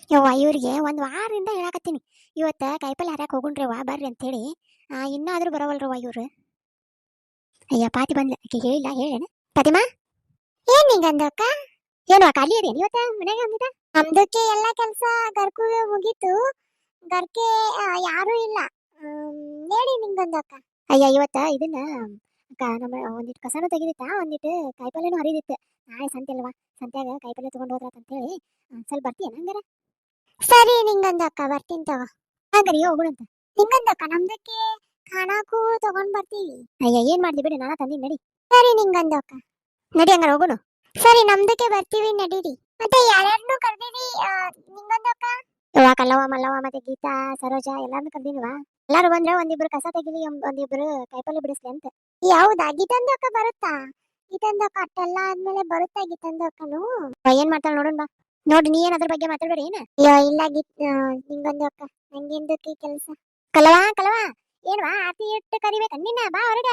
ಯವ್ವ ಇವ್ರಿಗೆ ಒಂದ್ ವಾರದಿಂದ ಹೇಳಾಕತ್ತೀನಿ ಇವತ್ತ ಕಾಯಿಪಲ್ಲೆ ಹರ್ಯಾಕ್ ಹೋಗುಣ್ರವ್ವ ಬರ್ರಿ ಅಂತೇಳಿ. ಇನ್ನಾದ್ರೂ ಬರವಲ್ರವ್ವ ಇವ್ರು. ಅಯ್ಯ ಪಾತಿ ಬಂದ್ಲ ಆಕಿ ಹೇಳಿಲ್ಲ ಹೇಳೇನ ಫಾತಿಮಾ. ಏನ್ ನಿಂಗಂದಕ್ಕ ಏನು ಖಾಲಿ ಅದೇನು ಇವತ್ತ ಮನ್ಯಾಗ ಅಂದಿದ ನಮ್ದಕ್ಕೆ ಎಲ್ಲ ಕೆಲಸ ಗರ್ಕು ಮುಗೀತು. ಗರ್ಕೆ ಯಾರು ಇಲ್ಲ. ಹೇಳಿ ನಿಂಗಂದಕ್ಕ. ಅಯ್ಯ ಇವತ್ತ ಇದನ್ನ ನಮ್ಮ ಒಂದಿಟ್ಟು ಕಸನ ತೆಗಿದಿತ್ತ ಒಂದಿಟ್ಟು ಕಾಯಿಪಲ್ಲೆನೂ ಹರಿದಿತ್ತು. ನಾಳೆ ಸಂತೆ ಅಲ್ವಾ, ಸಂತ್ಯಾಗ ಕಾಯಿಪಲ್ಲೆ ತಗೊಂಡ್ ಹೋದ್ರಾತ ಅಂತೇಳಿ ಸ್ವಲ್ಪ ಬರ್ತೀಯ ಹಂಗಾರ. ಸರಿ ನಿಂಗಂದಕ್ಕ ಬರ್ತೀನಿ ತಗೋ. ಹಂಗಾರಿ ಹೋಗುಣಂತ. ನಿಂಗಂದಕ್ಕ ನಮ್ದಕ್ಕೆ ಖಾನಾಕು ತಗೊಂಡ್ ಬರ್ತೀವಿ. ಅಯ್ಯ ಏನ್ ಮಾಡ್ದಿ ಬಿಡಿ ನಾನ ತಂದಿನಿ ನಡಿ. ಸರಿ ನಿಂಗಂದಕ್ಕ ನಡಿ ಹಂಗಾರ ಹೋಗುನು. ಸರಿ ನಮ್ದಕ್ಕೆ ಬರ್ತೀವಿ ನಡೀರಿ. ಮತ್ತೆ ಯಾರ್ಯಾರನ್ನು ಕರ್ದಿರಿ ನಿಂಗಂದಕ್ಕ? ಯವ್ವ ಕಲ್ಲವ್ವ ಮಲ್ಲವ್ವ ಮತ್ತೆ ಗೀತಾ ಸರೋಜಾ ಎಲ್ಲಾರನ್ನು ಕರ್ದಿನಿವಾ. ಎಲ್ಲಾರು ಬಂದ್ರೆ ಒಂದಿಬ್ರು ಕಸ ತೆಗಿಲಿ ಒಂದಿಬ್ರು ಕಾಯಿಪಲ್ಲೆ ಬಿಡಿಸ್ಲಿ ಅಂತ. ಯಾವ್ದಾ ಗೀತಂದಕ್ಕ ಬರುತ್ತಾ? ಗೀತಂದಕ್ಕ ಅಟ್ಟೆಲ್ಲ ಆದ್ಮೇಲೆ ಬರುತ್ತಾ ಗೀತಂದಕ್ಕನು? ಏನ್ ಮಾಡ್ತಾಳ ನೋಡೋಣ ಬಾ. ನೋಡಿ ನೀ ಏನ್ ಅದ್ರ ಬಗ್ಗೆ ಮಾತಾಡ್ಬೇಡಿ ಏನ. ಇಲ್ಲ ನಿಂಗಂದಕ್ಕ ನಂಗೆಂದಕ್ಕೆ ಕೆಲಸ. ಕಲವಾ ಕಲವಾ ಏನ್ವಾ ಆರ್ತಿ ಇಟ್ಟು ಕರಿಬೇಕ ನಿನ್ನ ಬಾ ಹೊರಗ.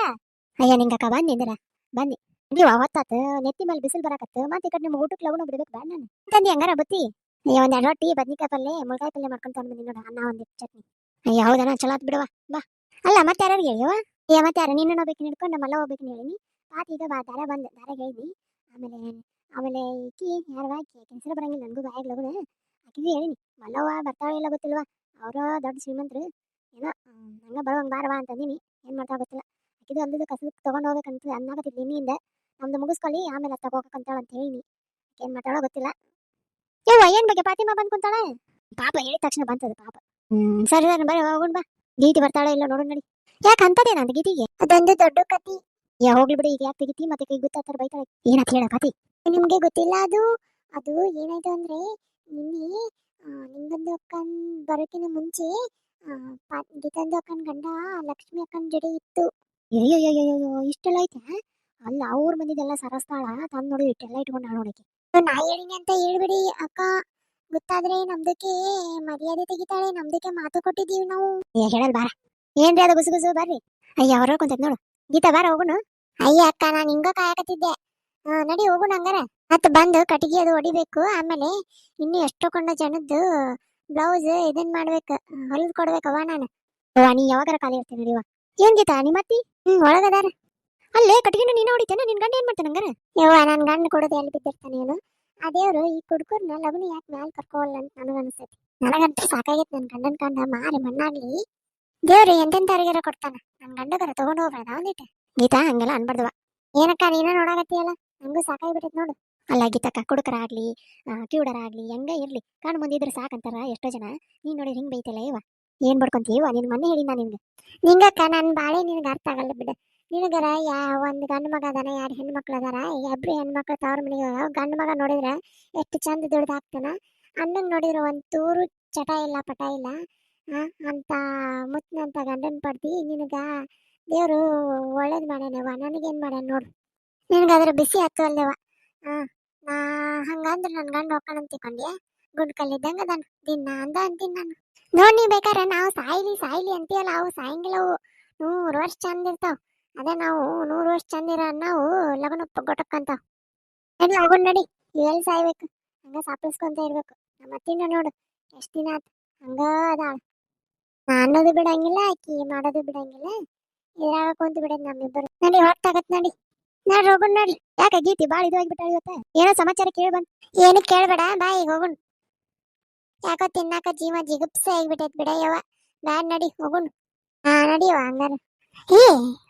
ಅಯ್ಯ ನಿಂಗಕ್ಕ ಬಂದಿದ್ದೀರ ಬನ್ನಿ ನೀವ ಹೊತ್ತಾತ ನೆತ್ತಿ ಮೇಲೆ ಬಿಸಿಲು ಬರಾಕತ್ತ ಮತ್ತೆ ಈ ಕಡೆ ನಿಮ್ಮ ಊಟಕ್ಕೆ ಲಗುಣ ಬಿಡ್ಬೇಕು ಬೇಡ ನಾನು ತಂದಿ ಹಂಗಾರ ಬತ್ತಿ. ಅಯ್ಯ ಒಂದ್ 2 ರೊಟ್ಟಿ ಬದ್ನಿಕಾಯಿ ಪಲ್ಲೆ ಮುಳ್ಗಾಯಿ ಪಲ್ಲೆ ಮಾಡ್ಕೊಂಡ್ ಬಂದಿ ನೋಡ ಅನ್ನ ಒಂದಿಟ್ಟು ಚಟ್ನಿ. ಅಯ್ಯ ಹೌದನ ಚಲೋ ಆತ್ ಬಿಡವಾ ಬಾ. ಅಲ್ಲ ಮತ್ತೆ ಯಾರು ಹೇಳಿವ? ಅಯ್ಯ ಮತ್ತೆ ಯಾರು ನಿನ್ನ ಹೋಗ್ಬೇಕು ಹಿಡ್ಕೊಂಡು ಮಲ್ಲ ಹೋಗ್ಬೇಕು ಹೇಳಿನಿ. ಪಾತಿ ಈಗ ಬಾ ದಾರ ಬಂದ್ ದಾರ ಹೇಳಿನಿ. ಆಮೇಲೆ ಆಮೇಲೆ ಈಕಿ ಯಾರವ ಆಕಿ ಕೆಲ್ಸರ ಬರಂಗಿಲ್ಲ ನನಗೂ ಬಾಯಾಗ ಲಗುಣ ಆಕಿಗೂ ಹೇಳಿನಿ. ಮಲ್ಲವ್ವ ಬರ್ತಾಳೆ ಇಲ್ಲ ಗೊತ್ತಿಲ್ವಾ, ಅವ್ರ ದೊಡ್ಡ ಶ್ರೀಮಂತರು ಏನೋ ಹಂಗ ಬರೋಂಗ್ ಬಾರವಾ ಅಂತಂದಿನಿ. ಏನ್ ಮಾಡ್ತಾ ಗೊತ್ತಿಲ್ಲ. ಆಕಿದು ಅಲ್ದಿದ್ದು ಕಸಕ್ಕೆ ತಗೊಂಡ್ ಹೋಗ್ಬೇಕಂತ ಅನ್ನಾಗತ್ತಿದ್ ನಿನ್ನಿಂದ ನಮ್ದು ಮುಗಿಸ್ಕೊಳ್ಳಿ ಆಮೇಲೆ ಅತ್ತ ಹೋಗಕ್ಕಂತಾಳ ಅಂತ ಹೇಳಿನಿ. ಏನ್ ಮಾಡ್ತಾಳೋ ಗೊತ್ತಿಲ್ಲ. ಯವ್ವ ಏನ್ ಬಗ್ಗೆ ಫಾತಿಮಾ ಬಂದ್ ಕುಂತಾಳೆ ಪಾಪ ಹೇಳಿದ ತಕ್ಷಣ ಬಂತದ ಪಾಪ. ಸರಿ ಸರಿ ಬರೀ ಹೋಗುಣ್ ಬಾ. ಗೀತಿ ಬರ್ತಾಳೆ ಇಲ್ಲ ನೋಡು ನಡಿ. ಯಾಕೆ ಅಂತದೇನ ಅಂತ ಗೀತಿಗೆ ಅದೊಂದು ದೊಡ್ಡ ಕತಿ. ಯಾ ಹೋಗ್ಲಿ ಬಿಡಿ ಈಗ ಯಾಕೆ ತೆಗಿತಿ ಮತ್ತೆ ಕೈ ಗೊತ್ತಾತರ ಬೈತಾಳೆ. ಏನಂತ ಹೇಳ ಕತಿ? ನಿಮ್ಗೆ ಗೊತ್ತಿಲ್ಲ ಅದು ಅದು ಏನಾಯ್ತು ಅಂದ್ರೆ ನಿನ್ನೆ ನಿಂಗಂದು ಅಕ್ಕನ್ ಬರೋಕಿನ ಮುಂಚೆ ಗೀತಂದು ಅಕ್ಕನ್ ಗಂಡ ಲಕ್ಷ್ಮಿ ಅಕ್ಕನ್ ಜಡೆ ಇತ್ತು. ಅಯ್ಯೋ ಇಷ್ಟೆಲ್ಲ ಐತೆ. ಅಲ್ಲ ಅವ್ರ ಮಂದಿದೆಲ್ಲ ಸರಸ್ತಾಳ ತಂದ್ ನೋಡಿ ಇಟ್ಟೆಲ್ಲ ಇಟ್ಕೊಂಡ ನೋಡಕ್ಕೆ. ನಾ ಹೇಳಿನಿ ಅಂತ ಹೇಳ್ಬಿಡಿ ಅಕ್ಕ, ಗೊತ್ತಾದ್ರೆ ನಮ್ದಕ್ಕೆ ಮರ್ಯಾದೆ ತೆಗಿತಾಳೆ. ನಮ್ದಕ್ಕೆ ಮಾತು ಕೊಟ್ಟಿದೀವಿ ನಾವು. ಹೇಳಲ್ ಬಾರ ಏನ್ರಿ ಅದು ಗುಸು ಗುಸು ಬರ್ರಿ. ಅಯ್ಯ ಅವ್ರ ಕುಂತೈತ್ ನೋಡು. ಗೀತಾ ಬಾರ ಹೋಗುನು. ಅಯ್ಯ ಅಕ್ಕ ನಾನು ಹಿಂಗ ಕಾಯಕತ್ತಿದ್ದೆ. ನಡಿ ಹೋಗುಣ ಹಂಗಾರ. ಮತ್ ಬಂದು ಕಟ್ಟಿಗೆ ಅದು ಹೊಡಿಬೇಕು. ಆಮೇಲೆ ಇನ್ನು ಎಷ್ಟೋ ಕೊಂಡ ಜನದ್ದು ಬ್ಲೌಸ್ ಇದನ್ ಮಾಡ್ಬೇಕು, ಹೊಲಿದ್ ಕೊಡ್ಬೇಕವ ನಾನು. ನೀ ಯಾವಾಗಾರ ಖಾಲಿ ಇರ್ತೀನಿ ನಡಿವ. ಏನ್ ಗೀತಾ ನಿಮ್ಮತ್ತಿ? ಒಳಗದಾರ. ಅಲ್ಲೇ ಕಟ್ಟಿಗೆನ ನೀನ ಹೊಡಿತೇನ ನಿನ್ ಗಂಡ ಏನ್ ಮಾಡ್ತಾನ ಹಂಗಾರ? ಯವ್ವ ನನ್ ಗಂಡ ಕೊಡೋದು ಎಲ್ಲಿ ಬಿದ್ದಿರ್ತಾನೆ ಏನು. ಆ ದೇವ್ರು ಈ ಕುಡ್ಕರ್ನ ಲಗುನ ಯಾಕೆ ಮ್ಯಾಲ ಕರ್ಕೋವಲ್ಲ ಅಂತ ನನಗ ಅನ್ಸೈತಿ. ನನಗಂತೂ ಸಾಕಾಗೈತಿ ನನ್ ಗಂಡನ್ ಕಂಡ ಮಾರಿ ಮಣ್ಣಾಗ್ಲಿ. ದೇವ್ರು ಎಂತೆಂತವ್ರಿಗಾರ ಕೊಡ್ತಾನ, ನನ್ ಗಂಡಗಾರ ತಗೊಂಡ್ ಹೋಗ್ಬೇಡ ಒಂದಿಟ್ಟು. ಗೀತಾ ಹಂಗೆಲ್ಲ ಅನ್ಬಾರ್ದವ. ಏನಕ್ಕ ನೀನ ನೋಡಾಕತ್ತಿಯಲ್ಲ ನಂಗೂ ಸಾಕಾಗ್ಬಿಟ್ಟೈತ್ ನೋಡು. ಅಲ್ಲ ಗೀತಕ್ಕ ಕುಡುಕರ ಆಗ್ಲಿ ಕಿವುಡರ ಆಗ್ಲಿ ಹೆಂಗ ಇರ್ಲಿ ಕಣ್ ಮುಂದಿದ್ರೆ ಸಾಕಂತಾರ ಎಷ್ಟೋ ಜನ. ನೀನ್ ನೋಡಿ ಹಿಂಗ್ ಬೈತಲ್ಲ ಇವ ಏನ್ ಬಡ್ಕೊಂತೀವ ನಿನ್ ಮೊನ್ನೆ ಹೇಳಿ ನಾ ನಿನ್ಗೆ. ನಿಂಗಕ್ಕ ನನ್ ಬಾಳೆ ನಿನ್ಗೆ ಅರ್ಥ ಆಗಲ್ಲ ಬಿಡ. ನಿನಗರ ಒಂದ್ ಗಂಡು ಮಗ ಅದಾನ 2 ಹೆಣ್ಮಕ್ಳು ಅದಾರ. 2 ಹೆಣ್ಮಕ್ಳು ತವ್ರ ಮನೆಗೆ ಗಂಡು ಮಗ ನೋಡಿದ್ರ ಎಷ್ಟು ಚಂದ ದುಡ್ದು ಹಾಕ್ತಾನ. ಅಣ್ಣನ್ ನೋಡಿದ್ರ ಒಂದ್ ತೂರು ಚಟ ಇಲ್ಲ ಪಟ ಇಲ್ಲ. ಅಂತ ಮುತ್ತನಂತ ಗಂಡನ್ ಪಡ್ತಿ ನಿನಗ ದೇವ್ರು ಒಳ್ಳೇದ್ ಮಾಡ್ಯಾನವ. ನನಗೇನ್ ಮಾಡ್ಯಾನ ನೋಡು. ನಿನಗಾದ್ರ ಬಿಸಿ ಹತ್ತು ಅಲ್ಲೇವ. ನಾ ಹಂಗಂದ್ರ ನನ್ ಗಂಡ ಹೋಗ್ಕಣಂತ ತಿಳ್ಕೊಂಡ್ಯ. ಗುಂಡ್ ಕಲ್ಲಿದ್ದಂಗ ಅದಾನ ದಿನ ಅಂದ ಅಂತೀನಿ ನಾನು. ನೋಡ್ ನೀ ಬೇಕಾರೆ ನಾವು ಸಾಯ್ಲಿ ಸಾಯ್ಲಿ ಅಂತೀಯಲ್ಲ, ಅವು ಸಾಯಂಗಿಲ್ಲವು 100 ವರ್ಷ ಚಂದ ಇರ್ತಾವ. ಅದೇ ನಾವು 100 ವರ್ಷ ಚಂದ ಇರೋ ನಾವು ಲಗ್ನ ಗೊಟ್ಟಕ್ಕಂತಾವ. ನಡಿ ಹೋಗೋಣ ನಡಿ. ಎಲ್ಲಿ ಸಾಯ್ಬೇಕು ಹಂಗ ಸಾಪಿಸ್ಕೊಂತ ಇರ್ಬೇಕು. ನಮ್ಮ ಅತ್ತಿನ ನೋಡು ಎಷ್ಟ್ ದಿನ ಆತ ಹಂಗ ಅದಾಳ. ನಾ ಅನ್ನೋದು ಬಿಡಂಗಿಲ್ಲ ಆಕಿ ಮಾಡೋದು ಬಿಡಂಗಿಲ್ಲ. ಇದ್ರಾಗ ಕುಂತ ಬಿಡದ್ ನಮ್ಮಿಬ್ಬರು. ನಡಿ ಹೊತ್ತಾಗತ್ ನಡಿ. ನೋಡ್ರಿ ಹೋಗೋಣ ನೋಡ್ರಿ. ಯಾಕೆ ಗೀತಿ ಬಾಳ ಇದು ಆಗಿಬಿಟ್ಟಾಳ ಇವತ್ತ. ಏನೋ ಸಮಾಚಾರ ಕೇಳಿ ಬಂದ್. ಏನು ಕೇಳ್ಬೇಡ ಬಾ ಈಗ ಹೋಗೋಣ. ಯಾಕೋ ತಿನ್ನಾಕ ಜೀವ ಜಿಗುಪ್ಸೆ ಆಗಿಬಿಟ್ಟೈತ್ ಬಿಡ ಯವ್ವ. ಬ್ಯಾಡ್ ನಡಿ ಹೋಗೋಣ. ನಡಿಯವ ಹಂಗಾರ. ಏ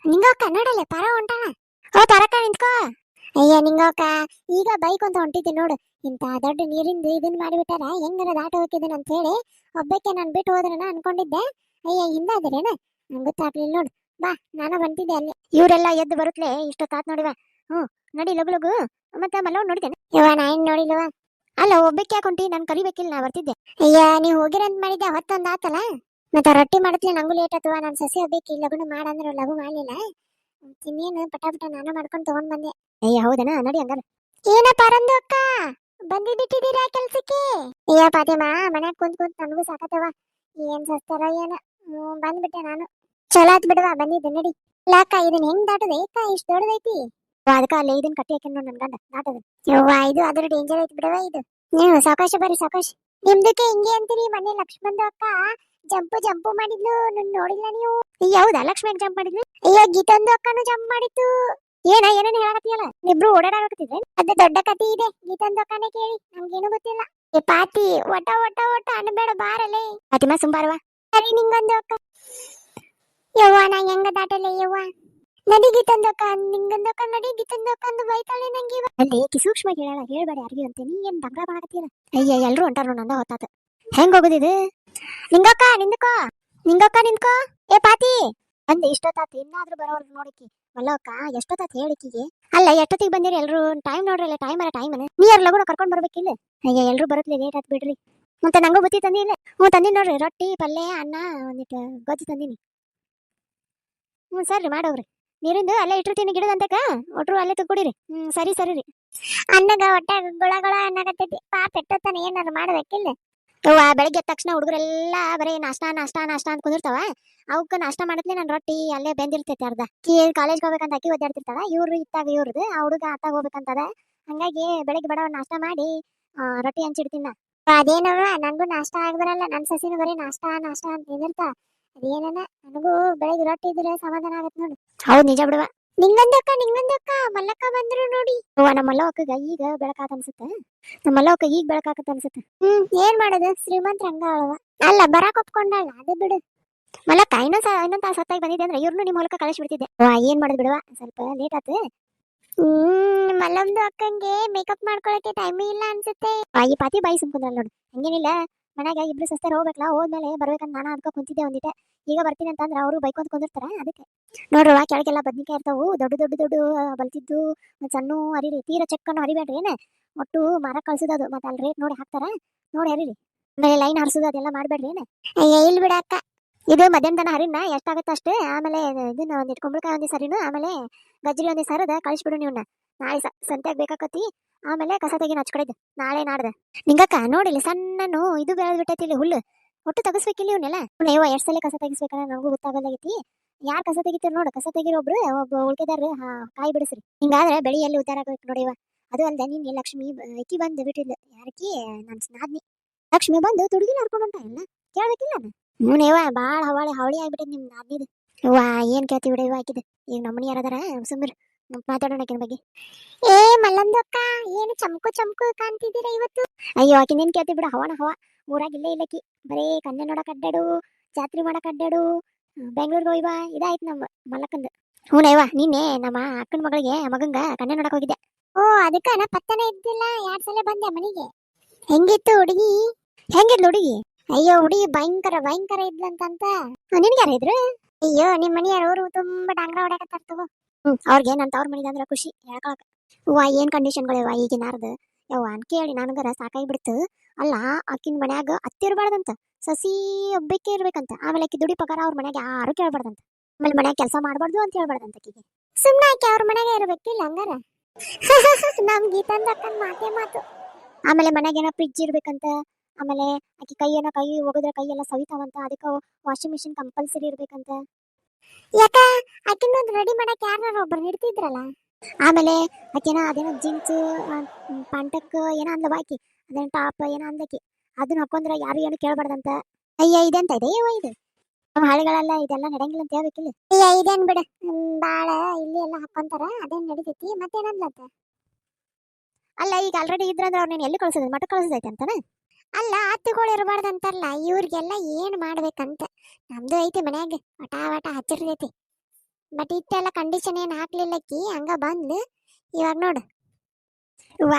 ನಿಂಗಕ್ಕ ನೋಡಲ್ಲ ಪರ ಹೊಂಟಾಳ. ಪರಕ ನಿಂತ್ಕೋ. ಅಯ್ಯ ನಿಂಗಕ್ಕ ಈಗ ಬೈಕ್ ಅಂತ ಹೊಂಟಿದ್ದೆ ನೋಡು. ಇಂತ ದೊಡ್ಡ ನೀರಿಂದ ಇದನ್ ಮಾಡಿಬಿಟ್ಟಾರ ಹೆಂಗಾರ ದಾಟ ಹೋಗಿದ್ದೇನೆ ಅಂತ ಹೇಳಿ ಒಬ್ಬಕ್ಕೆ ನಾನು ಬಿಟ್ಟು ಹೋದ್ರನ ಅನ್ಕೊಂಡಿದ್ದೆ. ಅಯ್ಯ ಹಿಂದಾದ್ರೇನ ನಂಗೆ ಗೊತ್ತಾಗ್ಲಿಲ್ಲ ನೋಡು. ಬಾ ನಾನು ಬಂತಿದ್ದೆ ಅಲ್ಲಿ. ಇವರೆಲ್ಲ ಎದ್ದು ಬರುತ್ತಲೇ ಇಷ್ಟೊತ್ತಾತ್ ನೋಡಿವ. ನಡಿ ಲಗು ಲಗು. ಮತ್ತೆ ಮಲ್ಲವ್ ನೋಡಿದ್ದೇನೆ ಯವ್ವ ನಾ ಏನ್ ನೋಡಿಲ್ವ. ಅಲ್ಲ ಒಬ್ಬಕ್ಕೆ ಯಾಕೊಂಟಿ ನಾನು ಕರಿಬೇಕಿಲ್ಲ ನಾ ಬರ್ತಿದ್ದೆ. ಅಯ್ಯ ನೀವು ಹೋಗಿರಂತ ಮಾಡಿದ್ದೆ ಹೊತ್ತೊಂದು ಆತಲ್ಲ. ಮತ್ತೆ ರೊಟ್ಟಿ ಮಾಡತ್ಲೆ ನಂಗೂ ಲೇಟ್ ಆತವ. ನಾನು ಸಸಿ ಹೋಗ್ಬೇಕು ಲಗುನ ಮಾಡಂದ್ರೆ ಲಗು ಮಾಡ್ಲಿಲ್ಲ. ತಿನ್ನೇನು ಪಟ ನಾನು ಮಾಡ್ಕೊಂಡು ತಗೊಂಡ್ ಬಂದೆ. ಅಯ್ಯ ಹೌದನ ನಡಿ ಹಂಗಾರ. ಏನ ಪರಂದು ಅಕ್ಕ ಬಂದಿದ್ದೀರಾ ಕೆಲ್ಸಕ್ಕೆ? ಅಯ್ಯ ಫಾತಿಮಾ ಮನ್ಯಾಗ ಕುಂತ್ ನನಗೂ ಸಾಕತ್ತವ. ಏನ್ ಸಸ್ತಾರ ಏನ. ಬಂದ್ಬಿಟ್ಟೆ ನಾನು. ಚಲೋ ಆತ್ ಬಿಡವಾ ಬಂದಿದ್ದೆ ನಡಿ. ಅಕ್ಕ ಇದನ್ ಹೆಂಗ್ ದಾಟದ ಏಕ ಇಷ್ಟು ದೊಡ್ಡದೈತಿ? ಅದಕ್ಕ ಅಲ್ಲೇ ಇದನ್ ಕಟ್ಟಿ ಹಾಕಿ ನೋಡ್ ನನ್ ಗಂಡ ದಾಟದ. ಯವ್ವ ಇದು ಅದ್ರ ಡೇಂಜರ್ ಐತಿ ಬಿಡವ ಇದು. ನೀವು ಸಾವಕಾಶ ಬರ್ರಿ ಸಾವಕಾಶ. ನಿಮ್ದಕ್ಕೆ ಹಿಂಗೆ ಅಂತೀರಿ ಮನೆ ಲಕ್ಷ್ಮಣದ ಅಕ್ಕ ಜಂಪು ಮಾಡಿದ್ಲು ನನ್ ನೋಡಿಲ್ಲ ನೀವು ಯಾವ್ದಾ ಲಕ್ಷ್ಮಿ ಜಂಪ್ ಮಾಡಿದ್ಲು ಅಯ್ಯ ಗೀತಂದು ಅಕ್ಕನು ಜಂಪ್ ಮಾಡಿತ್ತು ಏನೇನು ಹೇಳಕತ್ತಿಯಲ್ಲ ಇಬ್ರು ಓಡಾಡಕತ್ತಿದ್ರೆ ಅದು ದೊಡ್ಡ ಕಥೆ ಇದೆ ಗೀತಂದು ಅಕ್ಕನೇ ಕೇಳಿ ನಮ್ಗೇನು ಗೊತ್ತಿಲ್ಲ ಏ ಪಾತಿ ಒಟ ಅನ್ಬೇಡ ಬಾರಲೇ ಫಾತಿಮಾ ಸುಂಬಾರವ ಸರಿ ನಿಂಗೊಂದು ಅಕ್ಕ ಯವ್ವ ನಾ ಹೆಂಗ ದಾಟಲೆ ಯವ್ವ ನಡಿ ಗೀತಂದಕ್ಕ ನಿಂಗಂದಕ್ಕ ನಡಿ ಗೀತಂದಕ್ಕ ಅಂದು ಬೈತಾಳೆ ನಂಗೆ ಅಲ್ಲಿ ಸೂಕ್ಷ್ಮ ಹೇಳಲ್ಲ ಹೇಳ್ಬೇಡ ಯಾರಿಗೂ ಅಂತ ನೀ ಏನ್ ದಗ್ರ ಮಾಡಕತ್ತೀರ ಅಯ್ಯ ಎಲ್ರು ಹೊಂಟಾರ ನಂದ ಹೊತ್ತಾತ ಹೆಂಗ್ ಹೋಗುದಿದು ನಿಂಗಕ್ಕ ನಿಂತ್ಕೋ ಏ ಪಾತಿ ಅಂದ್ ಇಷ್ಟೊತ್ತಾತ ಇನ್ನಾದ್ರೂ ಬರೋರ್ ನೋಡಿಕಿ ಮಲ್ಲಕ್ಕ ಎಷ್ಟೊತ್ತಾತ ಹೇಳಿಕಿಗೆ ಅಲ್ಲ ಎಷ್ಟೊತ್ತಿಗೆ ಬಂದಿರಿ ಎಲ್ರು ಟೈಮ್ ನೋಡ್ರಲ್ಲ ಟೈಮ್ ನೀ ಯಾರು ಲಗುನ ಕರ್ಕೊಂಡ್ ಬರ್ಬೇಕಿಲ್ಲ ಅಯ್ಯ ಎಲ್ರು ಬರತ್ಲಿ ಲೇಟ್ ಆತ್ ಬಿಡ್ರಿ ಮತ್ತೆ ನಂಗೂ ಬುತ್ತಿ ತಂದಿಲ್ಲ ತಂದಿನಿ ನೋಡ್ರಿ ರೊಟ್ಟಿ ಪಲ್ಯ ಅನ್ನ ಒಂದಿಟ್ಟು ಗೊಜ್ಜು ತಂದಿನಿ ಸರಿ ಮಾಡೋಗ್ರಿ ನೀರಿಂದು ಅಲ್ಲೇ ಇಟ್ಟಿರ್ತೀನಿ ಗಿಡದ ಅಂತಕ ಒಟ್ರು ಅಲ್ಲೇ ತಗೊಡಿರಿ ಸರಿ ರೀ ಅನ್ನಗ ಹೊಟ್ಟೆ ಗುಳಗಳ ಅನ್ನಕತ್ತೈತಿ ಪಾಪ ಎಟ್ಟೊತ್ತಾನೆ ಏನಾರು ಮಾಡ್ಬೇಕಿಲ್ಲ ಅವ್ವ ಬೆಳಗ್ಗೆ ಎದ್ದ ತಕ್ಷಣ ಹುಡುಗರೆಲ್ಲ ಬರೀ ನಾಷ್ಟಾ ಅಂತ ಕುಂದಿರ್ತಾವ ಅವಕ್ಕ ನಾಷ್ಟ ಮಾಡತ್ಲೆ ನಾನು ರೊಟ್ಟಿ ಅಲ್ಲೇ ಬೆಂದಿರ್ತೈತಿ ಅರ್ಧ ಕಾಲೇಜ್ಗೆ ಹೋಗ್ಬೇಕಂತ ಅಕ್ಕಿ ಒದ್ದಾಡ್ತಿರ್ತಾಳ ಇವ್ರು ಇತ್ತಾಗ ಇವ್ರದ್ದು ಆ ಹುಡುಗ ಅತ್ತಾಗ ಹೋಗ್ಬೇಕಂತದ ಹಂಗಾಗಿ ಬೆಳಗ್ಗೆ ಬಡ ನಾಷ್ಟ ಮಾಡಿ ರೊಟ್ಟಿ ಹಂಚಿಡ್ತೀನಿ ಅದೇನವ ನಂಗೂ ನಾಷ್ಟ ಆಗ್ಬರಲ್ಲ ನನ್ ಸಸಿನ ಬರೀ ನಾಷ್ಟ ಅಂತ ನಿಂದಿರ್ತಾ ಅದೇನ ನನಗೂ ಬೆಳಗ್ಗೆ ರೊಟ್ಟಿ ಇದ್ರೆ ಸಮಾಧಾನ ಆಗತ್ ನೋಡಿ ಹೌದ್ ನಿಜ ಬಿಡುವ ನಿಂಗಂದಕ್ಕ ಮಲ್ಲಕ್ಕ ಬಂದ್ರು ನೋಡಿ ನಮ್ಮ ಮಲ್ಲವಕ್ಕಗ ಈಗ ಬೆಳಕಾತ ಅನ್ಸುತ್ತೆ ನಮ್ಮ ಮಲ್ಲವಕ್ಕ ಈಗ ಬೆಳಕಾಕತ್ತ ಅನ್ಸುತ್ತೆ ಏನ್ ಮಾಡೋದು ಶ್ರೀಮಂತ ರಂಗ ಅಳವ ಅಲ್ಲ ಬರಾಕ್ ಒಪ್ಕೊಂಡಲ್ಲ ಅದು ಬಿಡು ಮಲ್ಲಕ್ಕ ಇನ್ನೊಂದ್ ತಾಸ ಹೊತ್ತಾಗಿ ಬಂದಿದೆ ಅಂದ್ರೆ ಇವ್ರನ್ನು ನಿಮ್ಮ ಹೊಲಕ್ಕ ಕಳಿಸಿ ಬಿಡ್ತಿದ್ದೆ ಏನ್ ಮಾಡುದು ಬಿಡುವ ಸ್ವಲ್ಪ ಲೇಟ್ ಆತು ಮಲ್ಲಮ್ದು ಅಕ್ಕಂಗೆ ಮೇಕಪ್ ಮಾಡ್ಕೊಳಕ್ಕೆ ಟೈಮ್ ಇಲ್ಲ ಅನ್ಸುತ್ತೆ ಈ ಪಾತಿ ಬಾಯಿ ಸುಮ್ಕೊಂಡ್ರಲ್ಲ ನೋಡು ಹಂಗೇನಿಲ್ಲ ಮನ್ಯಾಗ ಇಬ್ರು ಸಸ್ತಾರ ಹೋಗ್ಬೇಕಲ್ಲ ಹೋದ್ಮೇಲೆ ಬರ್ಬೇಕಂತ ನಾನು ಅದಕ್ಕೆ ಕುಂತಿದ್ದೆ ಒಂದಿಟ್ಟೆ ಈಗ ಬರ್ತೀನಿ ಅಂತಂದ್ರೆ ಅವರು ಬೈಕೊಂತ ಕುಂದಿರ್ತಾರ ಅದಕ್ಕೆ ನೋಡ್ರವ ಕೆಳಗೆಲ್ಲ ಬದ್ನಿಕಾಯಿ ಇರ್ತಾವು ದೊಡ್ಡ ಬಲ್ತಿದ್ದು ಸಣ್ಣ ಹರಿರಿ ತೀರ ಚೆಕ್ಕನ್ನು ಹರಿಬೇಡ್ರಿ ಏನ ಒಟ್ಟು ಮರ ಕಳ್ಸೋದು ಮತ್ತೆ ಅಲ್ಲಿ ರೇಟ್ ನೋಡಿ ಹಾಕ್ತಾರ ನೋಡಿ ಹರಿರಿ ಆಮೇಲೆ ಲೈನ್ ಹರಿಸೋದು ಅದೆಲ್ಲ ಮಾಡ್ಬೇಡ್ರಿ ಏನ ಇಲ್ಲಿ ಬಿಡ ಅಕ್ಕ ಇದು ಮಧ್ಯಾಹ್ನ ಹರಿನ ಎಷ್ಟಾಗತ್ತೆ ಅಷ್ಟೇ ಆಮೇಲೆ ಇದನ್ನ ಒಂದಿಟ್ಟು ಕುಂಬಳಕಾಯಿ ಒಂದಿ ಸರಿನು ಆಮೇಲೆ ಗಜ್ರಿ ಒಂದಿ ಸರದ ಕಳಿಸ್ಬಿಡು ನೀವನ್ನ ನಾಳೆ ಸಂತ್ಯಾಗ ಬೇಕಾಕತಿ ಆಮೇಲೆ ಕಸ ತೆಗಿನ ಹಚ್ಕಡೆದ್ ನಾಳೆ ನಾಡ್ದ ನಿಂಗಕ್ಕ ನೋಡಿಲ್ಲ ಸಣ್ಣನು ಇದು ಬೆಳೆದ್ ಬಿಟ್ಟೈತಿ ಇಲ್ಲಿ ಹುಲ್ಲು ಒಟ್ಟು ತಗಸ್ಬೇಕಿಲ್ಲ ಇವನ್ನೆಲ್ಲ ನೀವು ಎಷ್ಟ್ ಸಲ ಕಸ ತೆಗಿಸ್ಬೇಕಂದ್ರೆ ನನಗೂ ಗೊತ್ತಾಗಲಾಗೈತಿ ಯಾರ್ ಕಸ ತೆಗಿತಾರ ನೋಡು ಕಸ ತೆಗಿರೋಬ್ರು ಒಬ್ಬ ಉಳ್ಕೆದಾರ ಕಾಯಿ ಬಿಡಿಸ್ರಿ ಹಿಂಗಾದ್ರೆ ಬೆಳಿ ಎಲ್ಲಿ ಉದ್ದಾರ ಆಗ್ಬೇಕು ನೋಡಿವ ಅದು ಅಲ್ದ ನಿನ್ನೆ ಲಕ್ಷ್ಮಿ ಅಕ್ಕಿ ಬಂದು ಬಿಟ್ಟಿದ್ಲು ಯಾರಕ್ಕಿ ನನ್ ನಾದ್ನಿ ಲಕ್ಷ್ಮಿ ಬಂದು ತುಡುಗಿನ ಹರ್ಕೊಂಡು ಹೊಂಟ ಎಲ್ಲ ಕೇಳ್ಬೇಕಿಲ್ಲ ನೀವ ಬಾಳ ಹವಳಿ ಆಗ್ಬಿಟ್ಟೈತಿ ನಿಮ್ ನಾದ್ನಿದು ವಾ ಏನ್ ಕೇಳ್ತಿ ಬಿಡ ಹಾಕಿದ್ ಈಗ ನಮ್ಮನಿ ಯಾರದಾರ ಸುಮ್ಮಿರ್ ಮಾತಾಡೋಣ ಆಕಿನ ಬಗ್ಗೆ ಏ ಮಲ್ಲಂದಕ್ಕ ಏನು ಚಮಕು ಕಾಣ್ತಿದ್ದೀರಾ ಇವತ್ತು ಅಯ್ಯೋ ಆಕಿನ ಏನ್ ಕೇಳ್ತಿ ಬಿಡ ಹವನ ಹವ ಊರಾಗ ಇಲ್ಲಕಿ ಬರೇ ಕನ್ಯೆ ನೋಡಕ್ ಅಡ್ಡಾಡು ಜಾತ್ರೆ ಮಾಡಕ್ ಅಡ್ಡಾಡು ಬೆಂಗ್ಳೂರ್ಗೆ ಹೋಯ್ವಾ ಇದಾಯ್ತು ನಮ್ಮ ಮಲ್ಲಕ್ಕಂದು ಹೂನಯ್ಯವ ನಿನ್ನೆ ನಮ್ಮ ಅಕ್ಕನ ಮಗಂಗ ಕನ್ಯೆ ನೋಡಕ್ ಹೋಗಿದ್ದೆ ಓ ಅದಕ್ಕ ನಾ ಪತ್ತನೆ ಇದ್ದಿಲ್ಲ 2 ಸಲ ಬಂದೆ ಮನೆಗೆ ಹೆಂಗಿತ್ತು ಹುಡುಗಿ ಹುಡುಗಿ ಅಯ್ಯೋ ಹುಡುಗಿ ಭಯಂಕರ ಇದ್ಲಂತಂತ ನಿನ್ಗೆ ಯಾರು ಇದ್ರು ಅಯ್ಯೋ ನಿಮ್ ಮನೆಯವರು ತುಂಬಾ ಡಾಂಗ್ರ ಹೊಡಕತ್ತಾರ ತಗೋ ಅವ್ರಿಗೆ ನನ್ ತವ್ರ ಮನಿದ ಅಂದ್ರ ಖುಷಿ ಹೇಳ್ಕೊಳಕ ಹೂವ ಏನ್ ಕಂಡೀಷನ್ಗಳಿವ ಈಗಿನಾರ್ದು ಯವ್ವ ಅನ್ ಕೇಳಿ ನನಗರ ಸಾಕಾಗಿ ಬಿಡ್ತು ಅಲ್ಲ ಆಕಿನ ಮನ್ಯಾಗ ಅತ್ತಿ ಇರ್ಬಾರ್ದಂತ ಸಸಿ ಒಬ್ಬಕ್ಕೆ ಇರ್ಬೇಕಂತ ಆಮೇಲೆ ಆಕಿ ದುಡಿ ಪಗಾರ ಅವ್ರ ಮನ್ಯಾಗ ಯಾರು ಕೇಳ್ಬಾರ್ದಂತ ಆಮೇಲೆ ಮನ್ಯಾಗ ಕೆಲಸ ಮಾಡ್ಬಾರ್ದು ಅಂತ ಹೇಳ್ಬಾರ್ದಂತ ಆಕಿಗೆ ಸುಮ್ಮನೆ ಆಕಿ ಅವ್ರ ಮನ್ಯಾಗ ಇರ್ಬೇಕಿಲ್ಲ ಹಂಗಾರ ನಮ್ ಗೀತಂದ ಅಕ್ಕನ್ ಮಾತೇ ಮಾತು ಆಮೇಲೆ ಮನ್ಯಾಗ ಏನೋ ಫ್ರಿಡ್ಜ್ ಇರ್ಬೇಕಂತ ಆಮೇಲೆ ಆಕಿ ಕೈ ಒಗದ್ರೆ ಕೈ ಎಲ್ಲ ಸವಿತಾವಂತ ಅದಕ್ಕೆ ವಾಷಿಂಗ್ ಮಿಷಿನ್ ಕಂಪಲ್ಸರಿ ಇರ್ಬೇಕಂತ ಯಾಕ ಆಕಿನೊಂದು ರೆಡಿ ಮಾಡಕ್ ಯಾರು ಒಬ್ರು ಹಿಡ್ತಿದ್ರಲ್ಲ ಆಮೇಲೆ ಆಕೆನ ಅದೇನೋ ಜೀನ್ಸ್ ಪಾಂಟಕ್ ಏನೋ ಅಂದ್ಲ ಬಾಕಿ ಅದೇನೋ ಟಾಪ್ ಏನೋ ಅಂದಕಿ ಅದನ್ನ ಹಾಕೊಂಡ್ರೆ ಯಾರು ಏನು ಕೇಳ್ಬಾರ್ದಂತ ಅಯ್ಯ ಇದೆಂತ ಇದೆ ಇದು ನಮ್ಮ ಹಳ್ಳಿಗಳೆಲ್ಲ ಇದೆಲ್ಲ ನಡೆಯಂಗಿಲ್ಲ ಅಂತ ಹೇಳ್ಬೇಕಿಲ್ಲ ಅಯ್ಯ ಇದೇನ್ ಬಿಡ ಬಾಳ ಇಲ್ಲಿ ಎಲ್ಲ ಹಾಕೊಂತಾರ ಅದೇನ್ ನಡಿತೈತಿ ಮತ್ತೇನಂದ್ಲಂತ ಅಲ್ಲ ಈಗ ಆಲ್ರೆಡಿ ಇದ್ರಂದ್ರೆ ಅವ್ರು ನೀನು ಎಲ್ಲಿ ಕಳ್ಸೋದು ಮಠ ಕಳ್ಸೋದೈತೆ ಅಂತಾನೆ ಅಲ್ಲ ಅತ್ತಿಗಳು ಇರಬಾರ್ದಂತಾರಲ್ಲ ಇವ್ರಿಗೆಲ್ಲ ಏನ್ ಮಾಡ್ಬೇಕಂತ ನಮ್ದು ಐತಿ ಮನ್ಯಾಗ ವಟ ಹಚ್ಚಿರ್ತೈತಿ ಬಟ್ ಇಟ್ಟೆಲ್ಲ ಕಂಡೀಷನ್ ಏನ್ ಹಾಕ್ಲಿಲ್ಲಕ್ಕಿ ಹಂಗ ಬಂದ್ಲು ಇವಾಗ ನೋಡು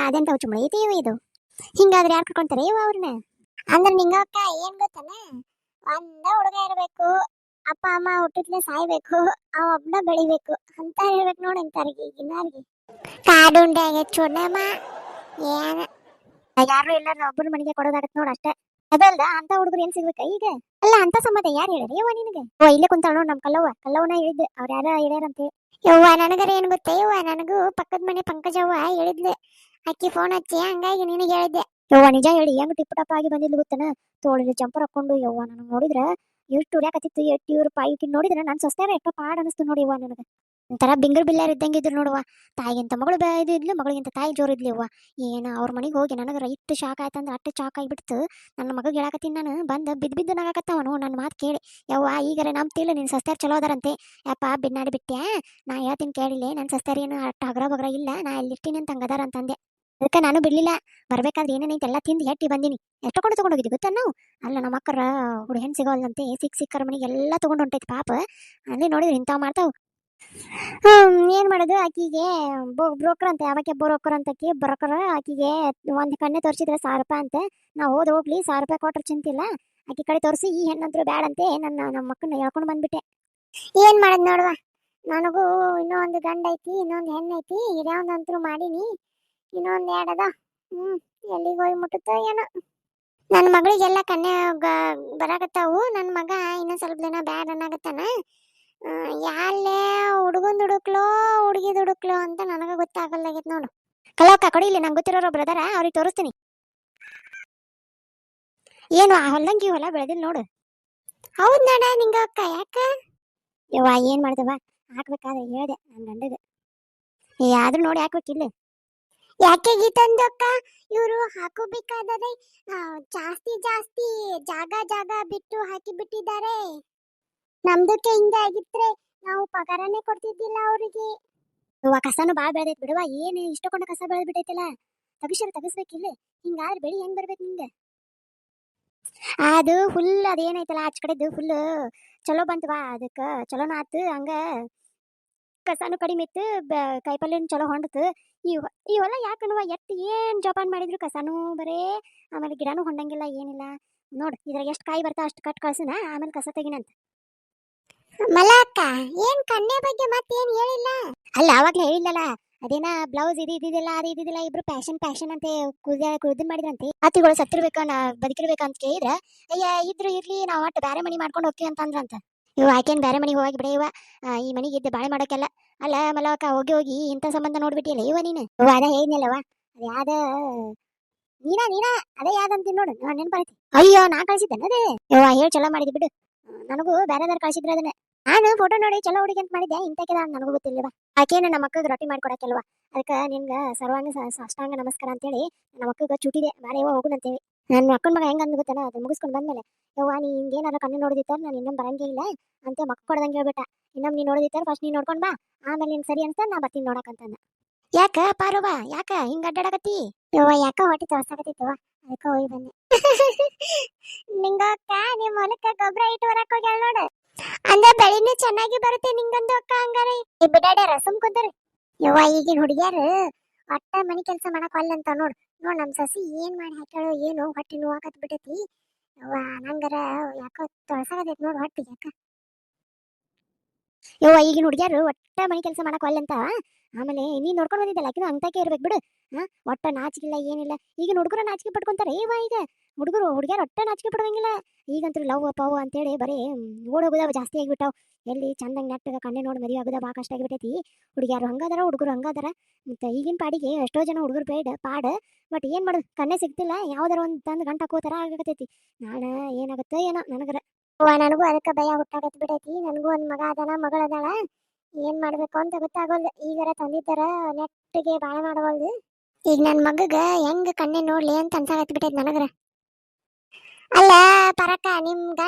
ಅದೆಂತ ಹುಚ್ಚು ಐತಿ ಇದು ಹಿಂಗಾದ್ರೆ ಯಾರು ಕರ್ಕೊಂತಾರೆ ಅವ್ರನ್ನ ಅಂದ್ರೆ ನಿಂಗಕ್ಕ ಏನ್ ಗೊತ್ತಾನ ಒಂದ ಹುಡುಗ ಇರ್ಬೇಕು ಅಪ್ಪ ಅಮ್ಮ ಹುಟ್ಟಿದ್ಲೆ ಸಾಯ್ಬೇಕು ಅವ ಒಬ್ನ ಬೆಳಿಬೇಕು ಅಂತ ಹೇಳ್ಬೇಕು ನೋಡಿ ಅಂತಾರಿಗೆ ಈಗಿನಾರಿಗೆ ಕಾಡುಂಡೆ ಚುನಮ್ಮ ಏನ ಯಾರು ಎಲ್ಲಾರು ಒಬ್ಬರು ಮನೆಗೆ ಕೊಡೋದಾಗತ್ ನೋಡ ಅಷ್ಟೇ ಅದಲ್ದ ಅಂತ ಹುಡುಗರು ಏನ್ ಸಿಗ್ಬೇಕ ಈಗ ಅಲ್ಲ ಅಂತ ಸಂಬಂಧ ಯಾರು ಹೇಳಿರಿ ಯವ್ವ ನಿನಗೆ ಇಲ್ಲೇ ಕುಂತಾಳ ನೋಡ್ ನಮ್ ಕಲ್ಲವ್ವನ ಹೇಳಿದ್ದೆ ಅವ್ರ ಯಾರ ಹೇಳ್ಯಾರಂತ ಯವ್ವ ನನಗರ ಏನ್ ಗೊತ್ತೇ ಯವ್ವ ನನಗೂ ಪಕ್ಕದ ಮನೆ ಪಂಕಜವ್ವ ಹೇಳಿದ್ಲೆ ಅಕ್ಕಿ ಫೋನ್ ಹಚ್ಚಿ ಹಂಗಾಗಿ ನಿನಗೆ ಹೇಳಿದ್ದೆ ಯವ್ವ ನಿಜ ಹೇಳಿ ಹೆಂಗ್ ಟಿಪ್ ಟಪ್ ಆಗಿ ಬಂದಿದ್ಲು ಗೊತ್ತನ ತೋಳಿನ ಜಂಪರ್ ಹಾಕೊಂಡು ಯವ್ವ ನನಗೆ ನೋಡಿದ್ರ ಎಷ್ಟು ಉಡ್ಯಾಕತ್ತಿತ್ತು ಎಷ್ಟು ಇವ್ರ ಪಾಯಿಕಿನ್ ನೋಡಿದ್ರ ನನ್ ಸೊಸ್ತಾರ ಎಷ್ಟೋ ಪಾಡ್ ಅನಿಸ್ತು ನೋಡಿ ಯವ್ವ ನನಗೆ ಒಂಥರ ಬಿಂಗರ್ ಬಿಲ್ಲಾರ ಇದ್ದಂಗೆ ಇದ್ರು ನೋಡುವ. ತಾಯಿಗಿಂತ ಮಗಳು ಇದು ಇದ್ಲು, ಮಗಳಿಗಿಂತ ತಾಯಿ ಜೋರು ಇದ್ಲಿ ಅವ್ವ. ಏನು ಅವ್ರ ಮನೆಗೆ ಹೋಗಿ ನನಗೆ ಇಟ್ಟು ಶಾಕ್ ಆಯ್ತಂದ್ರೆ ಅಟ್ಟು ಶಾಕ್ ಆಗಿಬಿಡ್ತು. ನನ್ನ ಮಗಗೆ ಹೇಳಕತ್ತೀನಿ ನಾನು, ಬಂದು ಬಿದ್ದು ಬಿದ್ದು ನಗಾಕತ್ತಾವನು ನನ್ನ ಮಾತು ಕೇಳಿ. ಯವ್ವ ಈಗರೆ ನಂಬ್ತಿಲ್ಲ ನಿನ್ನ ಸಸ್ತ್ಯಾರು ಚಲೋ ಅದಾರಂತೆ. ಯಪ್ಪ ಬಿನ್ನಾಡಿ ಬಿಟ್ಟೆ, ನಾ ಹೇಳ್ತೀನಿ ಕೇಳಿಲ್ಲ, ನನ್ನ ಸಸ್ತ್ಯಾರು ಏನು ಅಷ್ಟು ಹಗ್ರ ಬಗ್ರ ಇಲ್ಲ, ನಾ ಎಲ್ಲಿರ್ತೀನಿ ಅಂತ ಹಂಗದಾರ ಅಂತಂದೆ. ಅದಕ್ಕೆ ನಾನು ಬಿಡ್ಲಿಲ್ಲ. ಬರ್ಬೇಕಾದ್ರೆ ಏನೇನೈತೆ ಎಲ್ಲ ತಿಂದು ಹೆಟ್ಟಿ ಬಂದಿನಿ. ಎಷ್ಟು ಕೊಂಡು ತೊಗೊಂಡೋಗಿದ್ವಿ ಗೊತ್ತಾ ನಾವು. ಅಲ್ಲ ನಮ್ಮ ಅಕ್ಕರ ಹುಡುಗನ್ ಸಿಗೋಲ್ಲಂತೆ, ಸಿಕ್ಕರ ಮನೆಗೆ ಎಲ್ಲ ತೊಗೊಂಡು ಹೊಂಟೈತಿ ಪಾಪ. ಅಲ್ಲಿ ನೋಡಿದ್ರೆ ಇಂಥವು ಮಾಡ್ತಾವು. ಏನ್ ಮಾಡೋದು ಆಕಿಗೆ ಬ್ರೋಕರ್ ಅಂತ, ಯಾವಕ್ಕೆ ಬ್ರೋಕರ್ ಅಂತಕಿ ಬ್ರೋಕರ್ ಆಕಿಗೆ ಒಂದ್ ಕಣ್ಣೆ ತೋರಿಸಿದ್ರೆ 1000 ರೂಪಾಯಿ ಅಂತೆ. ನಾವು ಹೋಗ್ಲಿ 1000 ರೂಪಾಯಿ ಕೊಟ್ರೆ ಚಿಂತಿಲ್ಲ, ಆಕಿ ಕಡೆ ತೋರಿಸಿ ಈ ಹೆಣ್ಣಂದ್ರು ಬ್ಯಾಡಂತೆ ನಮ್ಮ ಮಕ್ಕಳನ್ನ ಹೇಳ್ಕೊಂಡು ಬಂದ್ಬಿಟ್ಟೆ. ಏನ್ ಮಾಡೋದು ನೋಡುವ, ನನಗೂ ಇನ್ನೊಂದು ಗಂಡ ಐತಿ, ಇನ್ನೊಂದು ಹೆಣ್ಣು ಐತಿ, ಇದ್ಯಾವಂತರೂ ಮಾಡೀನಿ, ಇನ್ನೊಂದು ಎರಡದ. ಎಲ್ಲಿಗೆ ಹೋಗಿ ಮುಟ್ಟುತ್ತೋ ಏನೋ. ನನ್ನ ಮಗಳಿಗೆಲ್ಲ ಕನ್ಯೆ ಬರಾಕತ್ತಾವು. ನನ್ನ ಮಗ ಇನ್ನೊಂದು ಸ್ವಲ್ಪ ದಿನ ಬ್ಯಾಡ ಅನ್ನಾಗತ್ತಾನ. ಯಾರಲ್ಲೇ ಹುಡುಗಂದು ಹುಡುಕ್ಲೋ ಹುಡುಗಿದು ಹುಡುಕ್ಲೋ ಅಂತ ನನಗೆ ಗೊತ್ತಾಗಲ್ಲಾಗೈತೆ ನೋಡು. ಕಲೋಕ ಕೊಡಿಲಿ, ನಂಗೆ ಗೊತ್ತಿರೋರು ಬ್ರದರ, ಅವ್ರಿಗೆ ತೋರಿಸ್ತೀನಿ. ಏನು ಆ ಹೊಲ್ದಂಗಿ ಹೊಲ ಬೆಳೆದಿಲ್ಲ ನೋಡು. ಹೌದ್ ನಡ ನಿಂಗ ಅಕ್ಕ, ಯಾಕ ಯವ್ವ ಏನ್ ಮಾಡ್ದವ, ಹಾಕ್ಬೇಕಾದ್ರೆ ಹೇಳ್ದೆ ನನ್ನ ಗಂಡಗೆ. ಆದ್ರೂ ನೋಡಿ ಹಾಕ್ಬೇಕಿಲ್ಲ. ಯಾಕೆ ಗೀತಂದು ಅಕ್ಕ, ಇವರು ಹಾಕೋಬೇಕಾದರೆ ಜಾಸ್ತಿ ಜಾಸ್ತಿ ಜಾಗ ಜಾಗ ಬಿಟ್ಟು ಹಾಕಿ ಬಿಟ್ಟಿದ್ದಾರೆ. ನಮ್ದಕ್ಕೆ ಹಿಂಗೆ ಆಗಿದ್ರೆ ನಾವು ಪಗಾರನೇ ಕೊಡ್ತಿದ್ದಿಲ್ಲ ಅವರಿಗೆ. ಕಸನು ಬಾಳ್ ಬೆಳೆದೈತಿ ಬಿಡುವ, ಏನು ಇಷ್ಟಕೊಂಡ ಕಸ ಬೆಳೆದ್ ಬಿಟ್ಟೈತಿಲ್ಲ, ತೆಗಿಸ್ಬೇಕಿಲ್ಲ. ಹಿಂಗಾದ್ರೆ ಬೆಳಿ ಹೆಂಗ್ ಬರ್ಬೇಕು ನಿಂಗೆ. ಅದು ಫುಲ್ ಅದೇನೈತಲ್ಲ ಆಚ ಕಡೆದು ಫುಲ್ ಚಲೋ ಬಂತವಾ, ಅದಕ್ಕೆ ಚಲೋನ ಆತು. ಹಂಗ ಕಸನು ಕಡಿಮೆ ಇತ್ತು, ಕಾಯಿಪಲ್ಯನು ಚಲೋ ಹೊಂಡತು. ಈ ಹೊಲ ಯಾಕನ್ನುವ ಎತ್ತು ಏನ್ ಜೋಪಾನ್ ಮಾಡಿದ್ರು ಕಸನು ಬರೇ, ಆಮೇಲೆ ಗಿಡನೂ ಹೊಂಡಂಗಿಲ್ಲ ಏನಿಲ್ಲ. ನೋಡು ಇದ್ರಾಗ ಎಷ್ಟು ಕಾಯಿ ಬರ್ತಾ ಅಷ್ಟು ಕಟ್ ಕಳ್ಸನ, ಆಮೇಲೆ ಕಸ ತೆಗಿನಂತ. ಮಲಕ್ಕ ಏನ್ ಕನ್ನೆ ಬಗ್ಗೆ ಮತ್ತೇನ್ ಹೇಳಿಲ್ಲ. ಅಲ್ಲ ಅವಾಗ್ಲೇ ಹೇಳಿಲ್ಲಲ್ಲ, ಅದೇನ ಬ್ಲೌಸ್ ಇದಿದ್ದಿಲ್ಲ ಅದು ಇದ್ದಿದ್ದಿಲ್ಲ, ಇಬ್ರು ಪ್ಯಾಶನ್ ಅಂತೆ ಕುದಿನ್ ಮಾಡಿದ್ರಂತೆ. ಅತಿಗಳು ಸತ್ತಿರ್ಬೇಕ ಬದುಕಿರ್ಬೇಕಂತ ಕೇಳಿದ್ರ, ಅಯ್ಯ ಇದ್ರು ಇರ್ಲಿ ನಾವ್ ಒಟ್ಟು ಬ್ಯಾರೆ ಮನಿ ಮಾಡ್ಕೊಂಡು ಹೋಗ್ತೀವಿ ಅಂತಂದ್ರಂತ. ಇವ ಆಕೆನ್ ಬ್ಯಾರೆ ಮನಿಗೆ ಹೋಗಿ ಬಿಡ, ಇವ ಈ ಮನಿಗೆ ಇದ್ದು ಬಾಳೆ ಮಾಡೋಕೆಲ್ಲ. ಅಲ್ಲ ಮಲವಕ್ಕ ಹೋಗಿ ಹೋಗಿ ಇಂಥ ಸಂಬಂಧ ನೋಡ್ಬಿಟ್ಟಿಯಲ್ಲ ಇವ ನೀನು. ಅದ ಹೇಳಿದ್ನಲ್ಲವ, ಅದ ಯಾವ್ದ ನೀನಾ ಅದೇ ಯಾವ್ದಂತೀನಿ ನೋಡು, ನೆನಪಾಯ್ತಿ. ಅಯ್ಯೋ ನಾ ಕಳ್ಸಿದ್ದೇನೆ ಅದೇ. ಇವ ಹೇಳಿ ಚಲೋ ಮಾಡಿದ್ ಬಿಡು, ನನಗೂ ಬೇರೆದಾರು ಕಳ್ಸಿದ್ರ ಅದನ್ನ. ನಾನು ಫೋಟೋ ನೋಡಿ ಚಲೋ ಹುಡುಗಿ ಅಂತ ಮಾಡಿದ್ದೆ, ಇಂತಕ್ಕೆ ನನಗೂ ಗೊತ್ತಿಲ್ಲವಾ. ಆಕೇನು ನಮ್ಮ ಅಕ್ಕಗೆ ರೊಟ್ಟಿ ಮಾಡ್ಕೊಡಕ್ಕೆಲ್ವಾ, ಅದಕ್ಕೆ ನಿನ್ಗ ಸರ್ವಾಂಗ ಸಾಷ್ಟಾಂಗ ನಮಸ್ಕಾರ ಅಂತೇಳಿ ನಮ್ಮ ಅಕ್ಕಗೆ ಚುಟಿದೆ ಬಾರೇವ ಹೋಗುಣಂತೇಳಿ. ನನ್ನ ಅಕ್ಕನ ಮಗ ಹೆಂಗ ಅಂದ್ ಗೊತ್ತಾನ, ಅದು ಮುಗಿಸ್ಕೊಂಡು ಬಂದ್ಮೇಲೆ, ಯವ್ವ ನೀ ಹಿಂಗೇನಾರ ಕಣ್ಣು ನೋಡಿದಿತ್ತಾರ ನಾನು ಇನ್ನೊಮ್ಮೆ ಬರಂಗೇ ಇಲ್ಲ ಅಂತ ಮಕ್ಕ ಕೊಡ್ದಂಗೆ ಹೇಳ್ಬಿಟ್ಟ. ಇನ್ನೊಮ್ಮೆ ನೀ ನೋಡಿದಿತ್ತಾರ ಫಸ್ಟ್ ನೀ ನೋಡ್ಕೊಂಡ್ ಬಾ, ಆಮೇಲೆ ನಿನ್ ಸರಿ ಅನ್ಸ್ತ ನಾ ಬರ್ತೀನಿ ನೋಡಕಂತಂದ. ಯಾಕ ಪಾರವ್ವ ಯಾಕ ಹಿಂಗ ಅಡ್ಡಾಡಕತ್ತಿ. ಯವ್ವ ಯಾಕ ಹೊಟ್ಟಿ ತೋರ್ಸಾಕತ್ತಿತ್ತವ, ಅದಕ್ಕೆ ಹೋಗಿ ಬಂದೆ. ನಿಂಗ ಅಕ್ಕ ನಿಮ್ಮ ಹೊಲಕ್ಕ ಗೊಬ್ಬರ ಇಟ್ಟು ಹೊರಕ್ ಹೋಗ್ಯಾಳ ನೋಡು, ಅಂದ್ರೆ ಬೆಳಿನೂ ಚೆನ್ನಾಗಿ ಬರುತ್ತೆ ನಿಂಗಂದು ಅಕ್ಕ. ಹಂಗಾರೆ ಬಿಡಾಡ್ಯಾರ ಸುಮ್ ಕುಂತಾರ. ಯವ್ವ ಈಗಿನ ಹುಡುಗ್ಯಾರು ಒಟ್ಟ ಮನಿ ಕೆಲಸ ಮಾಡಕ್ ಅಲ್ಲಂತ ನೋಡ್. ನಮ್ ಸಸಿ ಏನ್ ಮಾಡಿ ಹಾಕ್ಯಾಳೋ ಏನು, ಹೊಟ್ಟಿ ನೋವಾಕತ್ ಬಿಟ್ಟೈತಿ. ಯವ್ವ ನಂಗರ ಯಾಕೋ ತೊಳಸಾಗತೈತಿ ನೋಡು ಹೊಟ್ಟಿ ಯಾಕ. ಯವ್ವ ಈಗಿನ ಹುಡುಗ್ಯಾರು ಒಟ್ಟ ಮನಿ ಕೆಲಸ ಮಾಡಕ್ ಅಲ್ಲಂತ. ಆಮೇಲೆ ನೀನ್ ನೋಡ್ಕೊಂಡ್ ಬಂದಿದ್ದಲ್ಲ ಆಕಿನೂ ಅಂತಕ್ಕೆ ಇರ್ಬೇಕು ಬಿಡು. ಒಟ್ಟ ನಾಚಿಕಿಲ್ಲ ಏನಿಲ್ಲ. ಈಗಿನ ಹುಡುಗರು ನಾಚಿಕೆ ಪಡ್ಕೊಂತಾರೆ. ಈಗ ಹುಡುಗ್ಯಾರು ಒಟ್ಟ ನಾಚಿಕೆ ಪಡುವಂಗಿಲ್ಲ. ಈಗಂತೂ ಲವ್ ಪವ್ ಅಂತೇಳಿ ಬರೀ ಓಡೋಗುದ ಜಾಸ್ತಿ ಆಗಿಬಿಟ್ಟಾವ್. ಎಲ್ಲಿ ಚಂದಂಗೆ ನೆಟ್ಟಗ ಕಣ್ಣೆ ನೋಡಿ ಮದುವೆ ಆಗೋದ ಭಾಳ ಕಷ್ಟ ಆಗಿಬಿಟ್ಟೈತಿ. ಹುಡುಗ್ಯಾರು ಹಂಗದಾರ, ಹುಡುಗರು ಹಂಗದಾರ. ಮತ್ತೆ ಈಗಿನ ಪಾಡಿಗೆ ಎಷ್ಟೋ ಜನ ಹುಡುಗರು ಪಾಡ್. ಬಟ್ ಏನ್ ಮಾಡೋದು, ಕಣ್ಣೆ ಸಿಗ್ತಿಲ್ಲ, ಯಾವ್ದಾರ ಒಂದು ತಂದು ಗಂಟ ಹಾಕೋತರ ಆಗತೈತಿ. ನಾಳೆ ಏನಾಗುತ್ತೆ ಏನೋ ನನಗರ. ನನಗೂ ಅದಕ್ಕೆ ಭಯ ಹುಟ್ಟಾಗತ್ ಬಿಡೈತಿ. ನನಗೂ ಒಂದು ಮಗ ಅದಾನ, ಮಗಳದಾಳ. ಏನ್ ಮಾಡ್ಬೇಕು ಅಂತ ಗೊತ್ತಾಗೋಲ್ದು. ಈಗರ ತಂದಿದ್ದಾರ ನೆಟ್ಟಿಗೆ ಬಾಳ ಮಾಡಬಲ್ದು. ಈಗ ನನ್ನ ಮಗಗ ಹೆಂಗ್ ಕಣ್ಣೆ ನೋಡ್ಲಿ ಅಂತ ಅನ್ಸಾಗತ್ ಬಿಟ್ಟೈತಿ ನನಗರ. ಅಲ್ಲ ಪರಕ್ಕ, ನಿಮ್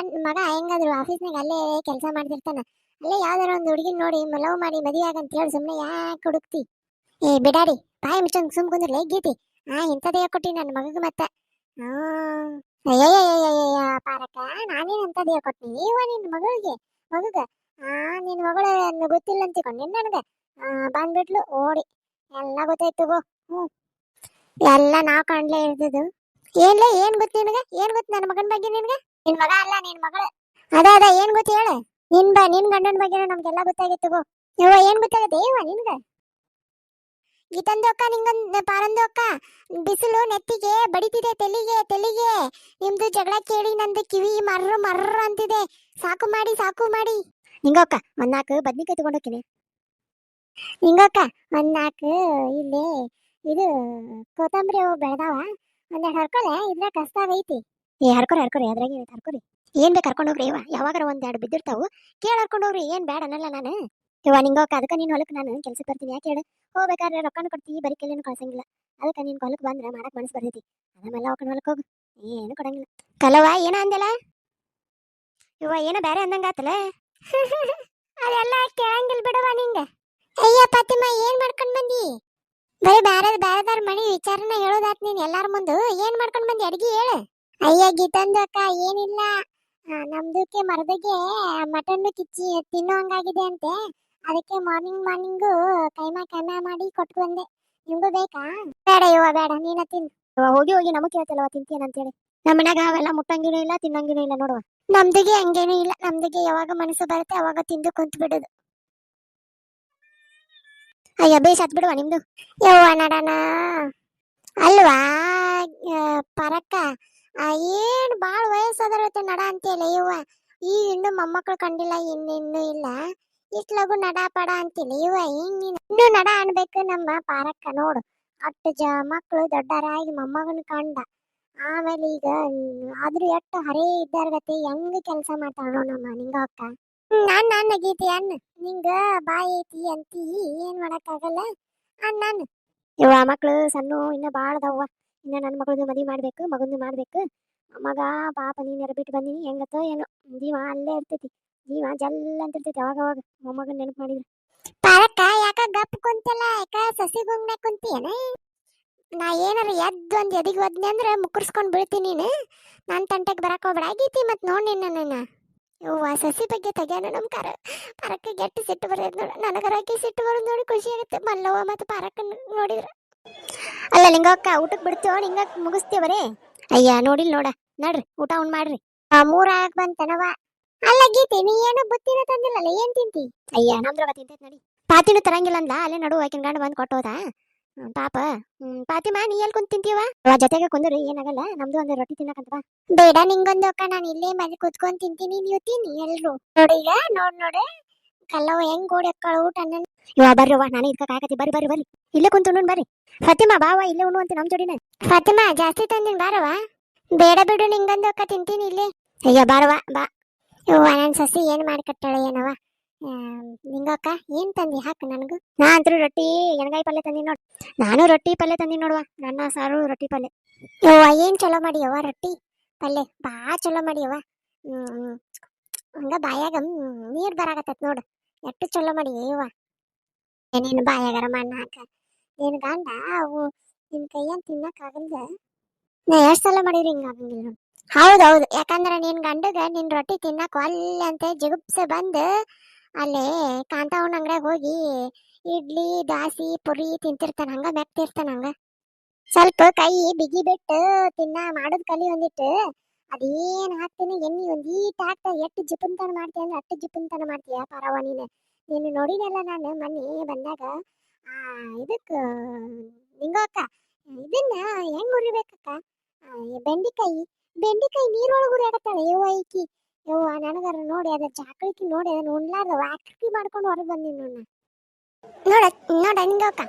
ಮಗ ಹೆಂಗಾದ್ರು ಆಫೀಸ್ನಾಗ ಅಲ್ಲೇ ಕೆಲಸ ಮಾಡ್ತಿರ್ತಾನ, ಅಲ್ಲೇ ಯಾವ್ದಾರ ಒಂದು ಹುಡುಗಿನ ನೋಡಿ ಲವ್ ಮಾಡಿ ಮದುವೆ ಆಗಂತ ಹೇಳಿ ಸುಮ್ಮನೆ ಯಾಕೆ ಹುಡುಕ್ತಿ. ಬಿಡಾಡಿ ಬಾಯಿ ಮಿಷ್ಟೊಂದು ಸುಮ್ ಕುಂದ್ರಲ್ಲ ಗೀತಿ. ಇಂಥದೇ ಕೊಟ್ಟಿ ನನ್ನ ಮಗಗ ಮತ್ತೆ. ಅಯ್ಯಯ್ಯಯ್ಯಯ್ಯ ಪಾರಕ್ಕ, ನಾನೇನು ಅಂತದೇ ಕೊಟ್ನಿ ಇವ ನಿನ್ನ ಮಗಗ. ನಿನ್ನ ಮಗಳು ಗೊತ್ತಿಲ್ಲ ಅಂತಿಕೊಂಡಿ ನನಗೆ. ಬಂದ್ಬಿಟ್ಲು ಓಡಿ, ಎಲ್ಲ ಗೊತ್ತಾಯ್ತು ಗೋ. ಎಲ್ಲ ನಾವ್ ಕಂಡ್ಲೇ ಇರ್ತಿದ್ದು. ಏನ್ ಗೊತ್ತು ನಿನಗೆ, ಏನ್ ಗೊತ್ತು ನನ್ನ ಮಗನ ಬಗ್ಗೆ ನಿನ್ಗೆ? ನಿನ್ ಮಗ ಅಲ್ಲ ನಿನ್ ಮಗಳು. ಅದ ಏನ್ ಗೊತ್ತು ಹೇಳು. ನಿನ್ ಗಂಡನ ಬಗ್ಗೆ ನಮ್ಗೆಲ್ಲ ಗೊತ್ತಾಗಿತ್ತು ಗೋ. ಯವ್ವ ಏನ್ ಗೊತ್ತಾಗತ್ತೆ ಯವ್ವ ನಿನ್ಗ? ಗೀತಂದು ಅಕ್ಕ, ನಿಂಗೊಂದು ಪಾರಂದು ಅಕ್ಕ, ಬಿಸಿಲು ನೆತ್ತಿಗೆ ಬಡಿತಿದೆ, ತೆಲಿಗೆ. ನಿಮ್ದು ಜಗಳ ಕೇಳಿ ನಂದು ಕಿವಿ ಮರ್ರ ಅಂತಿದೆ. ಸಾಕು ಮಾಡಿ. ನಿಂಗಕ್ಕ ಒಂದ್ 4 ಬದ್ನಿಕಾಯಿ ತಗೊಂಡೋಕಿನಿ. ನಿಂಗಕ್ಕ ಒಂದ್ 4 ಇಲ್ಲಿ ಇದು ಕೊತ್ತಂಬರಿ ಅವು ಬೆಳೆದಾವ, ಒಂದೆರಡು ಹರ್ಕೊಳೆ, ಇದ್ರ ಕಸ್ತಾಗೈತಿ. ಹರ್ಕೊರಿ ಅದ್ರಾಗ ಹರ್ಕೊರಿ. ಏನ್ ಬೇಕು ಹರ್ಕೊಂಡೋಗ್ರಿ. ಯಾವಾಗಾರ ಒಂದೆರಡು ಬಿದ್ದಿರ್ತಾವು, ಕೇಳಿ ಹರ್ಕೊಂಡೋಗ್ರಿ. ಏನ್ ಬ್ಯಾಡ ಅನ್ನಲ್ಲ ನಾನು. ಇವ ನಿಂಗೋಕ ಅದಕ್ಕೆ ನೀನ್ ಹೊಲಕ್ಕೆ ನಾನು ಕೆಲ್ಸಕ್ಕೆ ಬರ್ತೀನಿ ಯಾಕೆ ಹೇಳು ಹೋಗ್ಬೇಕಾದ್ರೆ ರೊಕ್ಕನ ಕೊಡ್ತೀವಿ ಬರೀ ಕೆಲ್ಲೇನು ಕಳ್ಸಂಗಿಲ್ಲ ಅದಕ್ಕೆ ನೀನ್ ಹೊಲಕ್ಕೆ ಬಂದ್ರೆ ಮಾಡಕ್ ಮನಸ್ಸು ಬರ್ತೈತಿ ಅದನ್ನೆಲ್ಲ ಹೋಗ್ಕೊಂಡು ಹೊಲಕ್ಕೆ ಹೋಗು ಏನು ಕೊಡಂಗಿಲ್ಲ ಕಲವ ಏನ ಅಂದಲ್ಲ ಇವ ಏನೋ ಬೇರೆ ಅಂದಂಗಾತಲ್ಲ ಅದೆಲ್ಲ ಕೇಳಂಗಿಲ್ಲ ಬಿಡವ ನಿಂಗೆ ಅಯ್ಯ ಫಾತಿಮಾ ಏನ್ ಮಾಡ್ಕೊಂಡ್ ಬಂದಿ ಬರೀ ಬ್ಯಾರೆದಾರ ಮನಿ ವಿಚಾರನ ಹೇಳೋದಾತ್ ನೀನ್ ಎಲ್ಲಾರ ಮುಂದೆ ಏನ್ ಮಾಡ್ಕೊಂಡ್ ಬಂದಿ ಅಡ್ಗಿ ಹೇಳು ಅಯ್ಯ ಗೀತಂದು ಅಕ್ಕ ಏನಿಲ್ಲ ನಮ್ದಕ್ಕೆ ಮರದಗೆ ಮಟನ್ ಕಿಚ್ಚಿ ತಿನ್ನೋ ಹಂಗಾಗಿದೆ ಅಂತೆ ಅದಕ್ಕೆ ಮಾರ್ನಿಂಗ್ ಕೈಮಾ ಮಾಡಿ ಕೊಟ್ಟು ಬಂದೆ ನಿಮ್ಗೂ ಬೇಕಾ ಬೇಡ ಇವ ಬೇಡ ನೀನ ತಿನ್ ಹೋಗಿ ಹೋಗಿ ನಮಗ್ ಕೇಳ್ತಿಲ್ಲವ ತಿಂತೀನ ಅಂತೇಳಿ ನಮ್ಮ ಮನ್ಯಾಗ ಅವೆಲ್ಲ ಮುಟ್ಟಂಗಿನೂ ಇಲ್ಲ ತಿನ್ನಂಗಿನೂ ಇಲ್ಲ ನೋಡುವ ನಮ್ದಿಗೆ ಹಂಗೇನೂ ಇಲ್ಲ ನಮ್ದಿಗೆ ಯಾವಾಗ ಮನಸ್ಸು ಬರುತ್ತೆ ಅವಾಗ ತಿಂದು ಕುಂತ್ ಬಿಡುದು ಅಯ್ಯ ಬೇಷ್ ಹತ್ ಬಿಡುವ ನಿಮ್ದು ಯವ್ವ ನಡನ ಅಲ್ವಾ ಪರಕ್ಕ ಏನ್ ಬಾಳ್ ವಯಸ್ಸಾದರತ್ತೆ ನಡ ಅಂತೇಳಿ ಯವ್ವ ಈ ಇನ್ನು ಮೊಮ್ಮಕ್ಳು ಕಂಡಿಲ್ಲ ಇನ್ನಿನ್ನು ಇಲ್ಲ ಇಷ್ಟ್ ಲಗು ನಡ ಪಡ ಅಂತಿಲ್ಲ ಇವ ಹಿಂಗ್ ಇನ್ನು ನಡ ಅನ್ಬೇಕು ನಮ್ಮ ಪಾರಕ್ಕ ನೋಡು ಅಟ್ಟು ಮಕ್ಳು ದೊಡ್ಡರಾಗಿ ಮೊಮ್ಮಗನ ಕಂಡ ಆಮೇಲೆ ಈಗ ಆದ್ರೂ ಎಷ್ಟು ಹರೇ ಇದ್ದಾರಗತ್ತೆ ಹೆಂಗ್ ಕೆಲಸ ಮಾಡ್ತಾಳ ನಮ್ಮ ನಿಂಗ ಅಕ್ಕ ನಾನ್ ಗೀತಿ ಅನ್ನ ನಿಂಗ ಬಾಯಿ ಐತಿ ಅಂತಿ ಏನ್ ಮಾಡಕ್ಕಾಗಲ್ಲ ನಾನು ಇವ ಮಕ್ಳು ಸಣ್ಣ ಇನ್ನ ಬಾಳ ಅದಾವ ಇನ್ನ ನನ್ನ ಮಗಳದು ಮದ್ವಿ ಮಾಡ್ಬೇಕು ಮಗಂದು ಮಾಡ್ಬೇಕು ಮಗ ಪಾಪ ನೀನ್ಯಾರ ಬಿಟ್ಟು ಬಂದಿನಿ ಹೆಂಗತ್ತೋ ಏನೋ ಜೀವ ಅಲ್ಲೇ ಇರ್ತೈತಿ ಜೀವ ಜಲ್ಲ ಅಂತಿರ್ತೈತಿ ಅವಾಗ ಮೊಮ್ಮಗನ್ ನೆನಪು ಮಾಡಿದ್ರು ಪಾರಕ್ಕ ಯಾಕ ಗಪ್ ಕುಂತಲ್ಲ ಯಾಕ ಸಸಿ ಗುಂಗ್ನೆ ಕುಂತಿಯೇನ ನಾ ಏನಾರ ಎದ್ದು ಒಂದ್ ಎದಿಗೆ ಒದ್ನೆ ಅಂದ್ರೆ ಮುಕ್ಕರ್ಸ್ಕೊಂಡ್ ಬೀಳ್ತೀನಿ ನೀನು ನನ್ನ ತಂಟೆಗೆ ಬರಕ್ ಹೋಗ್ಬೇಡ ಆಗೈತಿ ಮತ್ ನೋಡಿ ನನ್ನ ಯವ್ವ ಸಸಿ ಬಗ್ಗೆ ತೆಗ್ಯಾನ ನಮ್ ಪಾರಕ್ಕೆ ಗೆಟ್ಟು ಸಿಟ್ಟು ಬರೋದು ನೋಡ ನನಗರಾಕಿ ಸಿಟ್ಟು ಬರೋದು ನೋಡಿ ಖುಷಿ ಆಗುತ್ತೆ ಮಲ್ಲವ್ವ ಮತ್ತೆ ಪಾರಕ್ಕ ನೋಡಿದ್ರ ಅಲ್ಲ ಲಿಂಗಕ್ಕ ಊಟಕ್ಕೆ ಬಿಡ್ತೀವೋ ನಿಂಗ ಮುಗಿಸ್ತೀವರೇ ಅಯ್ಯ ನೋಡಿಲ್ ನೋಡ ನಡ್ರಿ ಊಟ ಉಣ್ ಮಾಡ್ರಿ ಮೂರಾಕ್ ಬಂತನವ ಅಲ್ಲ ಗೀತೆ ನೀ ಏನೋ ಬುತ್ತಿನ ತಂದಿಲ್ಲಲ್ಲ ಏನ್ ತಿಂತಿ ಅಯ್ಯ ನಮ್ದ್ರಾಗ ತಿಂತೈತ್ ನಡಿ ಪಾತಿನೂ ತರಂಗಿಲ್ಲ ಅಂದ ಅಲ್ಲೇ ನಡು ಆಕಿನ ಗಂಡ ಬಂದ್ ಕೊಟ್ಟೋದ ಪಾಪ ಪಾತಿಮಾ ನೀ ಎಲ್ ಕುಂತ್ ತಿಂತೀವ ಜೊತೆಗೆ ಕುಂದ್ರಿ ಏನಾಗಲ್ಲ ನಮ್ದು ಒಂದ್ ರೊಟ್ಟಿ ತಿನ್ನಕಂತ ಬೇಡ ನಿಂಗೊಂದು ಅಕ್ಕ ನಾನು ಇಲ್ಲೇ ಮನೆ ಕುತ್ಕೊಂಡ್ ತಿಂತೀನಿ ನೀವು ತಿನ್ನಿ ಎಲ್ರು ನೋಡಿ ಈಗ ನೋಡು ಕಲ್ಲವ ಹೆಂಗ್ ಓಡಿ ಅಕ್ಕಳ ಊಟ ಇವ ಬರ್ರವ್ವ ನಾನು ಇದಕ್ಕ ಕಾಯಕತಿ ಬರ್ರಿ ಇಲ್ಲೇ ಕುಂತು ಉಣ್ಣು ಬರ್ರಿ ಫಾತಿಮಾ ಬಾವ ಇಲ್ಲೇ ಉಣ್ಣು ಅಂತ ನಮ್ ಜೋಡಿನ ಫಾತಿಮಾ ಜಾಸ್ತಿ ತಂದಿನ ಬಾರವ ಬೇಡ ಬಿಡು ನಿಂಗೊಂದು ಅಕ್ಕ ತಿಂತೀನಿ ಇಲ್ಲೇ ಅಯ್ಯ ಬಾರವ ಬಾ ಇವ್ವ ನನ್ ಸಸಿ ಏನ್ ಮಾಡ್ಕಟ್ಟಾಳ ಏನವ ನಿಂಗಕ್ಕ ಏನ್ ತಂದಿ ಹಾಕ ನನಗೂ ನಾ ಅಂತೂ ರೊಟ್ಟಿ ಎಣ್ಗಾಯಿ ಪಲ್ಯ ತಂದಿ ನೋಡ್ ನಾನು ರೊಟ್ಟಿ ಪಲ್ಯ ತಂದಿ ನೋಡುವ ನನ್ನ ಸಾರು ರೊಟ್ಟಿ ಪಲ್ಯ ಯವ್ವ ಏನ್ ಚಲೋ ಮಾಡಿಯವ್ವ ರೊಟ್ಟಿ ಪಲ್ಯ ಬಾ ಚಲೋ ಮಾಡಿಯವ್ವ ಹಂಗ ಬಾಯಾಗ ನೀರ್ ಬರಾಕತ್ತೈತ್ ನೋಡು ಎಷ್ಟು ಚಲೋ ಮಾಡಿ ಯವ್ವ ನೀನು ಬಾಯಾಗರ ಮಣ್ಣ ಹಾಕ ನಿನ್ ಗಂಡ ಅವು ನಿನ್ ಕೈಯನ್ ತಿನ್ನಕ್ ಆಗಲ್ದ ನಾ ಎಷ್ಟ್ ಸಲ ಮಾಡಿದ್ರಿ ಹಿಂಗ ಆಗಂಗಿಲ್ಲ ಹೌದೌದು ಯಾಕಂದ್ರ ನಿನ್ ಗಂಡಗ ನಿನ್ ರೊಟ್ಟಿ ತಿನ್ನಕ್ ಒಲ್ಲೆ ಅಂತ ಜಿಗುಪ್ಸೆ ಬಂದ್ ಅಲ್ಲೇ ಕಾಂತಾವನ್ ಅಂಗಡ್ಯಾಗ ಹೋಗಿ ಇಡ್ಲಿ ದಾಸಿ ಪುರಿ ತಿಂತಿರ್ತಾನ ಹಂಗ ಮೆಕ್ತಿರ್ತಾನ ಹಂಗ ಸ್ವಲ್ಪ ಕೈ ಬಿಗಿ ಬಿಟ್ಟು ತಿನ್ನ ಮಾಡೋದ್ ಕಲಿ ಒಂದಿಟ್ಟು ಅದೇನ್ ಹಾಕ್ತೀನಿ ಎಣ್ಣಿ ಒಂದೀಟ್ ಹಾಕ್ತ ಎಷ್ಟು ಜಿಪುನ್ತನ ಮಾಡ್ತೀಯ ಅಂದ್ರೆ ಅಷ್ಟು ಜಿಪುನ್ತನ ಮಾಡ್ತೀಯ ಪರವ ನೀನು ನೋಡಿನಲ್ಲ ನಾನು ಮೊನ್ನೆ ಬಂದಾಗ ಇದಕ್ ನಿಂಗಕ್ಕ ಇದನ್ನ ಹೆಂಗ್ ಉರಿಬೇಕಕ್ಕ ಬೆಂಡಿಕಾಯಿ ನೀರೊಳಗೆ ಉರಿಯಾಕತ್ತಾಳೆ ಯವ್ವ ಈಕಿ ಯವ್ವ ನನಗಾರ ನೋಡಿ ಅದ ಚಾಕಳಿಕಿ ನೋಡಿ ಅದನ್ನ ಉಣ್ಲಾರ್ದ ವಾಕಿ ಮಾಡ್ಕೊಂಡು ಹೊರಗೆ ಬಂದಿನಿ ನೋಡ ನಿಂಗಕ್ಕ